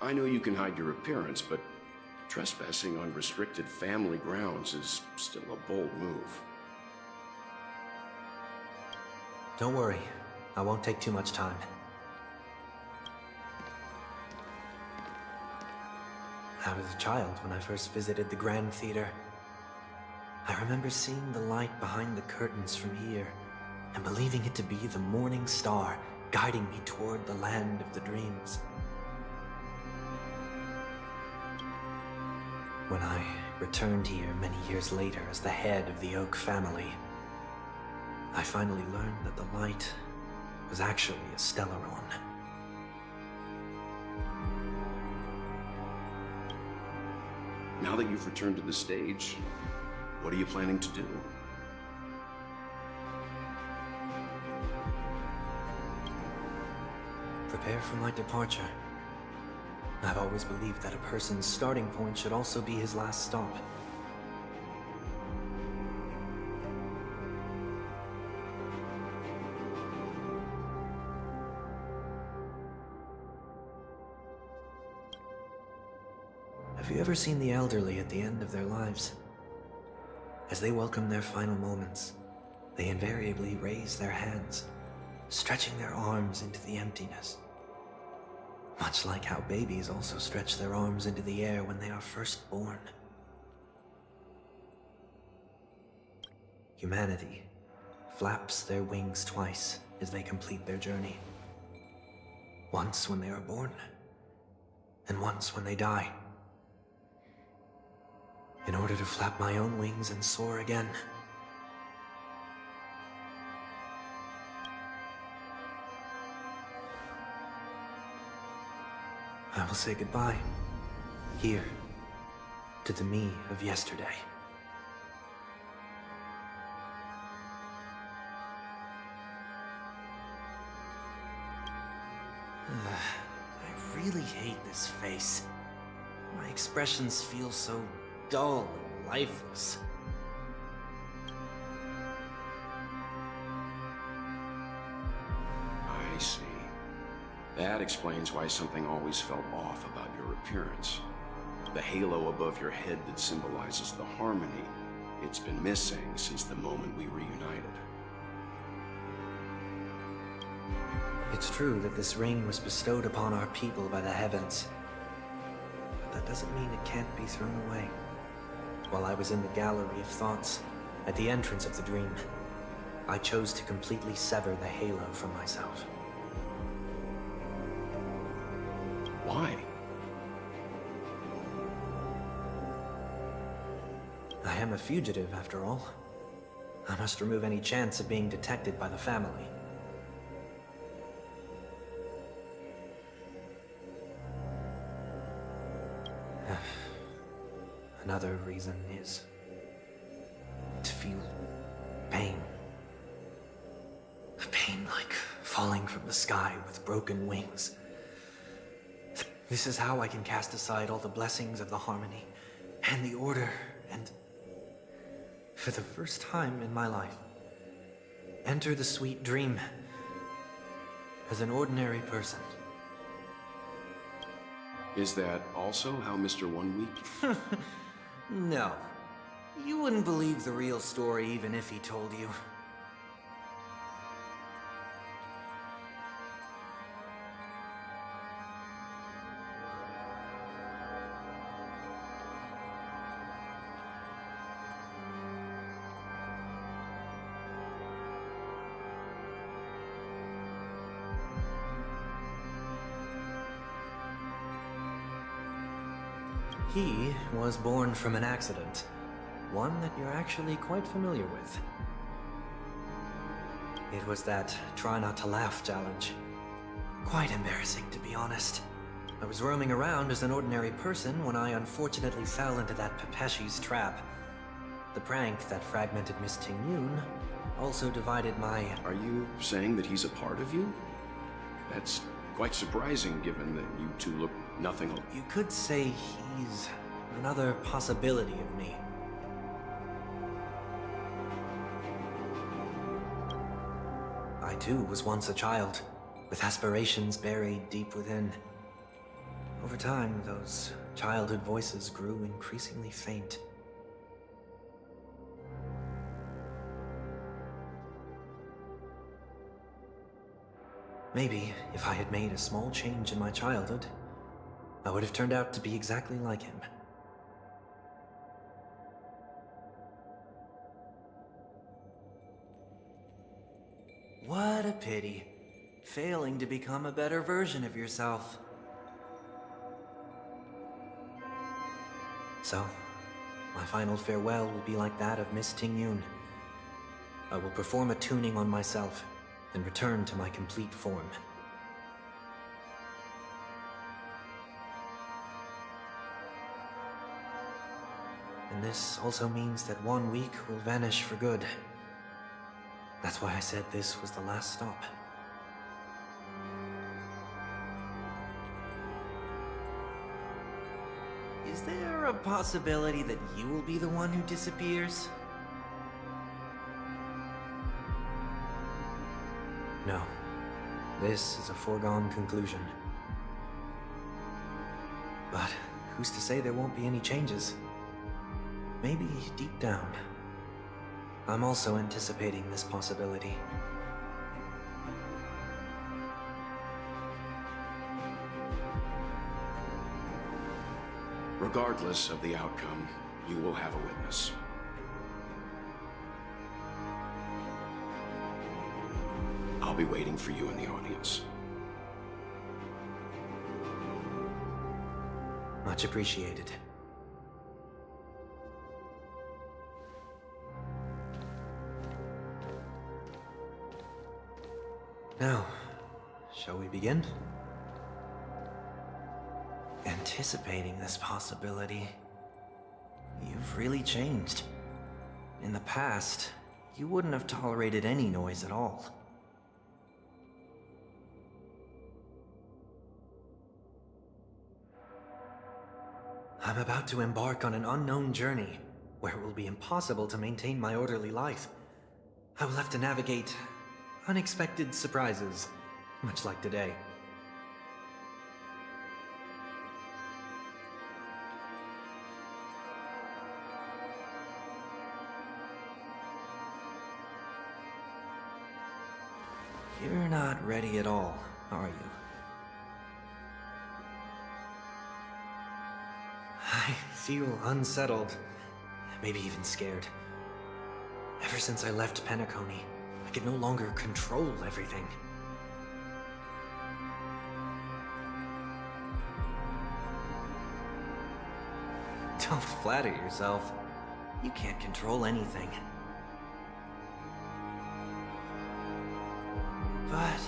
I know you can hide your appearance, but trespassing on restricted family grounds is still a bold move. Don't worry, I won't take too much time. I was a child when I first visited the Grand Theater. I remember seeing the light behind the curtains from here, and believing it to be the morning star guiding me toward the land of the dreams. When I returned here many years later as the head of the Oak family, I finally learned that the light was actually a Stellaron. Now that you've returned to the stage, what are you planning to do? Prepare for my departure. I've always believed that a person's starting point should also be his last stop. Have you ever seen the elderly at the end of their lives? As they welcome their final moments, they invariably raise their hands, stretching their arms into the emptiness. Much like how babies also stretch their arms into the air when they are first born. Humanity flaps their wings twice as they complete their journey. Once when they are born, and once when they die. In order to flap my own wings and soar again. I will say goodbye, here, to the me of yesterday. I really hate this face. My expressions feel so dull and lifeless. I see. That explains why something always felt off about your appearance. The halo above your head that symbolizes the harmony, it's been missing since the moment we reunited. It's true that this ring was bestowed upon our people by the heavens. But that doesn't mean it can't be thrown away. While I was in the gallery of thoughts, at the entrance of the dream, I chose to completely sever the halo from myself. Why? I am a fugitive, after all. I must remove any chance of being detected by the family. Another reason is to feel pain. A pain like falling from the sky with broken wings. This is how I can cast aside all the blessings of the harmony and the order and, for the first time in my life, enter the sweet dream as an ordinary person. Is that also how Mr. One Week? No. You wouldn't believe the real story even if he told you. He was born from an accident. One that you're actually quite familiar with. It was that try not to laugh challenge. Quite embarrassing, to be honest. I was roaming around as an ordinary person when I unfortunately fell into that Pepeshi's trap. The prank that fragmented Miss Ting-Yun also divided my... Are you saying that he's a part of you? That's quite surprising given that you two look nothing alike. You could say he's another possibility of me. I too was once a child, with aspirations buried deep within. Over time, those childhood voices grew increasingly faint. Maybe if I had made a small change in my childhood, I would have turned out to be exactly like him. What a pity. Failing to become a better version of yourself. So, my final farewell will be like that of Miss Ting-Yun. I will perform a tuning on myself and return to my complete form. And this also means that 1 week will vanish for good. That's why I said this was the last stop. Is there a possibility that you will be the one who disappears? No. This is a foregone conclusion. But who's to say there won't be any changes? Maybe deep down, I'm also anticipating this possibility. Regardless of the outcome, you will have a witness. be waiting for you in the audience. Much appreciated. Now, shall we begin? Anticipating this possibility, you've really changed. In the past, you wouldn't have tolerated any noise at all. I'm about to embark on an unknown journey, where it will be impossible to maintain my orderly life. I will have to navigate unexpected surprises, much like today. You're not ready at all, are you? I feel unsettled, maybe even scared. Ever since I left Penacony, I could no longer control everything. Don't flatter yourself. You can't control anything. But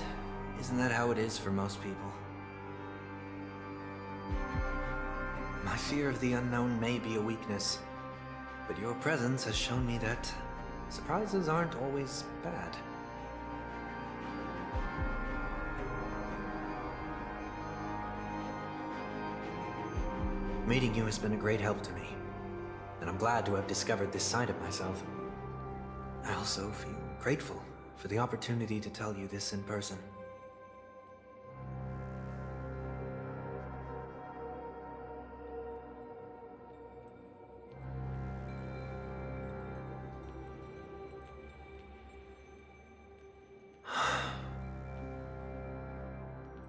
isn't that how it is for most people? My fear of the unknown may be a weakness, but your presence has shown me that surprises aren't always bad. Meeting you has been a great help to me, and I'm glad to have discovered this side of myself. I also feel grateful for the opportunity to tell you this in person.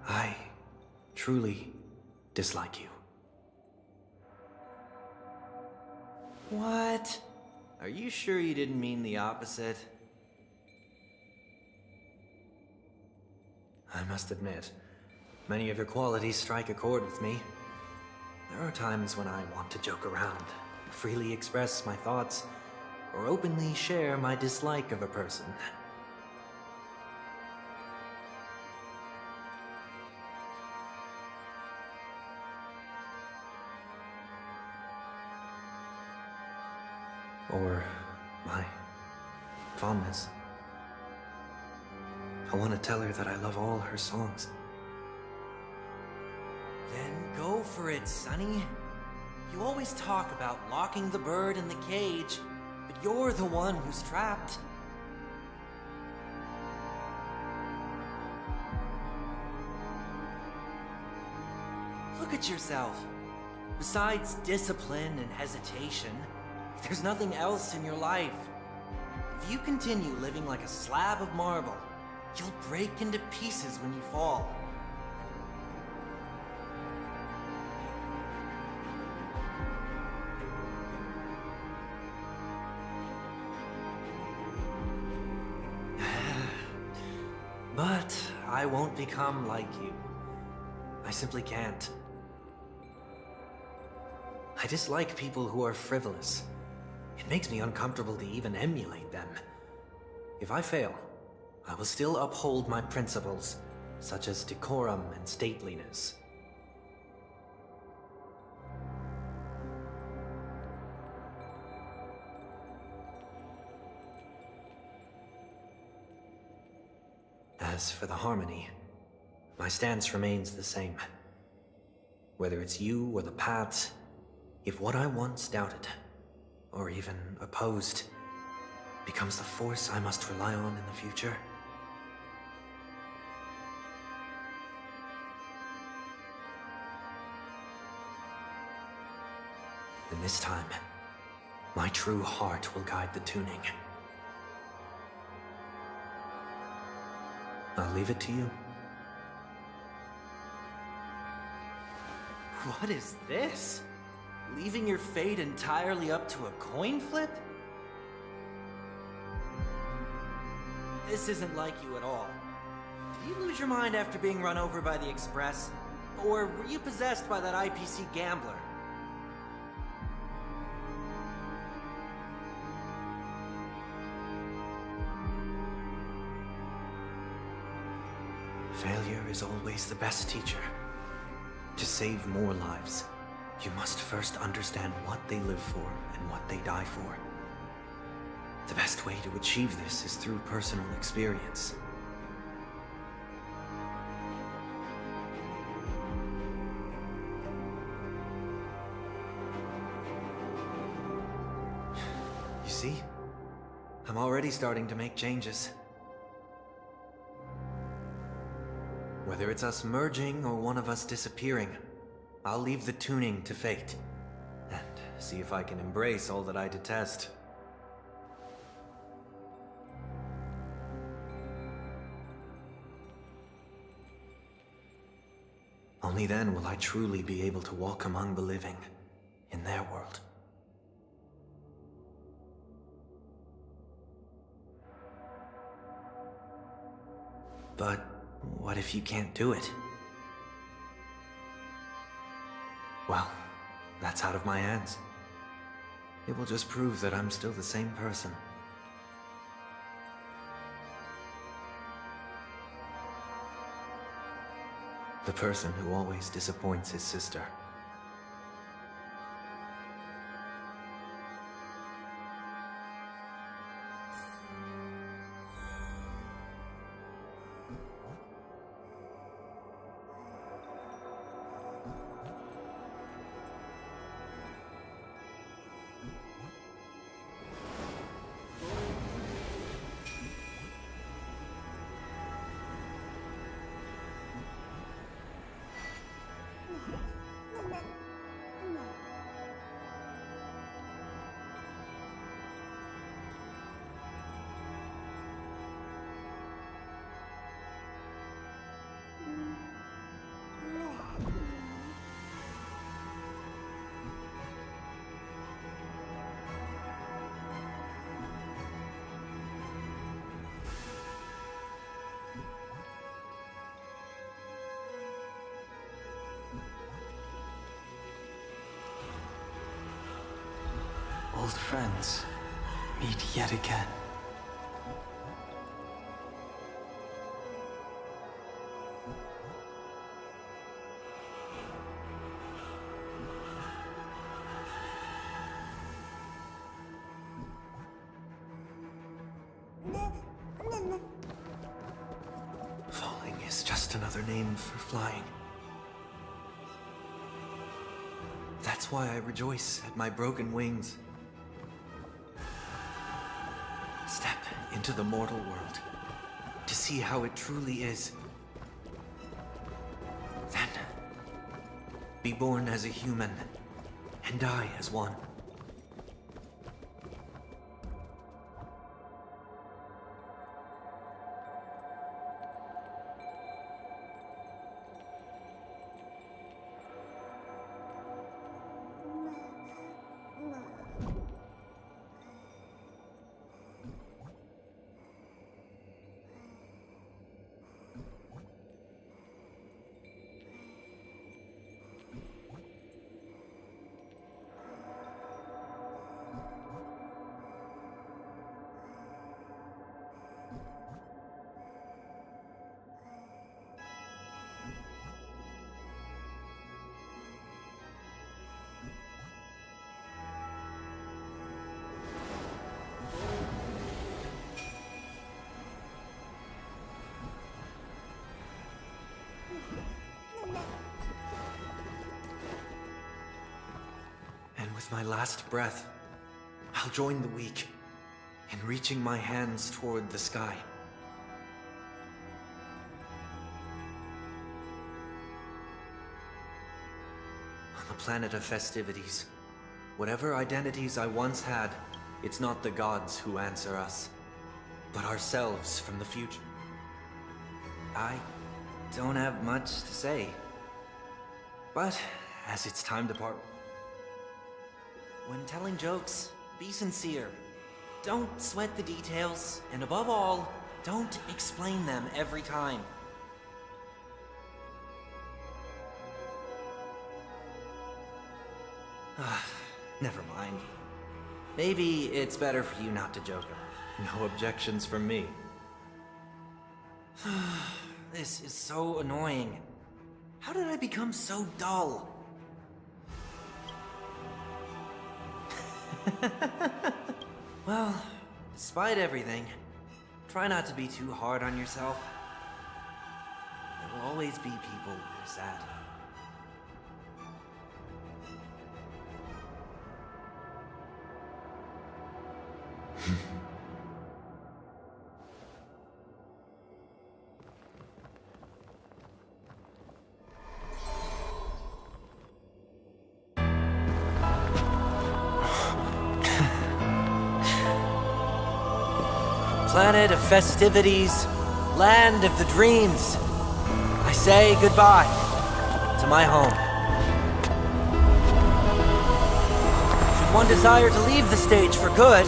I truly dislike you. What? Are you sure you didn't mean the opposite? I must admit, many of your qualities strike a chord with me. There are times when I want to joke around, freely express my thoughts, or openly share my dislike of a person. Or my fondness. I want to tell her that I love all her songs. Then go for it, Sonny. You always talk about locking the bird in the cage, but you're the one who's trapped. Look at yourself. Besides discipline and hesitation, there's nothing else in your life. If you continue living like a slab of marble, you'll break into pieces when you fall. But I won't become like you. I simply can't. I dislike people who are frivolous. It makes me uncomfortable to even emulate them. If I fail, I will still uphold my principles, such as decorum and stateliness. As for the harmony, my stance remains the same. Whether it's you or the paths, if what I once doubted, or even opposed, becomes the force I must rely on in the future, then this time, my true heart will guide the tuning. I'll leave it to you. What is this? Leaving your fate entirely up to a coin flip? This isn't like you at all. Did you lose your mind after being run over by the Express? Or were you possessed by that IPC gambler? Failure is always the best teacher. To save more lives, you must first understand what they live for and what they die for. The best way to achieve this is through personal experience. You see? I'm already starting to make changes. Whether it's us merging or one of us disappearing, I'll leave the tuning to fate. And see if I can embrace all that I detest. Only then will I truly be able to walk among the living, in their world. But what if you can't do it? Well, that's out of my hands. It will just prove that I'm still the same person. The person who always disappoints his sister. Old friends meet yet again. Falling is just another name for flying. That's why I rejoice at my broken wings. Step into the mortal world to see how it truly is. Then, be born as a human and die as one. With my last breath, I'll join the weak in reaching my hands toward the sky. On the planet of festivities, whatever identities I once had, it's not the gods who answer us, but ourselves from the future. I don't have much to say, but as it's time to part, when telling jokes, be sincere. Don't sweat the details, and above all, don't explain them every time. Never mind. Maybe it's better for you not to joke. No objections from me. This is so annoying. How did I become so dull? Well, despite everything, try not to be too hard on yourself. There will always be people who are sad. Planet of festivities, land of the dreams. I say goodbye to my home. Should one desire to leave the stage for good,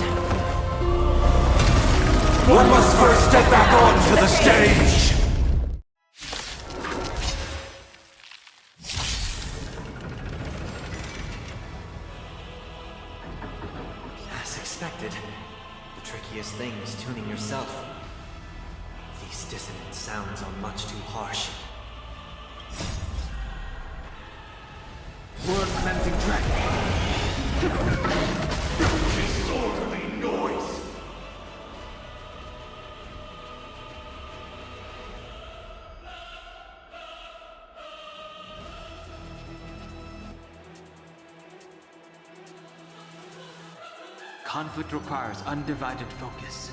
one must first step back onto the stage! as expected, the trickiest thing is tuning yourself. These dissonant sounds are much too harsh. Word cleansing track. Disorderly noise. Conflict requires undivided focus.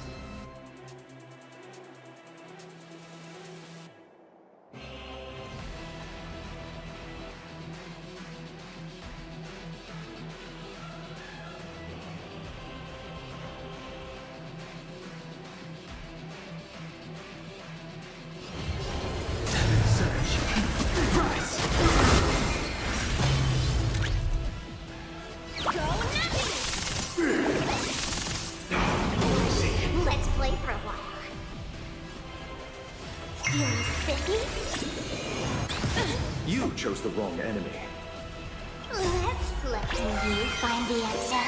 Let's play for a while. You're sticky? You chose the wrong enemy. Let's let you find the answer.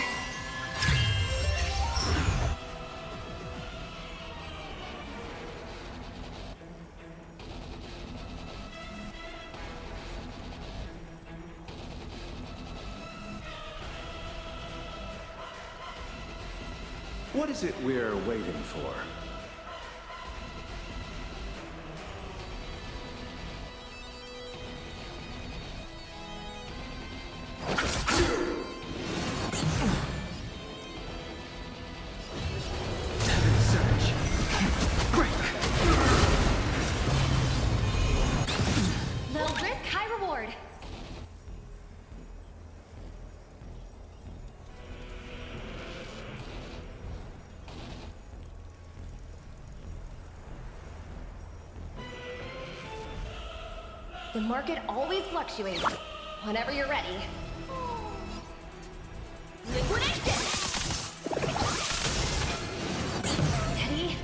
What is it we're waiting for? Low risk, high reward. The market always fluctuates. Whenever you're ready. Liquidation! Steady.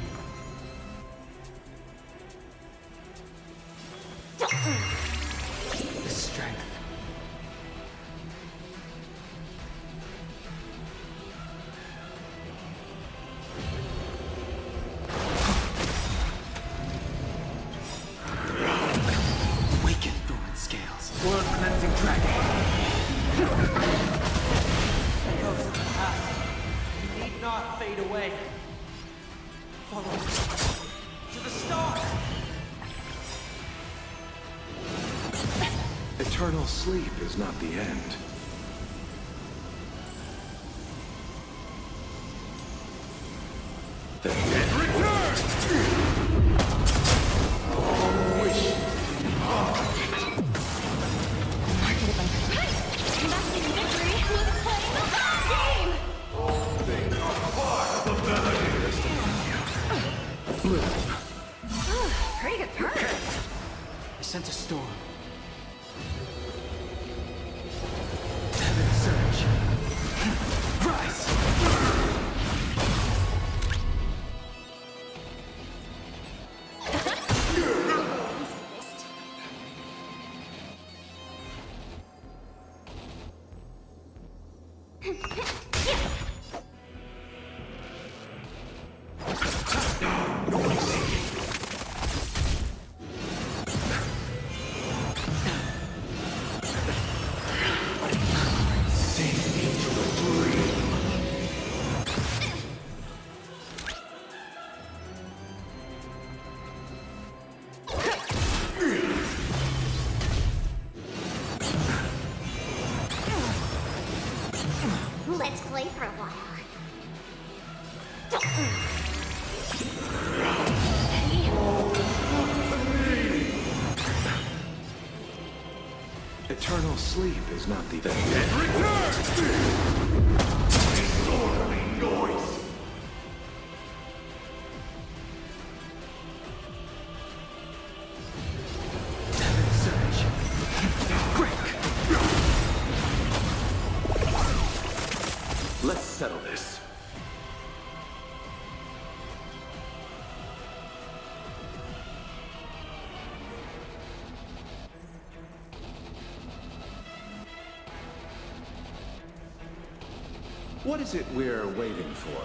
The strength. Weaken dormant scales. Word cleansing track. Echoes of the past. You need not fade away. Follow to the stars. Eternal sleep is not the end. The dead return! Wish. Investing victory. Who's playing the long game? Things are part of the melody. Pretty good turn. I sense a storm. Let's play for a while. Eternal sleep is not the end. Disorderly noise! Surge. Quick! Let's settle this. What is it we're waiting for?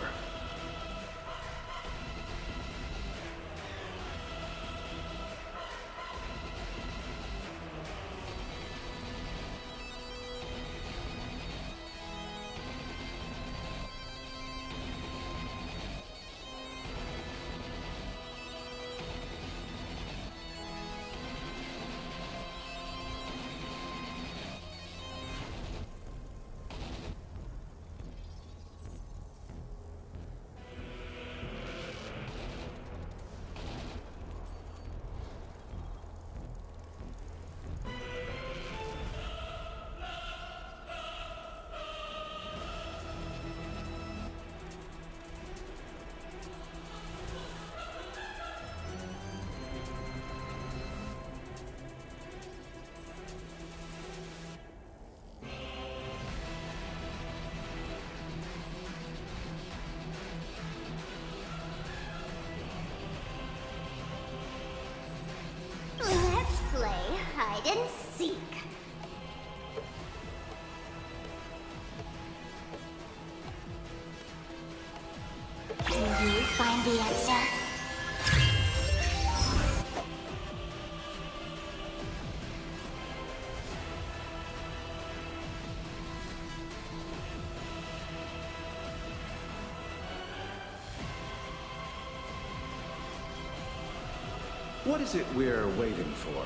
Let's play hide and seek. Can you find the answer? What is it we're waiting for?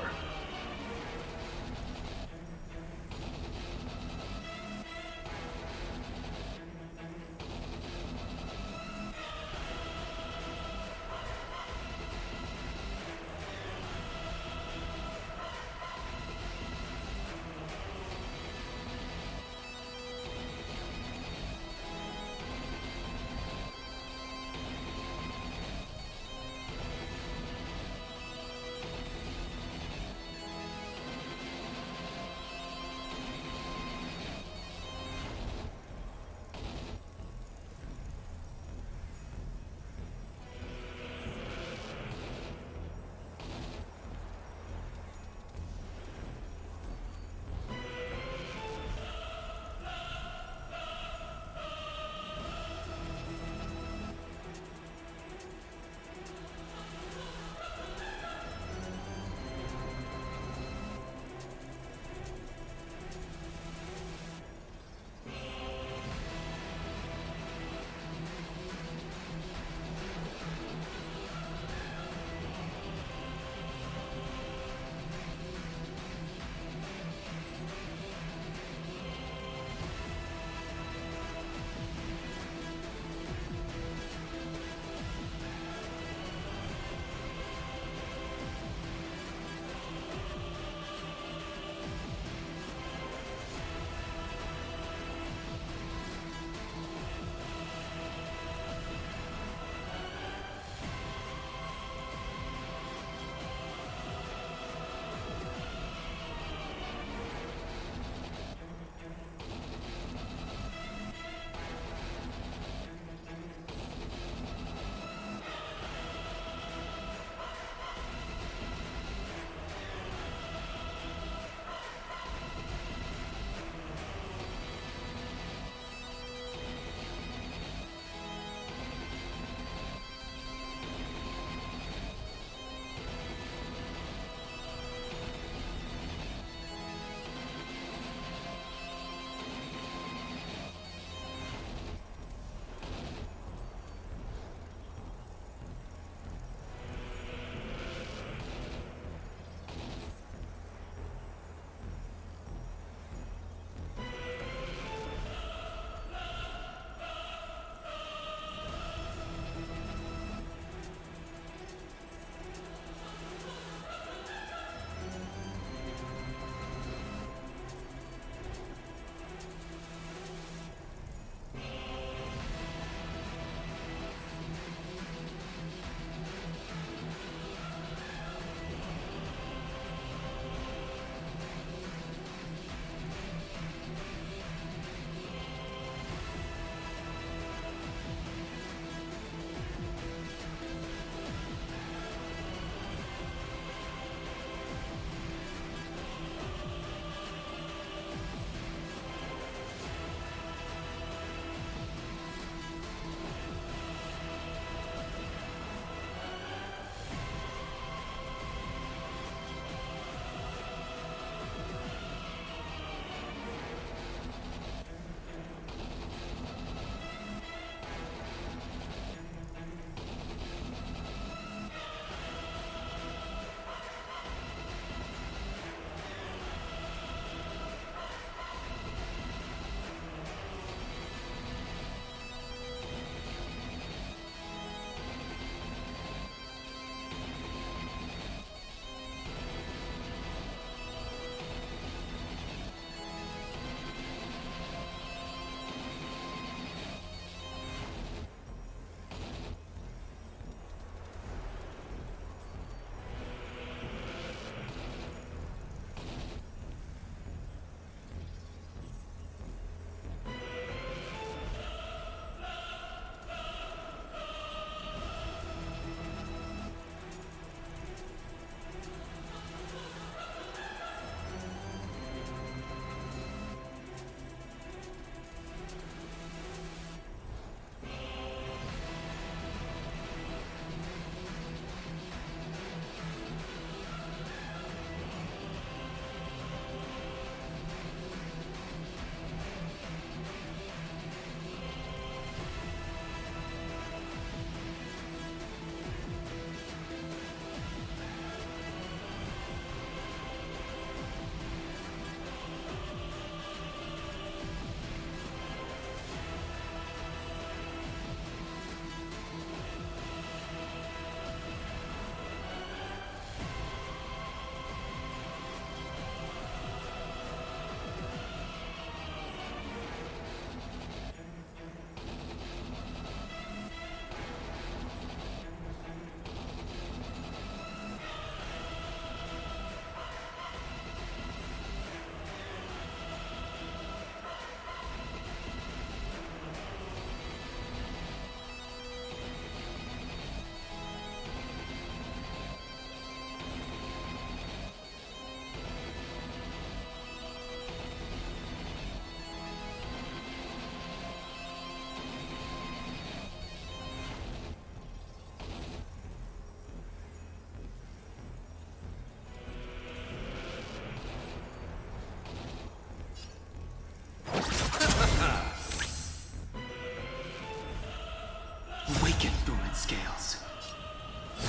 scales.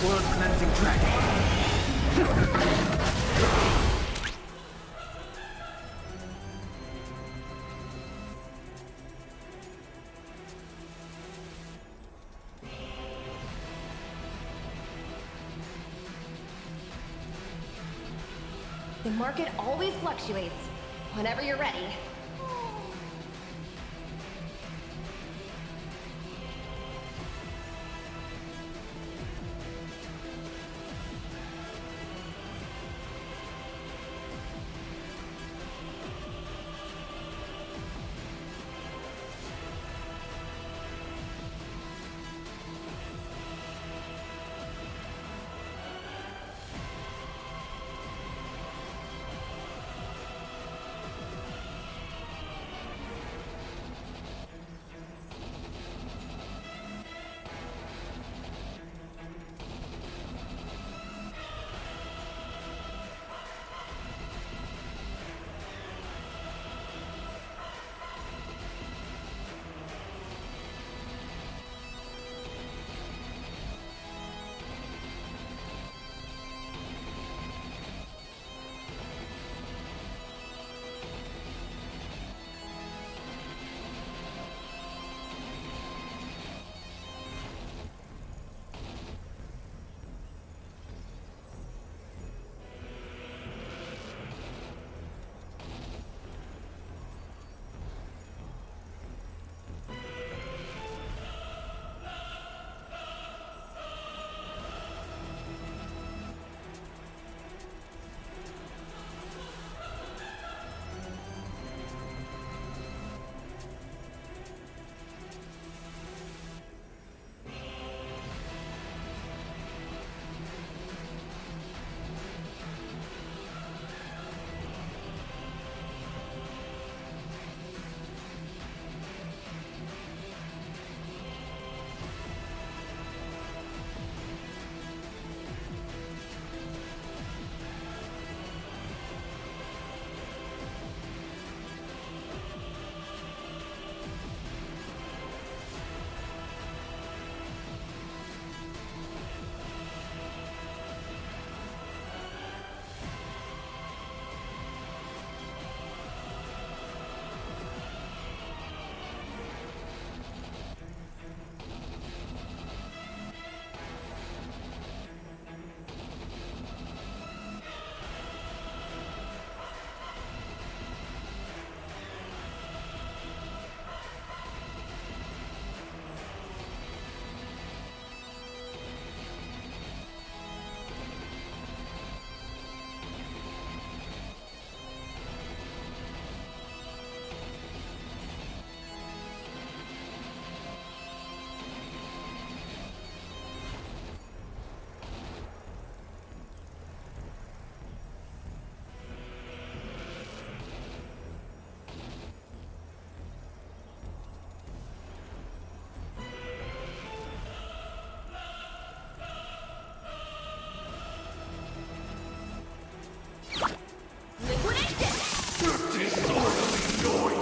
World-cleansing dragon. The market always fluctuates. Whenever you're ready.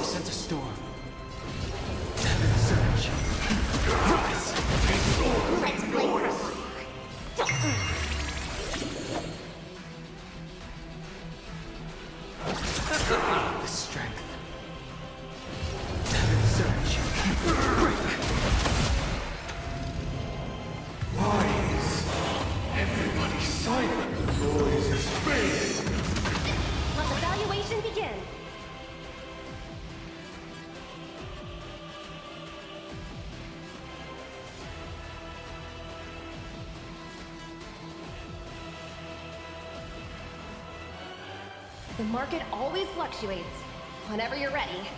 Sense a storm. Heaven surge. Rise. Let's play. The strength. Heaven surge. Break. Why is everybody silent? The noise is fading. Let the valuation begin. The market always fluctuates. Whenever you're ready.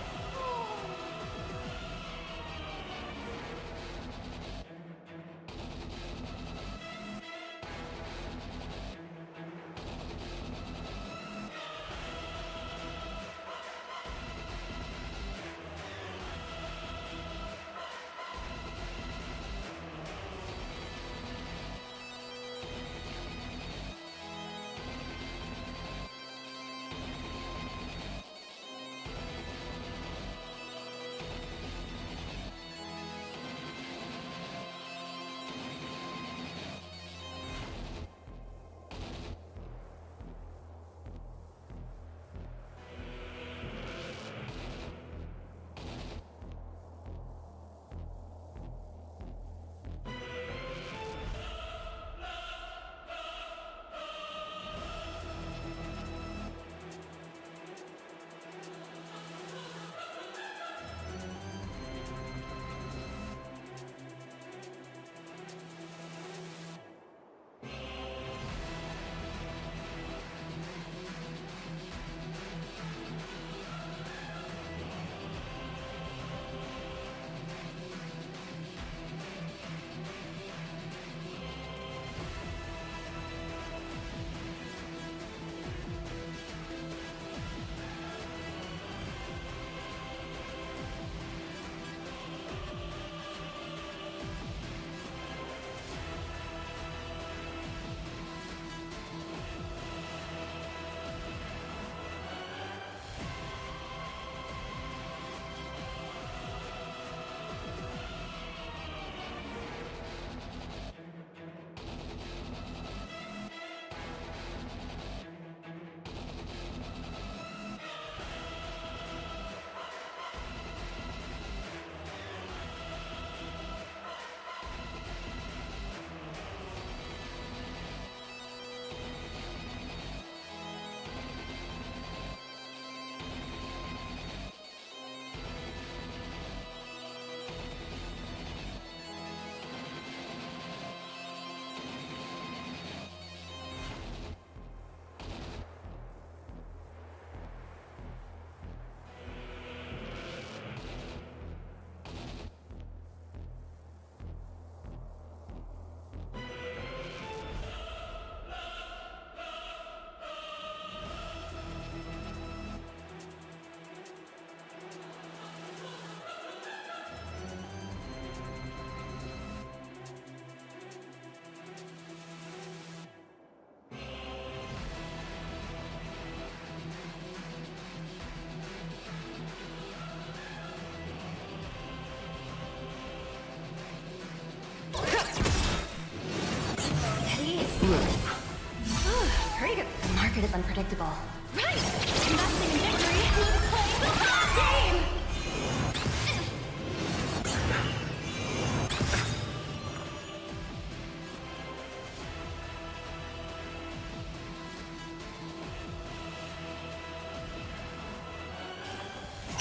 is unpredictable. Right! Investing in victory means playing the long game!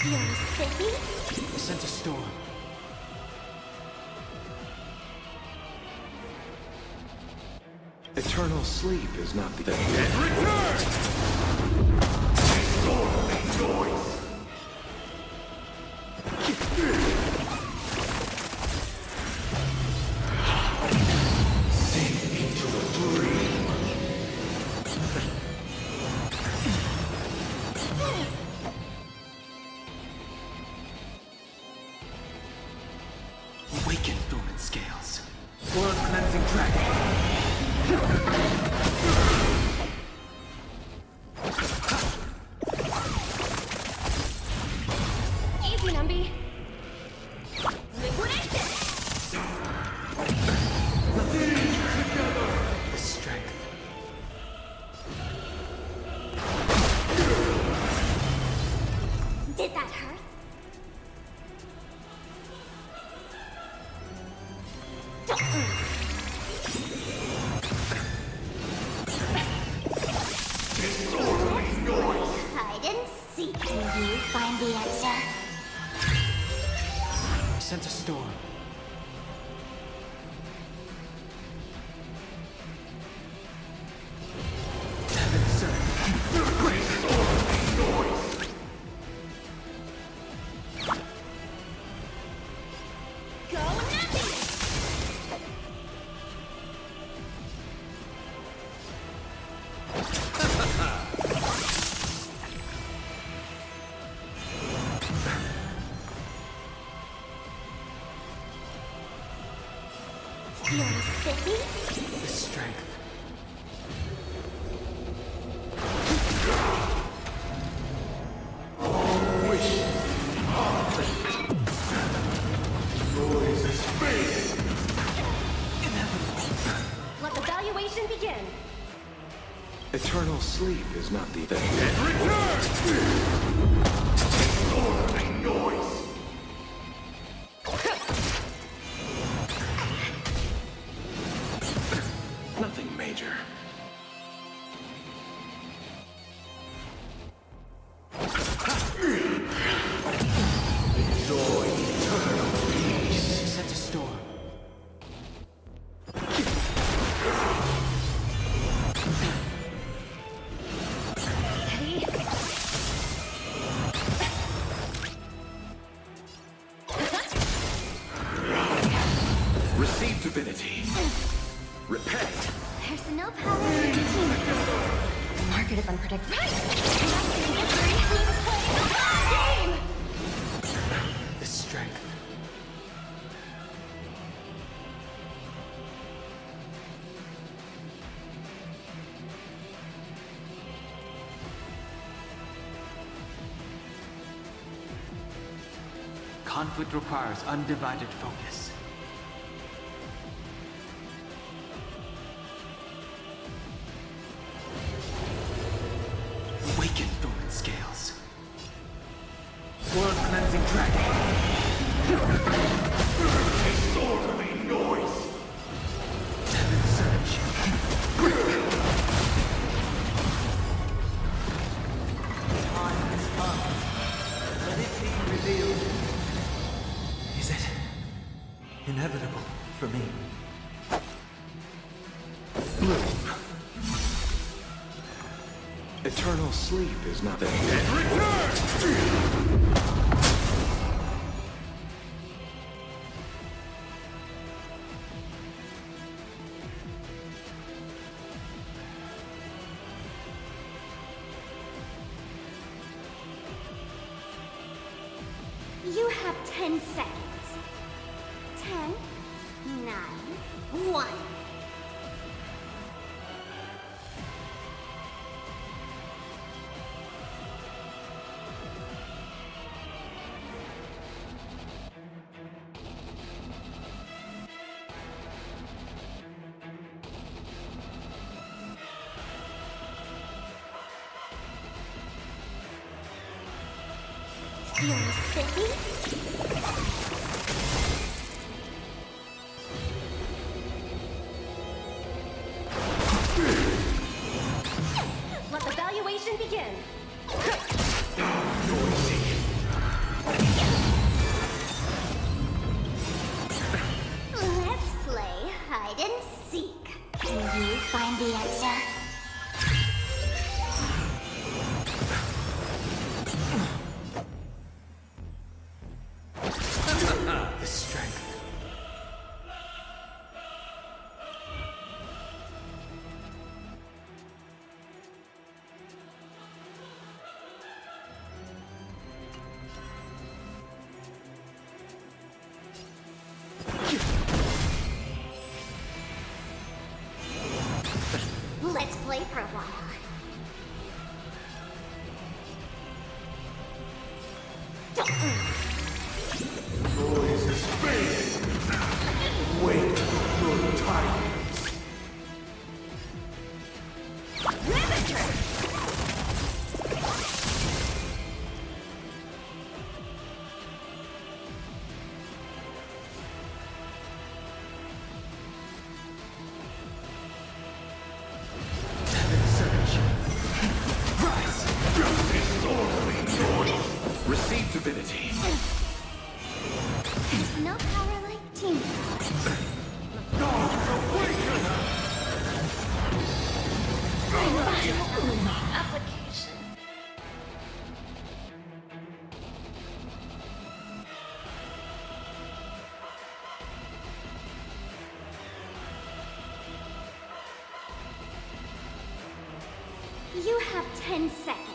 You're sippy? I sent a storm. Eternal sleep is not the... Awaken, dormant scales. World cleansing dragon. Easy, Numby. Liquidation! The strength. Did that hurt? Hide and seek. Can you find the answer? I sent a storm. Heaven surge. Go Numby! You're sippy? The strength. Let the valuation begin. Eternal sleep is not the... Nothing major. Enjoy eternal peace. I sent a storm. Steady. Receive divinity. Repent. There's no power in The market is unpredictable. Investing in victory means playing the long game! The strength. Conflict requires undivided focus. Awaken, dormant scales. World cleansing dragon. Disorderly noise. Heaven surge. Time has come. Let it be revealed. Is it inevitable for me? Eternal sleep is not the... You have 10 seconds. 10, 9, 1. You're sicky? Let the valuation begin. Let's play hide and seek. Can you find the answer? The strength. Let's play for a while. Noise is fading. Wait for good tidings. Receive divinity. No power like team. Application. You have 10 seconds.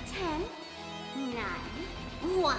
10, 9, 1.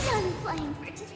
Done playing for today.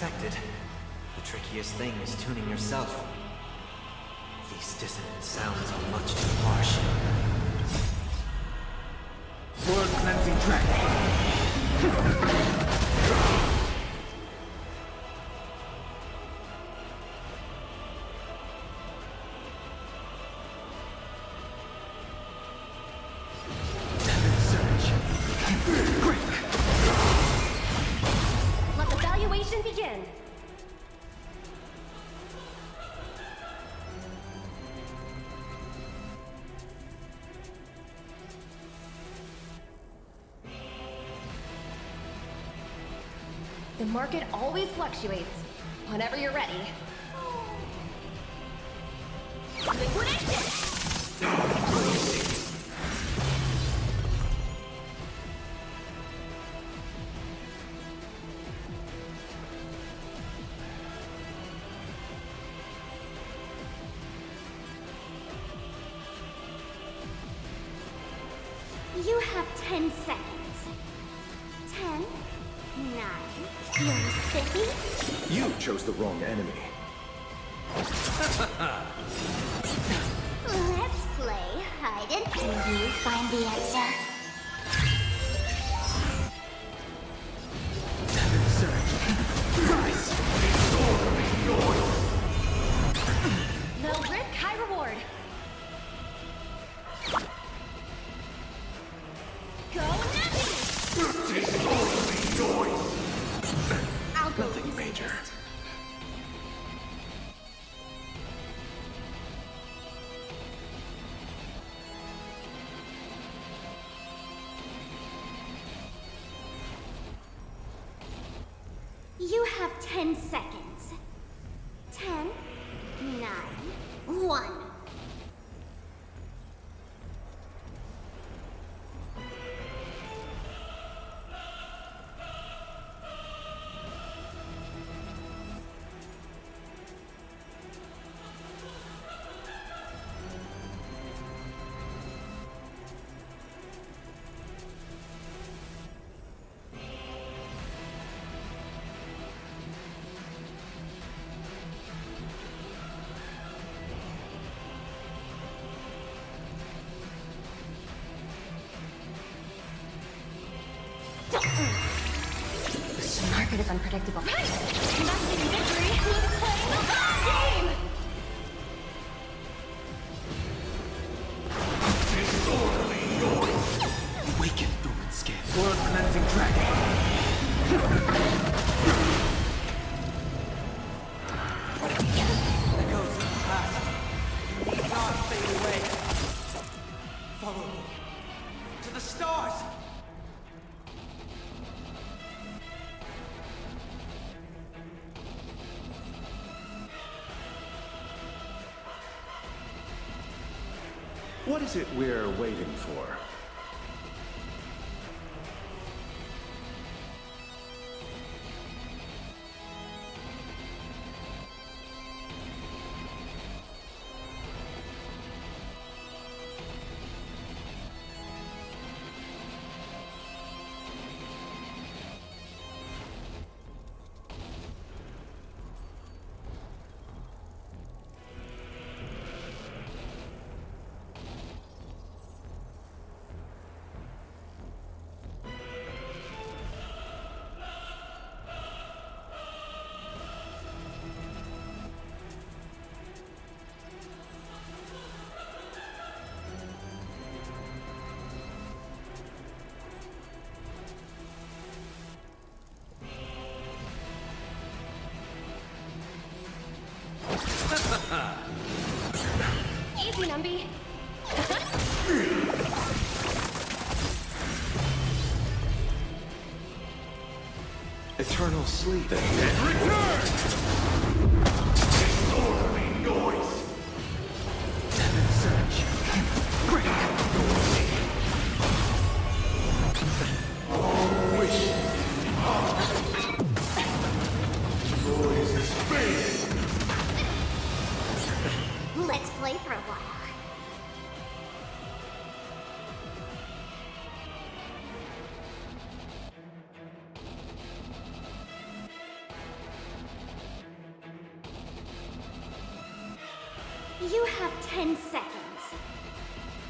expected. The trickiest thing is tuning yourself. These dissonant sounds are much too harsh. World cleansing track. Let the valuation begin. The market always fluctuates. Whenever you're ready. Liquidation! You have 10 seconds. 10, 9, you're sippy? You chose the wrong enemy. Let's play hide and can you find the answer? Low risk, high reward. Go I'll go Nothing major. You have 10 seconds. 10, 9, 1. This market is unpredictable. Investing in victory means playing the long game! Awaken, dormant scale. World cleansing track. Echoes of the past. You need not fade away. Follow me. To the stars! What is it we're waiting for? Easy, Numby. Eternal sleep. Return! Disorderly noise! Heaven surge. Break! All wishes. Noise is fading. Let's play for a while. You have 10 seconds.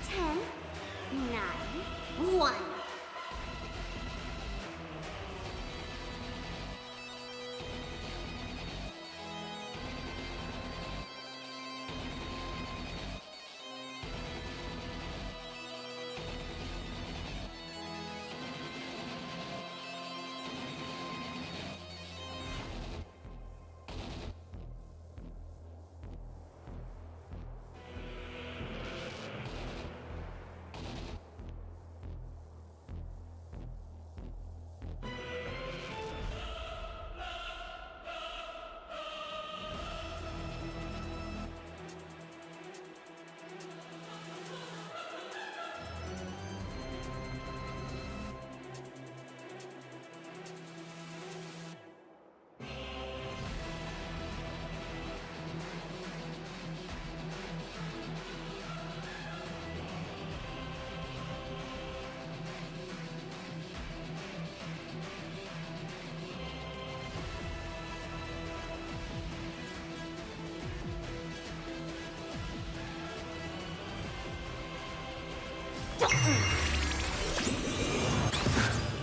10, 9, 1.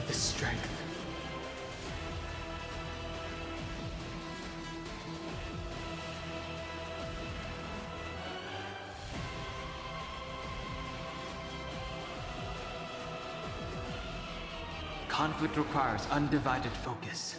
The strength. Conflict requires undivided focus.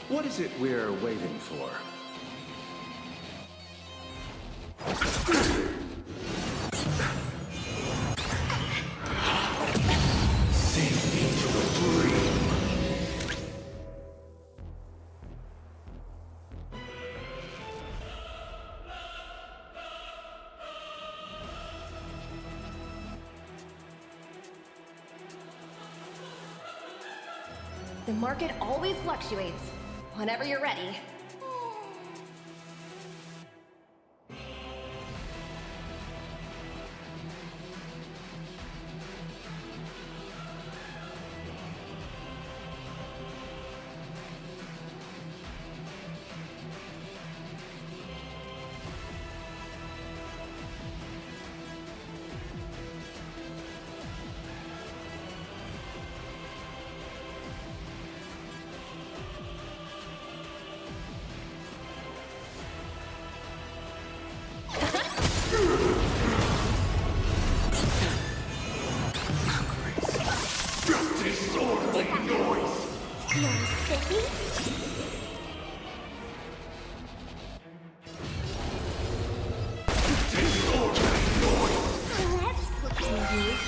What is it we're waiting for? The market always fluctuates. Whenever you're ready.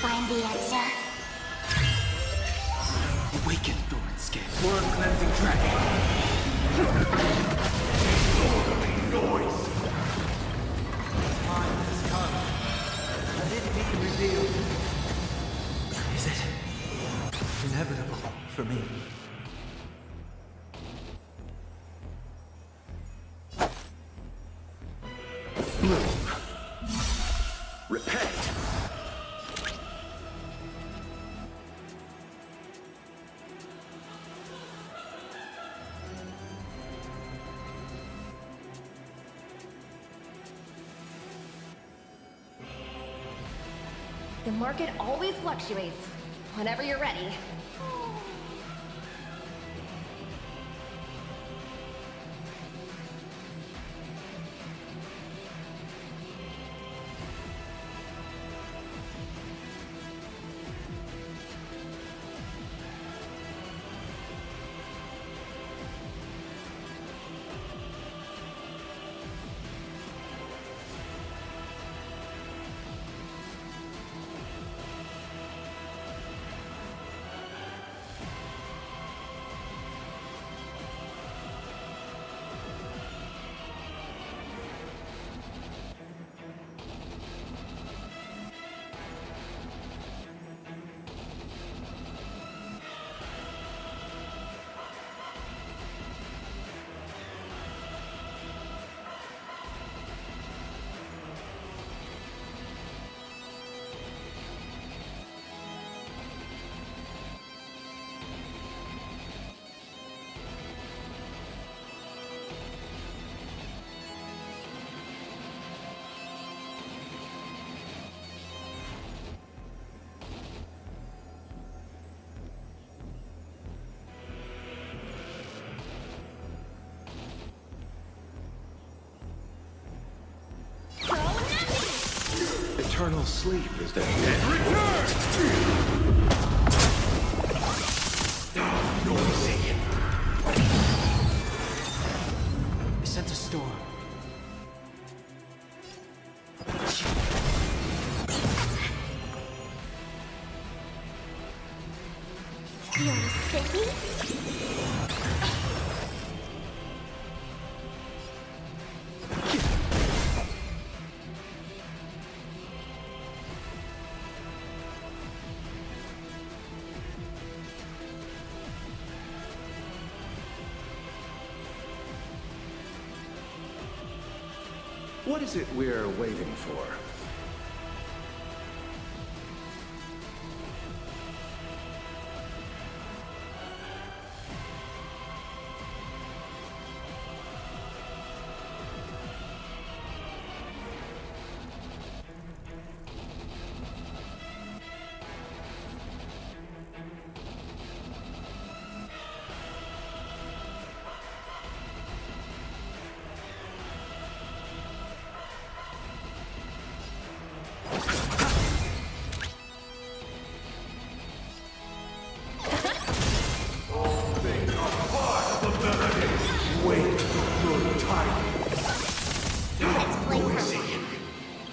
Find the answer. Awaken, Thornscape. World cleansing dragon. Noise. Time has come. Let it be revealed. Is it inevitable for me? Repent! The market always fluctuates. Whenever you're ready. eternal sleep is that I sense a storm. You're sippy? What is it we're waiting for?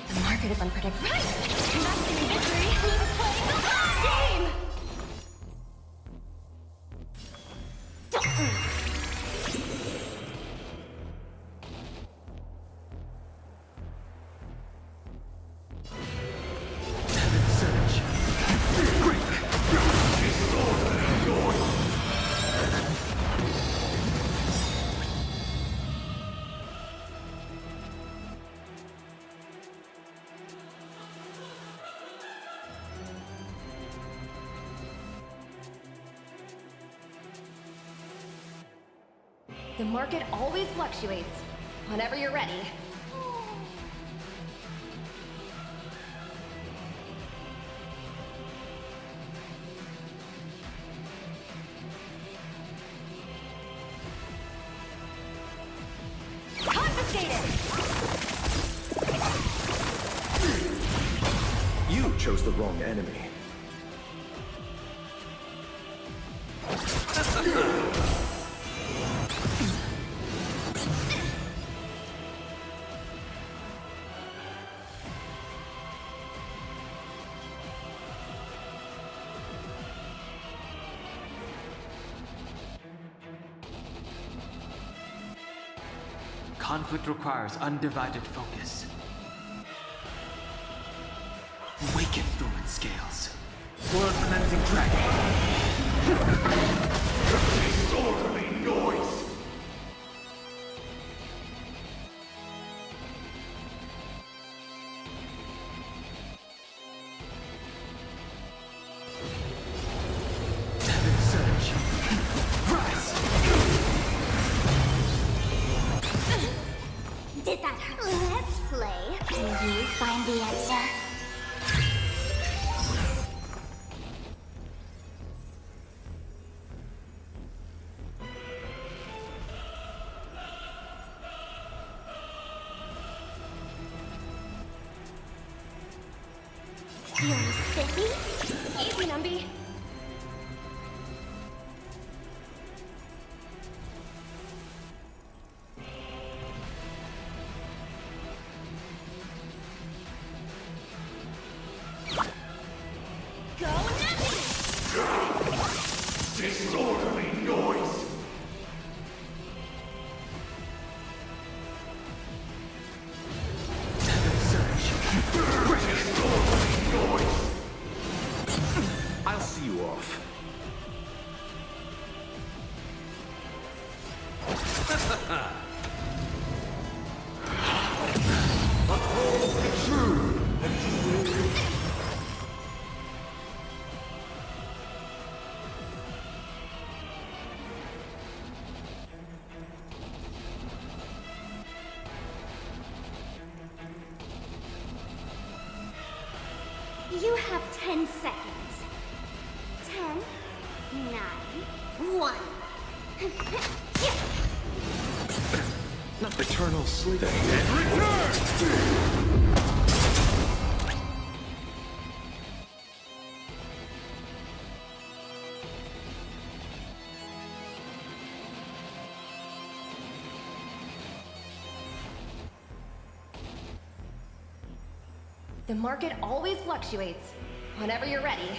The market is unpredictable. Right! Masking victory! Who's playing the long game? The market always fluctuates. Whenever you're ready. Confiscated! You chose the wrong enemy. Conflict requires undivided focus. Awaken, Thorn Scales. World cleansing dragon. Disorderly noise! Heaven surge. Rise! Did that hurt? Let's play. Can you find the answer? You're sippy? Easy, Numby. Go Numby! Disorderly noise! I'll see you off. Uphold the true and You have 10 seconds. 10, 9, 1. Not eternal sleep. The market always fluctuates. Whenever you're ready.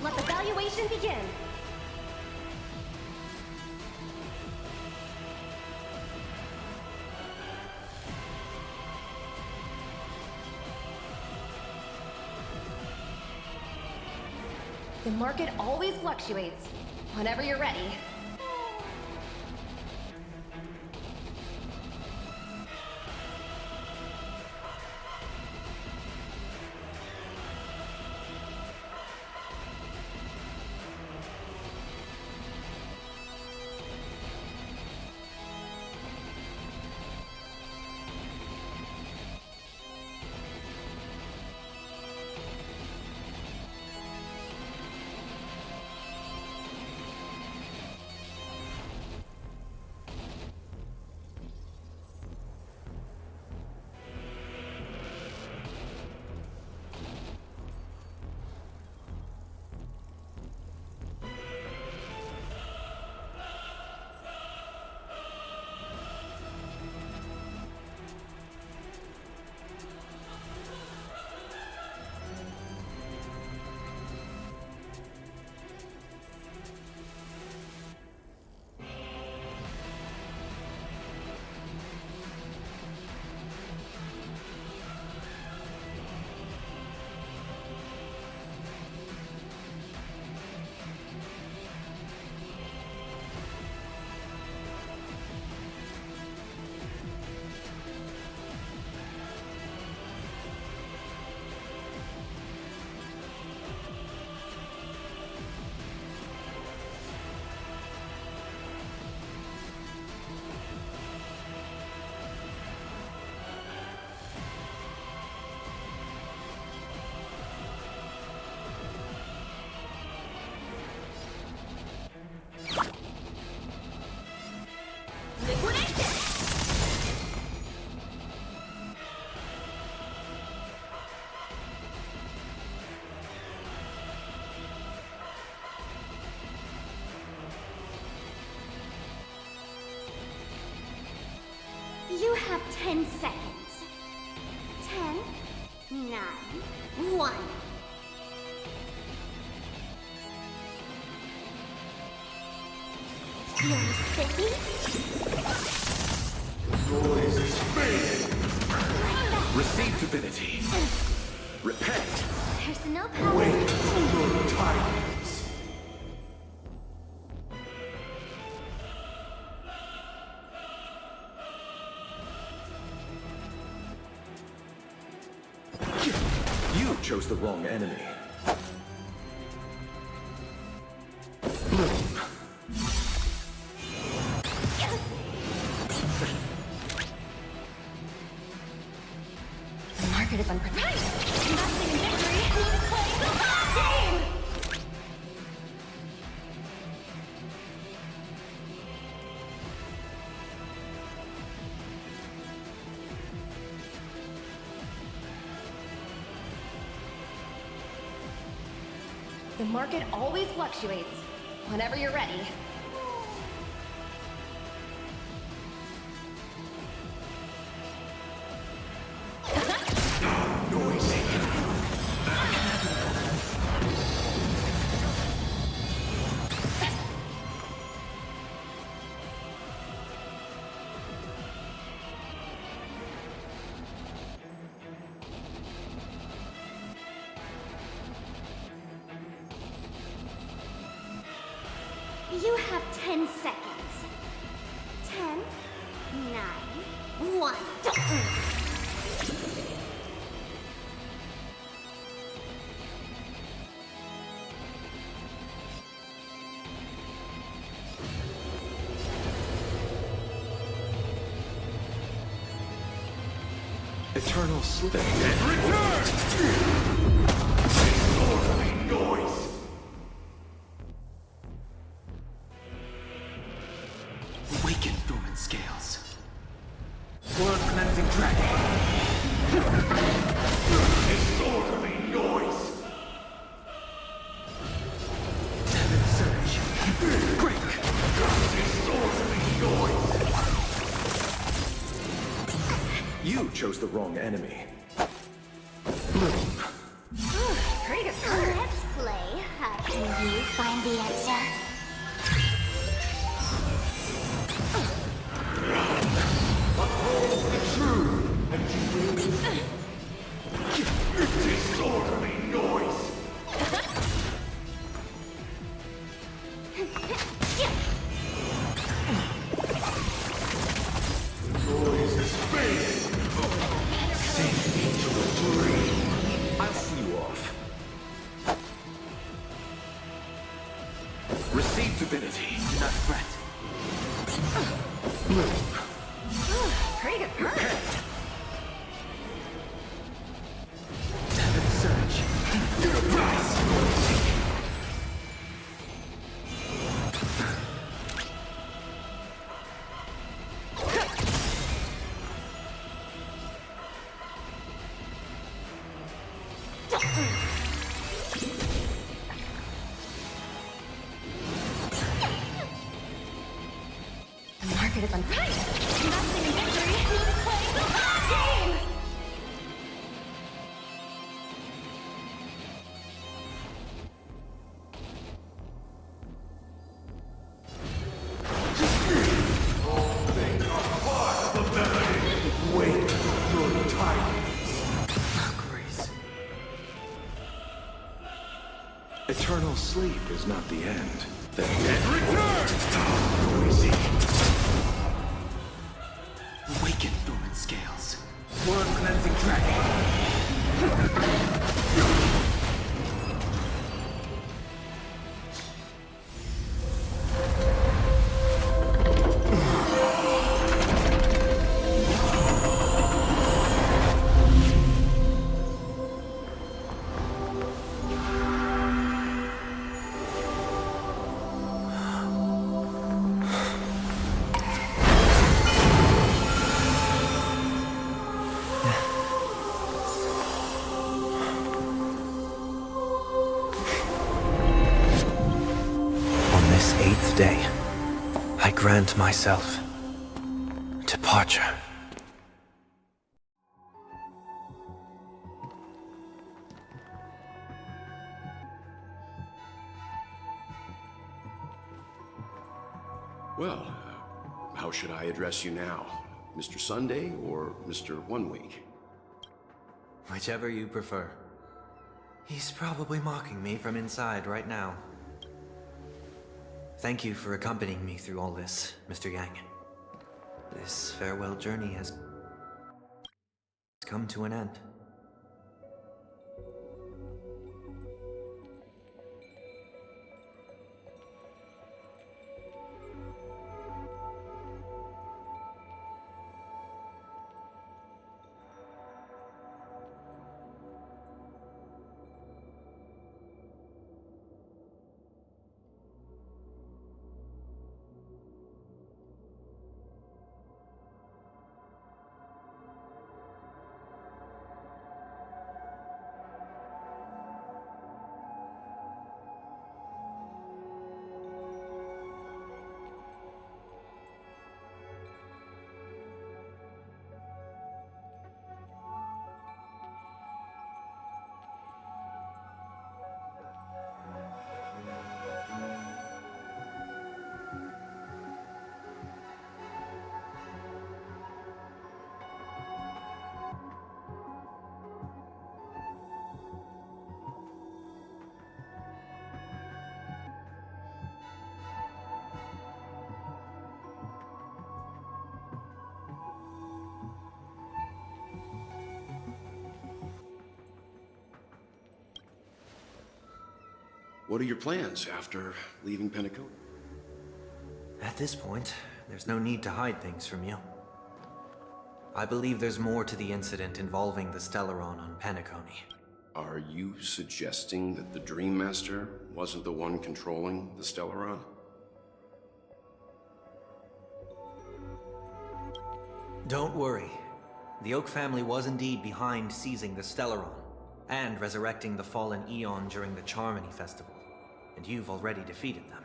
Let the valuation begin. The market always fluctuates. Whenever you're ready. You have 10 seconds. 10, 9, 1. You're sippy? Noise is fading. Receive divinity. Repent. There's no power. Wait for your tidings. You chose the wrong enemy. Bloom. The market is unpredictable. Investing in victory. Who's playing the long game? The market always fluctuates. Whenever you're ready. You have 10 seconds. 10, One. Eternal sleep. Return! Disorderly noise! Awaken dormant scales. Blood-cleansing dragon. Disorderly noise! Heaven surge. Break! Disorderly noise! You chose the wrong enemy. Pretty good. Let's play. Can you find the answer? Disorderly noise! Noise is fading! Sink into a dream! I'll see you off. Receive divinity. Do not fret. Pretty good. Heaven surge. Rise! The market is on fire. Investing in victory. Play the long game! Wait for your tidings. Grace. Eternal sleep is not the end. The Return! Noisy. Awaken dormant scales. Blood-cleansing dragon. On this 8th day, I grant myself departure. Well, how should I address you now? Mr. Sunday or Mr. One Week? Whichever you prefer. He's probably mocking me from inside right now. Thank you for accompanying me through all this, Mr. Yang. This farewell journey has come to an end. What are your plans after leaving Penacony? At this point, there's no need to hide things from you. I believe there's more to the incident involving the Stellaron on Penacony. Are you suggesting that the Dream Master wasn't the one controlling the Stellaron? Don't worry. The Oak family was indeed behind seizing the Stellaron, and resurrecting the fallen Eon during the Charmony Festival, and you've already defeated them.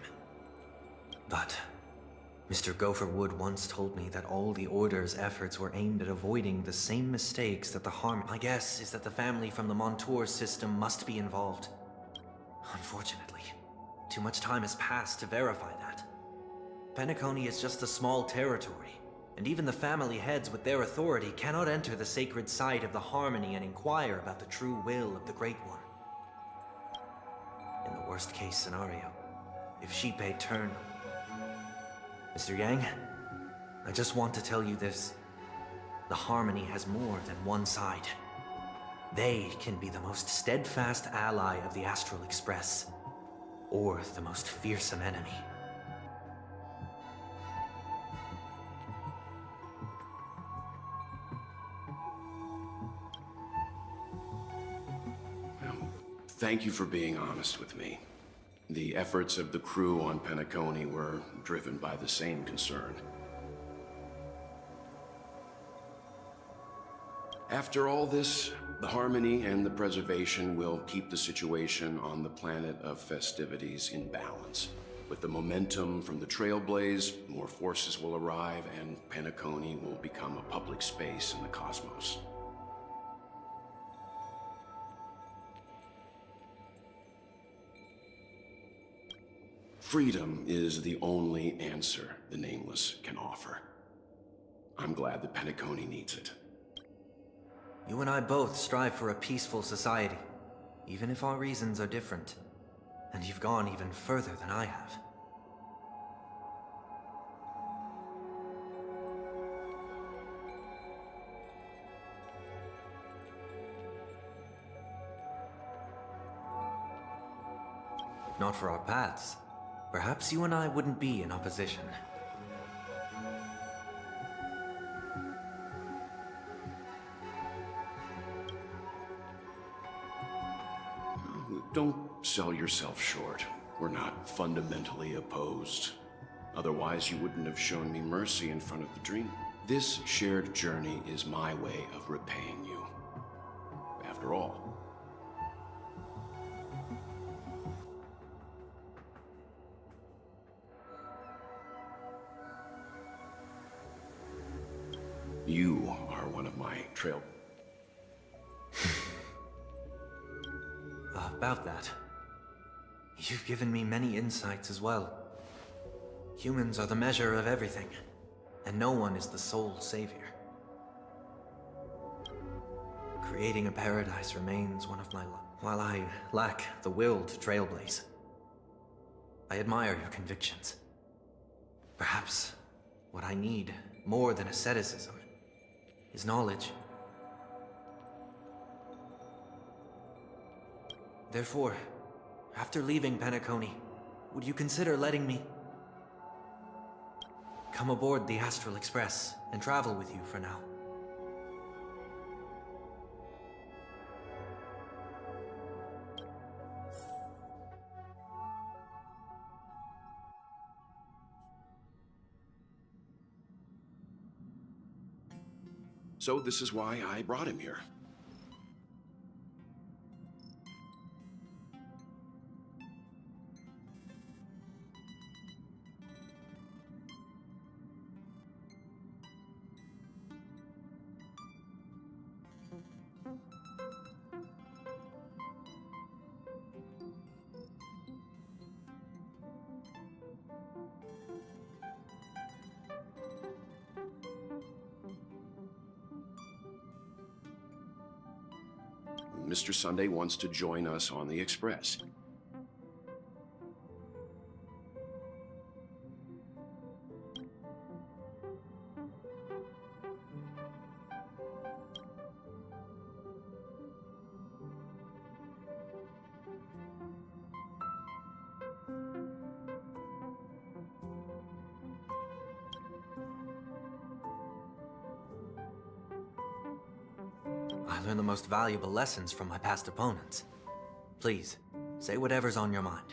But Mr. Gopher Wood once told me that all the Order's efforts were aimed at avoiding the same mistakes that the My guess is that the family from the Montour system must be involved. Unfortunately, too much time has passed to verify that. Penacony is just a small territory, and even the family heads with their authority cannot enter the sacred site of the Harmony and inquire about the true will of the Great One. In the worst case scenario, if Shipei turned... Mr. Yang, I just want to tell you this. The Harmony has more than one side. They can be the most steadfast ally of the Astral Express, or the most fearsome enemy. Thank you for being honest with me. The efforts of the crew on Penacony were driven by the same concern. After all this, the Harmony and the Preservation will keep the situation on the planet of festivities in balance. With the momentum from the Trailblaze, more forces will arrive and Penacony will become a public space in the cosmos. Freedom is the only answer the Nameless can offer. I'm glad that Penacony needs it. You and I both strive for a peaceful society, even if our reasons are different. And you've gone even further than I have. If not for our paths, perhaps you and I wouldn't be in opposition. Don't sell yourself short. We're not fundamentally opposed. Otherwise, you wouldn't have shown me mercy in front of the Dream. This shared journey is my way of repaying you. After all, you are one of my trail... About that, you've given me many insights as well. Humans are the measure of everything, and no one is the sole savior. Creating a paradise remains one of my... While I lack the will to trailblaze, I admire your convictions. Perhaps what I need, more than asceticism, is knowledge. Therefore, after leaving Penacony, would you consider letting me come aboard the Astral Express and travel with you for now? So this is why I brought him here. Mr. Sunday wants to join us on the Express. learn the most valuable lessons from my past opponents. Please, say whatever's on your mind.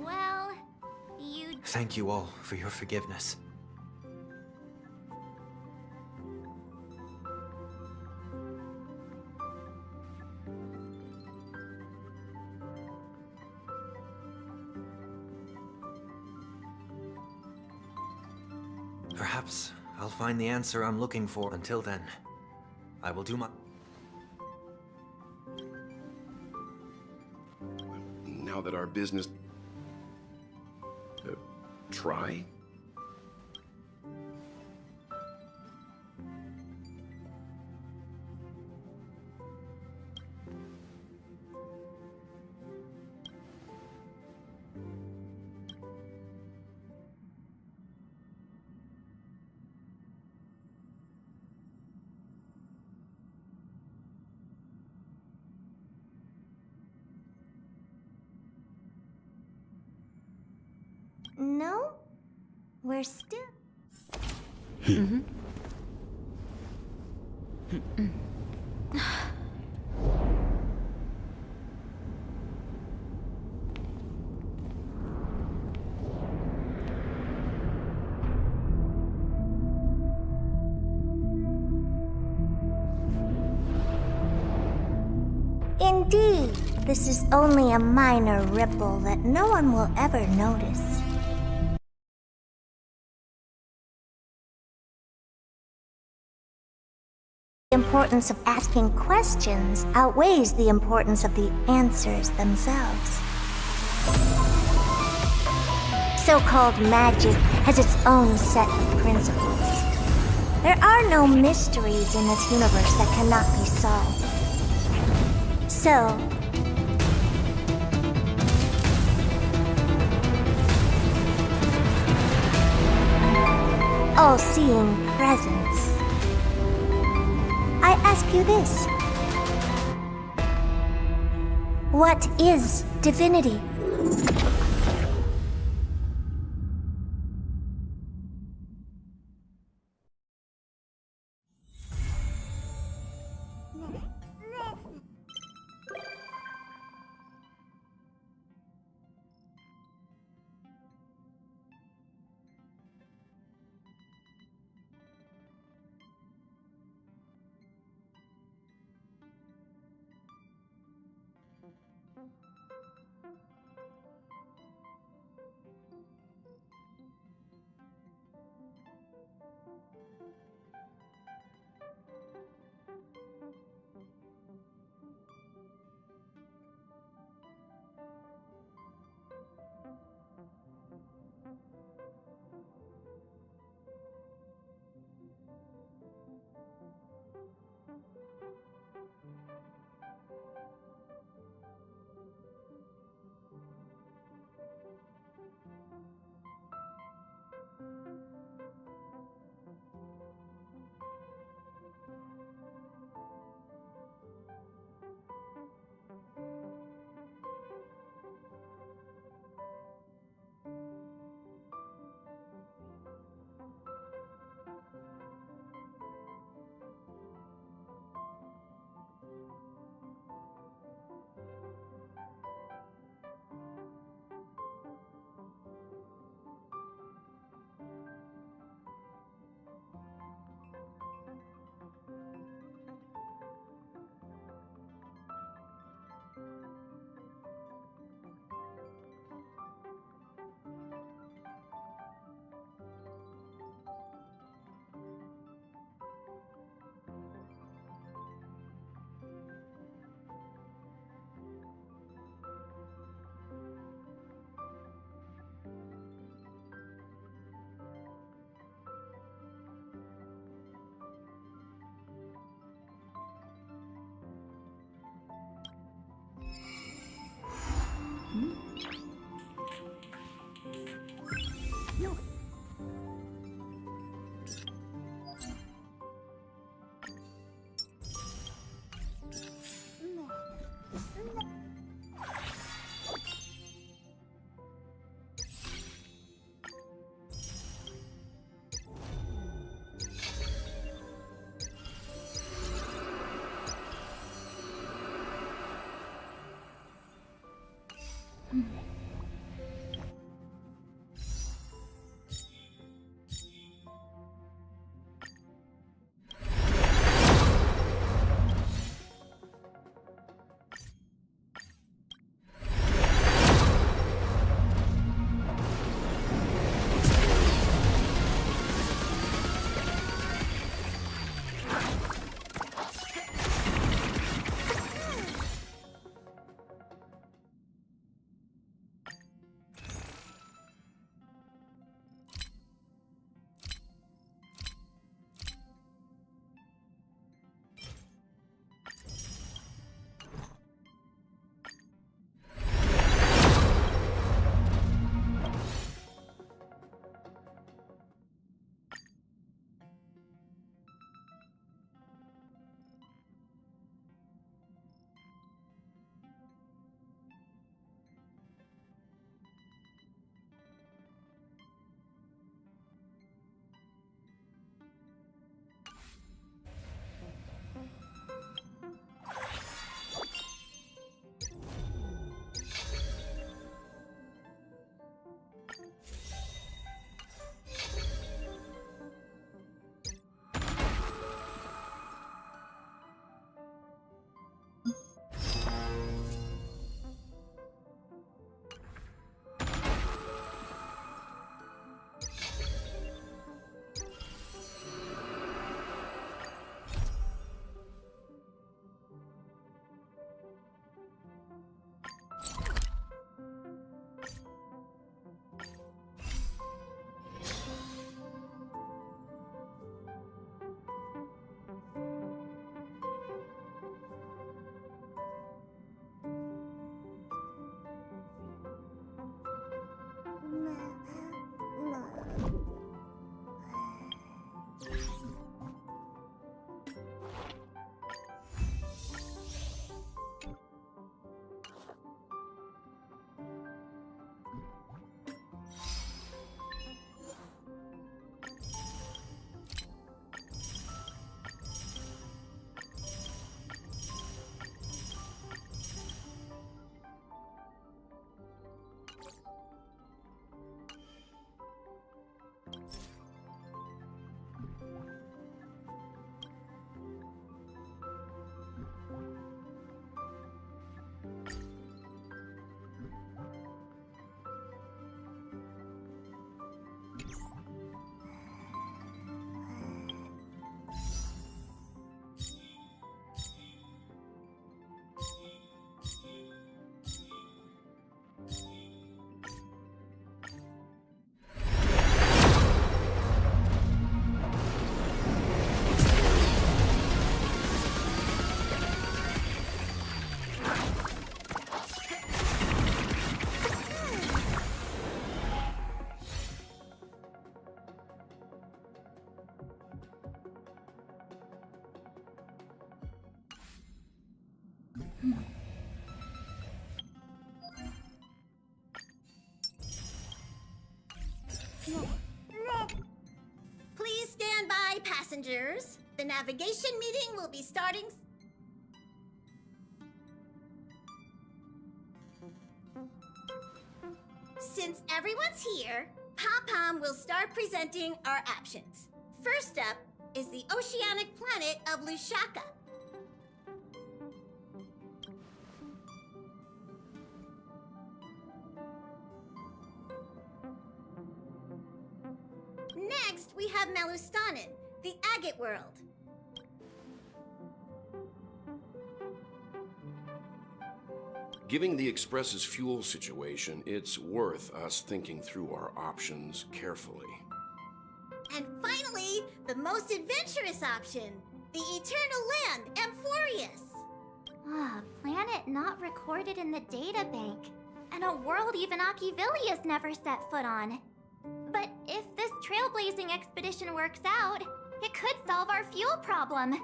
Well, you... Thank you all for your forgiveness. Perhaps I'll find the answer I'm looking for. Until then, I will do my... Now that our business... try? No? We're still... Indeed, this is only a minor ripple that no one will ever notice. The importance of asking questions outweighs the importance of the answers themselves. So-called magic has its own set of principles. There are no mysteries in this universe that cannot be solved. So, all-seeing presence. I ask you this. What is divinity? Please stand by, passengers. The navigation meeting will be starting. Since everyone's here, Pom-Pom will start presenting our options. First up is the oceanic planet of Lushaka. Next, we have Malustanin, the agate world. Given the Express's fuel situation, it's worth us thinking through our options carefully. And finally, the most adventurous option, the eternal land, Amphorius. Ah, planet not recorded in the databank, and a world even Achivilius never set foot on. But if this trailblazing expedition works out, it could solve our fuel problem.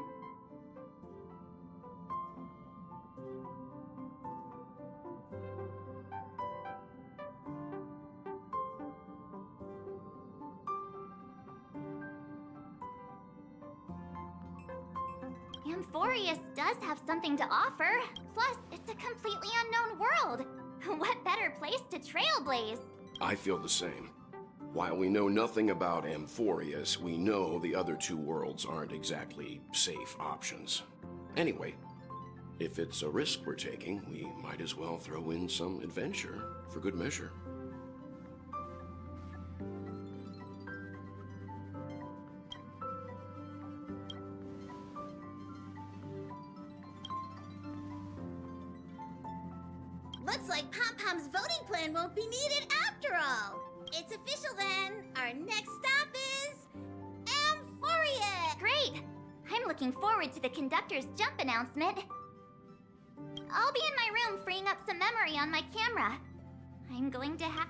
Amphorius does have something to offer. Plus, it's a completely unknown world. What better place to trailblaze? I feel the same. While we know nothing about Amphorius, we know the other two worlds aren't exactly safe options. Anyway, if it's a risk we're taking, we might as well throw in some adventure for good measure. Looks like Pom-Pom's voting plan won't be needed after all. It's official then. Our next stop is Amphoria. Great! I'm looking forward to the conductor's jump announcement. I'll be in my room freeing up some memory on my camera. I'm going to have...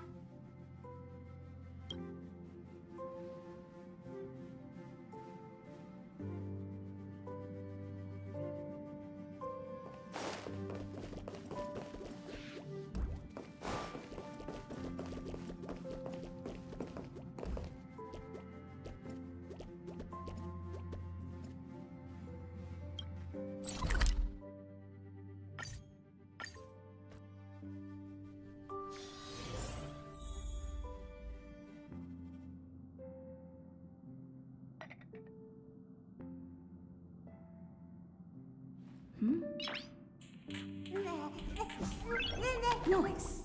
Noise.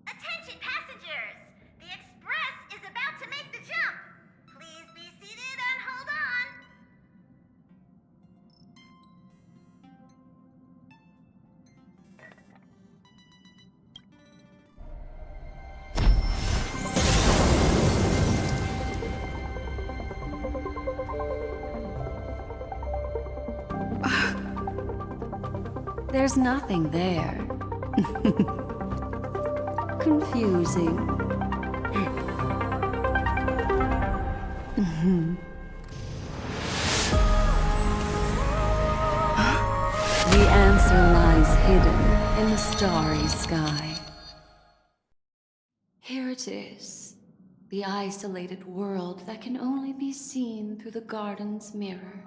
Attention passengers! The express is about to make the jump. Please be seated and hold on. There's nothing there. Confusing. The answer lies hidden in the starry sky. Here it is, the isolated world that can only be seen through the garden's mirror.